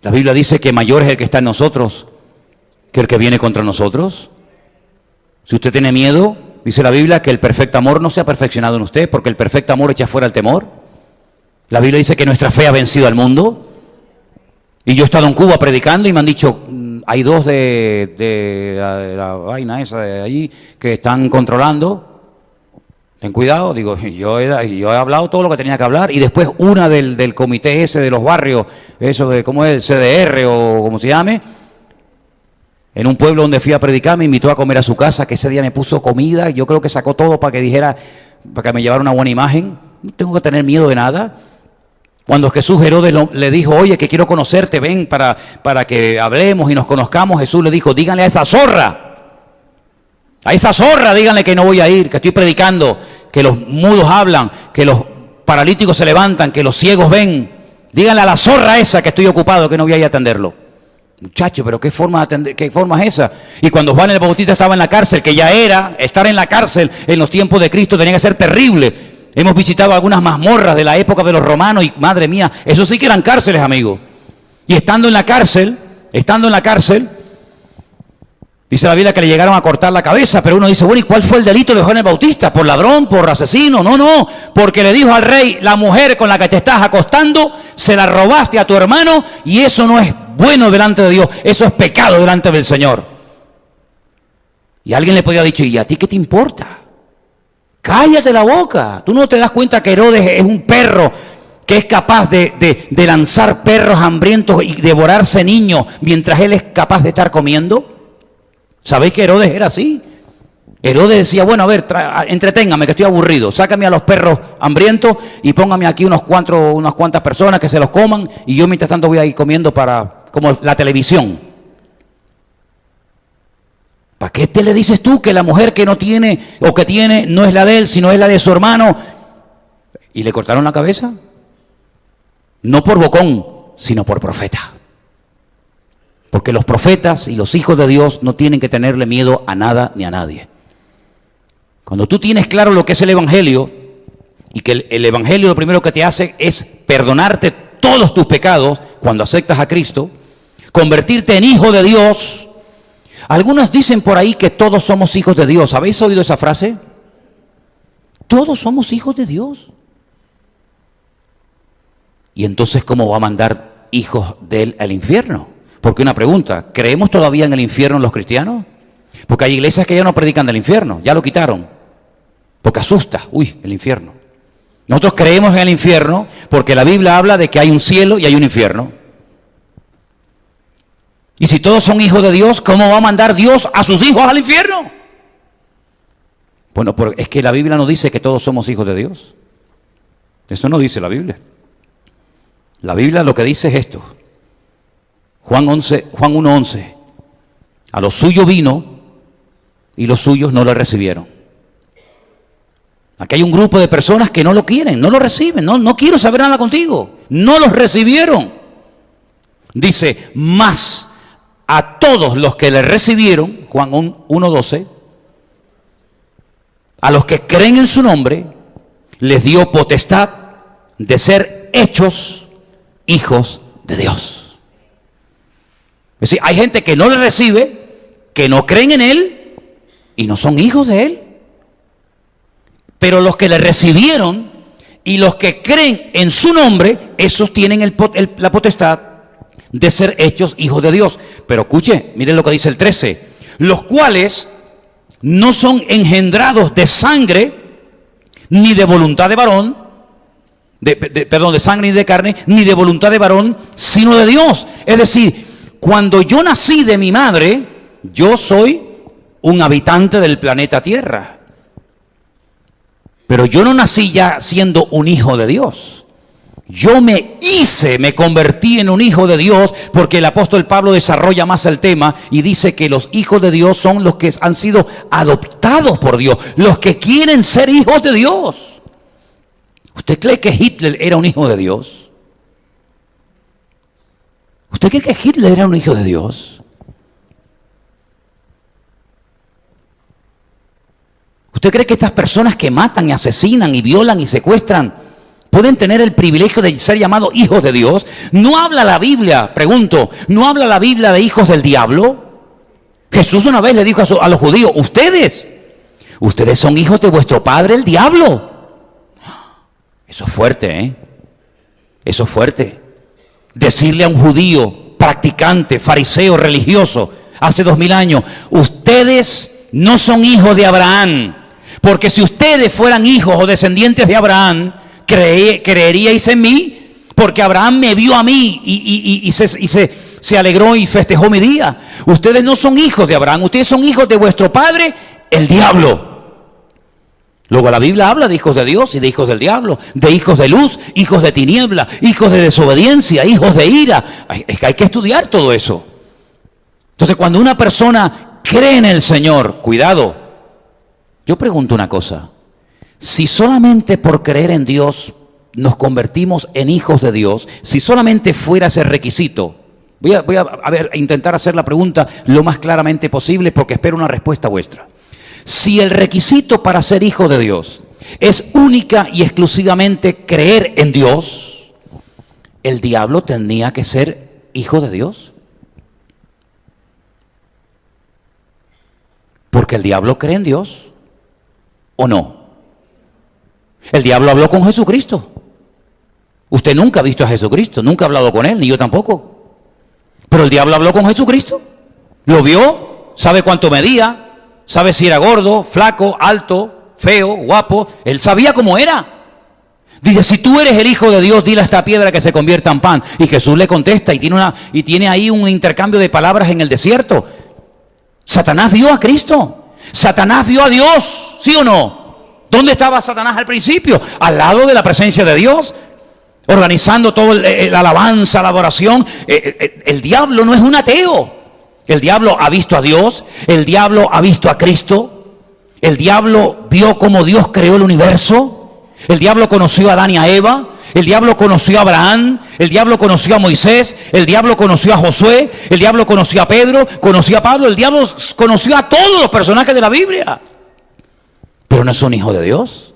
La Biblia dice que mayor es el que está en nosotros que el que viene contra nosotros. Si usted tiene miedo, dice la Biblia que el perfecto amor no se ha perfeccionado en usted, porque el perfecto amor echa fuera el temor. La Biblia dice que nuestra fe ha vencido al mundo. Y yo he estado en Cuba predicando y me han dicho, hay dos de la vaina esa de allí que están controlando. Ten cuidado, digo, yo he hablado todo lo que tenía que hablar. Y después una del comité ese de los barrios, eso de, ¿cómo es? El CDR o como se llame. En un pueblo donde fui a predicar me invitó a comer a su casa, que ese día me puso comida. Yo creo que sacó todo para que dijera, para que me llevara una buena imagen. No tengo que tener miedo de nada. Cuando Jesús Herodes le dijo, oye, que quiero conocerte, ven para que hablemos y nos conozcamos, Jesús le dijo, díganle a esa zorra díganle que no voy a ir, que estoy predicando, que los mudos hablan, que los paralíticos se levantan, que los ciegos ven. Díganle a la zorra esa que estoy ocupado, que no voy a ir a atenderlo. Muchacho, pero ¿qué forma es esa? Y cuando Juan el Bautista estaba en la cárcel, que ya era, estar en la cárcel en los tiempos de Cristo tenía que ser terrible. Hemos visitado algunas mazmorras de la época de los romanos y madre mía, eso sí que eran cárceles, amigos. Y estando en la cárcel, dice la Biblia que le llegaron a cortar la cabeza, pero uno dice, bueno, ¿y cuál fue el delito de Juan el Bautista? ¿Por ladrón? ¿Por asesino? No, porque le dijo al rey, la mujer con la que te estás acostando, se la robaste a tu hermano y eso no es bueno delante de Dios, eso es pecado delante del Señor. Y alguien le podría haber dicho, ¿y a ti qué te importa? Cállate la boca. ¿Tú no te das cuenta que Herodes es un perro que es capaz de lanzar perros hambrientos y devorarse niños mientras él es capaz de estar comiendo? ¿Sabéis que Herodes era así? Herodes decía, bueno, a ver, entreténgame que estoy aburrido. Sácame a los perros hambrientos y póngame aquí unas cuantas personas que se los coman y yo mientras tanto voy a ir comiendo como la televisión. ¿Para qué te le dices tú que la mujer que no tiene o que tiene no es la de él, sino es la de su hermano? ¿Y le cortaron la cabeza? No por bocón, sino por profeta. Porque los profetas y los hijos de Dios no tienen que tenerle miedo a nada ni a nadie. Cuando tú tienes claro lo que es el Evangelio, y que el Evangelio lo primero que te hace es perdonarte todos tus pecados cuando aceptas a Cristo, convertirte en hijo de Dios. Algunos dicen por ahí que todos somos hijos de Dios. ¿Habéis oído esa frase? Todos somos hijos de Dios. Y entonces, ¿cómo va a mandar hijos de Él al infierno? Porque una pregunta, ¿creemos todavía en el infierno los cristianos? Porque hay iglesias que ya no predican del infierno, ya lo quitaron. Porque asusta, el infierno. Nosotros creemos en el infierno porque la Biblia habla de que hay un cielo y hay un infierno. Y si todos son hijos de Dios, ¿cómo va a mandar Dios a sus hijos al infierno? Bueno, es que la Biblia no dice que todos somos hijos de Dios. Eso no dice la Biblia. La Biblia lo que dice es esto. Juan 1:11. A lo suyo vino y los suyos no lo recibieron. Aquí hay un grupo de personas que no lo quieren, no lo reciben, no quiero saber nada contigo. No los recibieron. Dice, más a todos los que le recibieron, Juan 1:12, a los que creen en su nombre, les dio potestad de ser hechos hijos de Dios. Es decir, hay gente que no le recibe, que no creen en Él y no son hijos de Él. Pero los que le recibieron y los que creen en su nombre, esos tienen la potestad de ser hechos hijos de Dios. Pero escuche, miren lo que dice el 13. Los cuales no son engendrados de sangre, ni de voluntad de varón, de sangre ni de carne, ni de voluntad de varón, sino de Dios. Es decir, cuando yo nací de mi madre, yo soy un habitante del planeta Tierra. Pero yo no nací ya siendo un hijo de Dios. Yo me convertí en un hijo de Dios, porque el apóstol Pablo desarrolla más el tema y dice que los hijos de Dios son los que han sido adoptados por Dios, los que quieren ser hijos de Dios. ¿Usted cree que Hitler era un hijo de Dios? ¿Usted cree que Hitler era un hijo de Dios? ¿Usted cree que estas personas que matan y asesinan y violan y secuestran pueden tener el privilegio de ser llamados hijos de Dios? ¿No habla la Biblia, pregunto, no habla la Biblia de hijos del diablo? Jesús una vez le dijo a los judíos, ustedes son hijos de vuestro padre el diablo. Eso es fuerte, ¿eh? Eso es fuerte. Decirle a un judío, practicante, fariseo, religioso, hace 2000 años, ustedes no son hijos de Abraham. Porque si ustedes fueran hijos o descendientes de Abraham, creeríais en mí, porque Abraham me vio a mí y se alegró y festejó mi día. Ustedes no son hijos de Abraham, ustedes son hijos de vuestro padre, el diablo. Luego la Biblia habla de hijos de Dios y de hijos del diablo, de hijos de luz, hijos de tiniebla, hijos de desobediencia, hijos de ira. Es que hay que estudiar todo eso. Entonces, cuando una persona cree en el Señor, cuidado. Yo pregunto una cosa, si solamente por creer en Dios nos convertimos en hijos de Dios, si solamente fuera ese requisito, voy a intentar hacer la pregunta lo más claramente posible porque espero una respuesta vuestra. Si el requisito para ser hijo de Dios es única y exclusivamente creer en Dios, ¿el diablo tenía que ser hijo de Dios? Porque el diablo cree en Dios. ¿O no? El diablo habló con Jesucristo. Usted nunca ha visto a Jesucristo, nunca ha hablado con Él, ni yo tampoco. Pero el diablo habló con Jesucristo. Lo vio, sabe cuánto medía, sabe si era gordo, flaco, alto, feo, guapo. Él sabía cómo era. Dice, si tú eres el Hijo de Dios, dile a esta piedra que se convierta en pan. Y Jesús le contesta y tiene ahí un intercambio de palabras en el desierto. Satanás vio a Cristo. Satanás vio a Dios, ¿sí o no? ¿Dónde estaba Satanás al principio? Al lado de la presencia de Dios, organizando toda la alabanza, la adoración. El diablo no es un ateo. El diablo ha visto a Dios, el diablo ha visto a Cristo, el diablo vio cómo Dios creó el universo, el diablo conoció a Adán y a Eva, el diablo conoció a Abraham, el diablo conoció a Moisés, el diablo conoció a Josué, el diablo conoció a Pedro, conoció a Pablo, el diablo conoció a todos los personajes de la Biblia. Pero no es un hijo de Dios.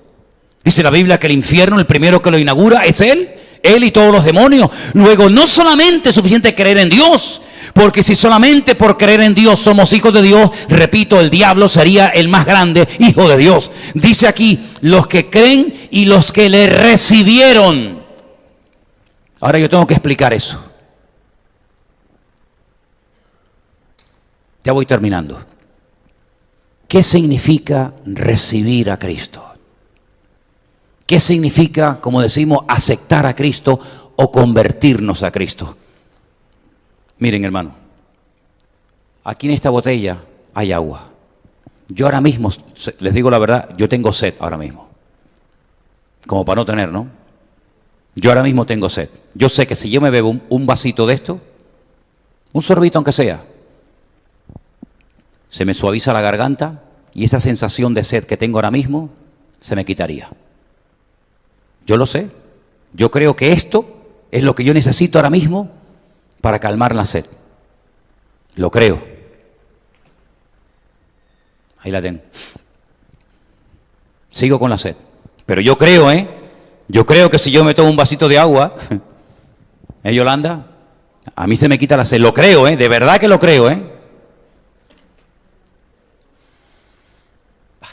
Dice la Biblia que el infierno, el primero que lo inaugura es Él y todos los demonios. Luego, no solamente es suficiente creer en Dios, porque si solamente por creer en Dios somos hijos de Dios, repito, el diablo sería el más grande hijo de Dios. Dice aquí, los que creen y los que le recibieron. Ahora yo tengo que explicar eso. Ya voy terminando. ¿Qué significa recibir a Cristo? ¿Qué significa, como decimos, aceptar a Cristo o convertirnos a Cristo? Miren, hermano, aquí en esta botella hay agua. Yo ahora mismo, les digo la verdad, yo tengo sed ahora mismo. Como para no tener, ¿no? Yo ahora mismo tengo sed. Yo sé que si yo me bebo un vasito de esto, un sorbito aunque sea, se me suaviza la garganta y esa sensación de sed que tengo ahora mismo se me quitaría. Yo lo sé. Yo creo que esto es lo que yo necesito ahora mismo para calmar la sed. Lo creo. Ahí la tengo. Sigo con la sed. Pero yo creo, yo creo que si yo me tomo un vasito de agua, Yolanda, a mí se me quita la sed. Lo creo, de verdad que lo creo,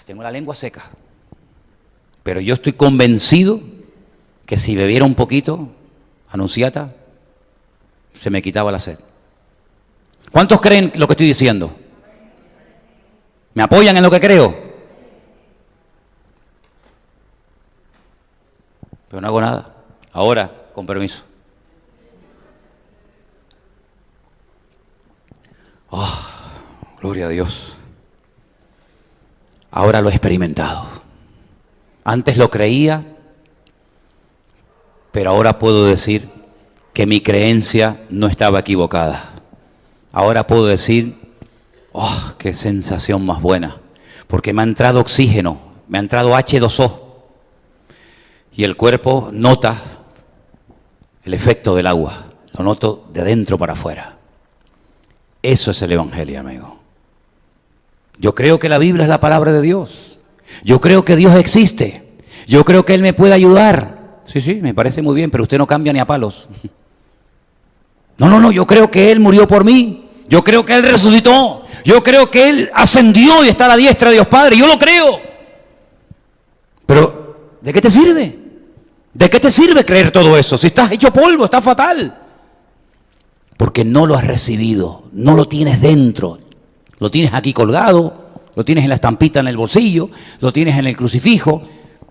Tengo la lengua seca. Pero yo estoy convencido que si bebiera un poquito, Anunciata, se me quitaba la sed. ¿Cuántos creen lo que estoy diciendo? ¿Me apoyan en lo que creo? Pero no hago nada. Ahora, con permiso. Oh, gloria a Dios. Ahora lo he experimentado. Antes lo creía, pero ahora puedo decir que mi creencia no estaba equivocada. Ahora puedo decir, oh, qué sensación más buena, porque me ha entrado oxígeno, me ha entrado H2O, y el cuerpo nota el efecto del agua, lo noto de dentro para afuera. Eso es el Evangelio, amigo. Yo creo que la Biblia es la palabra de Dios. Yo creo que Dios existe. Yo creo que Él me puede ayudar. Sí, me parece muy bien, pero usted no cambia ni a palos. No, yo creo que Él murió por mí. Yo creo que Él resucitó. Yo creo que Él ascendió y está a la diestra de Dios Padre. Yo lo creo. Pero, ¿de qué te sirve? ¿De qué te sirve creer todo eso? Si estás hecho polvo, estás fatal. Porque no lo has recibido, no lo tienes dentro. Lo tienes aquí colgado, lo tienes en la estampita en el bolsillo, lo tienes en el crucifijo,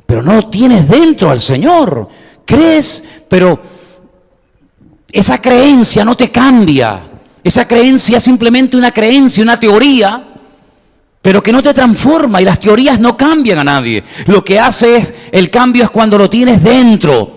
pero no lo tienes dentro al Señor. Crees, pero esa creencia no te cambia. Esa creencia es simplemente una creencia, una teoría, pero que no te transforma, y las teorías no cambian a nadie. Lo que hace es, el cambio es cuando lo tienes dentro.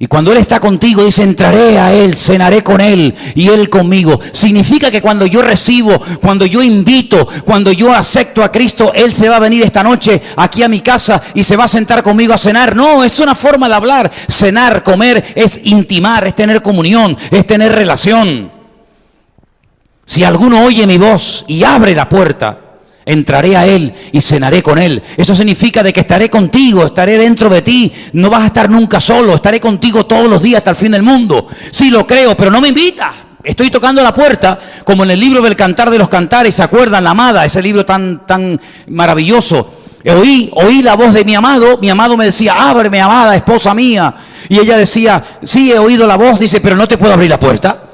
Y cuando Él está contigo, dice, entraré a Él, cenaré con Él y Él conmigo. Significa que cuando yo recibo, cuando yo invito, cuando yo acepto a Cristo, Él se va a venir esta noche aquí a mi casa y se va a sentar conmigo a cenar. No, es una forma de hablar. Cenar, comer, es intimar, es tener comunión, es tener relación. Si alguno oye mi voz y abre la puerta, entraré a Él y cenaré con Él. Eso significa de que estaré contigo, estaré dentro de ti. No vas a estar nunca solo, estaré contigo todos los días hasta el fin del mundo. Sí, lo creo, pero no me invita. Estoy tocando la puerta, como en el libro del Cantar de los Cantares. ¿Se acuerdan? La Amada, ese libro tan maravilloso. Oí la voz de mi amado me decía, ábreme, amada, esposa mía. Y ella decía, sí, he oído la voz, dice, pero no te puedo abrir la puerta.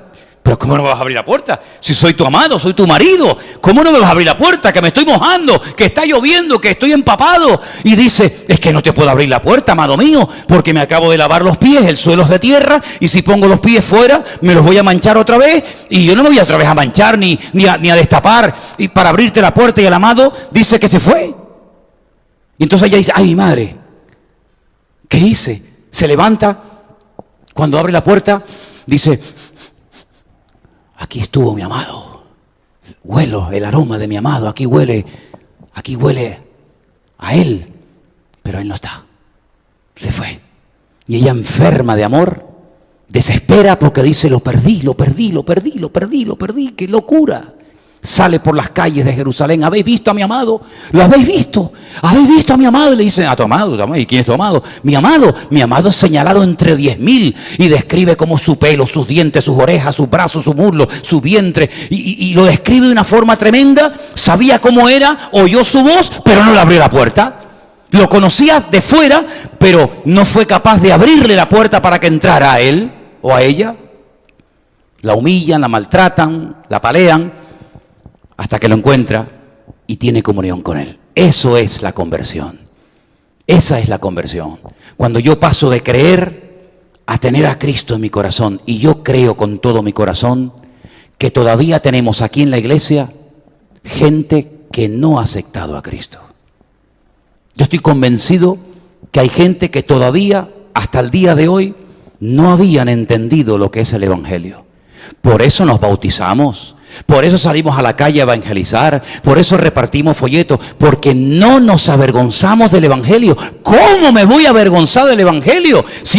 Pero ¿cómo no me vas a abrir la puerta? Si soy tu amado, soy tu marido. ¿Cómo no me vas a abrir la puerta? Que me estoy mojando, que está lloviendo, que estoy empapado. Y dice, es que no te puedo abrir la puerta, amado mío, porque me acabo de lavar los pies, el suelo es de tierra, y si pongo los pies fuera, me los voy a manchar otra vez, y yo no me voy otra vez a manchar ni a destapar. Y para abrirte la puerta, y el amado dice que se fue. Y entonces ella dice, ay, mi madre, ¿qué hice? Se levanta, cuando abre la puerta, dice, aquí estuvo mi amado, huelo el aroma de mi amado, aquí huele a Él, pero Él no está, se fue. Y ella, enferma de amor, desespera porque dice, lo perdí, qué locura. Sale por las calles de Jerusalén, ¿habéis visto a mi amado? ¿Lo habéis visto? ¿Habéis visto a mi amado? Y le dicen, a tu amado, ¿y quién es tu amado? Mi amado es señalado entre 10.000 y describe como su pelo, sus dientes, sus orejas, sus brazos, su muslo, su vientre, y lo describe de una forma tremenda. Sabía cómo era, oyó su voz, pero no le abrió la puerta. Lo conocía de fuera, pero no fue capaz de abrirle la puerta para que entrara a él o a ella. La humillan, la maltratan, la palean, hasta que lo encuentra y tiene comunión con Él. Eso es la conversión. Esa es la conversión. Cuando yo paso de creer a tener a Cristo en mi corazón, y yo creo con todo mi corazón que todavía tenemos aquí en la iglesia gente que no ha aceptado a Cristo. Yo estoy convencido que hay gente que todavía, hasta el día de hoy, no habían entendido lo que es el Evangelio. Por eso nos bautizamos, por eso salimos a la calle a evangelizar, por eso repartimos folletos, porque no nos avergonzamos del Evangelio. ¿Cómo me voy a avergonzar del Evangelio? Si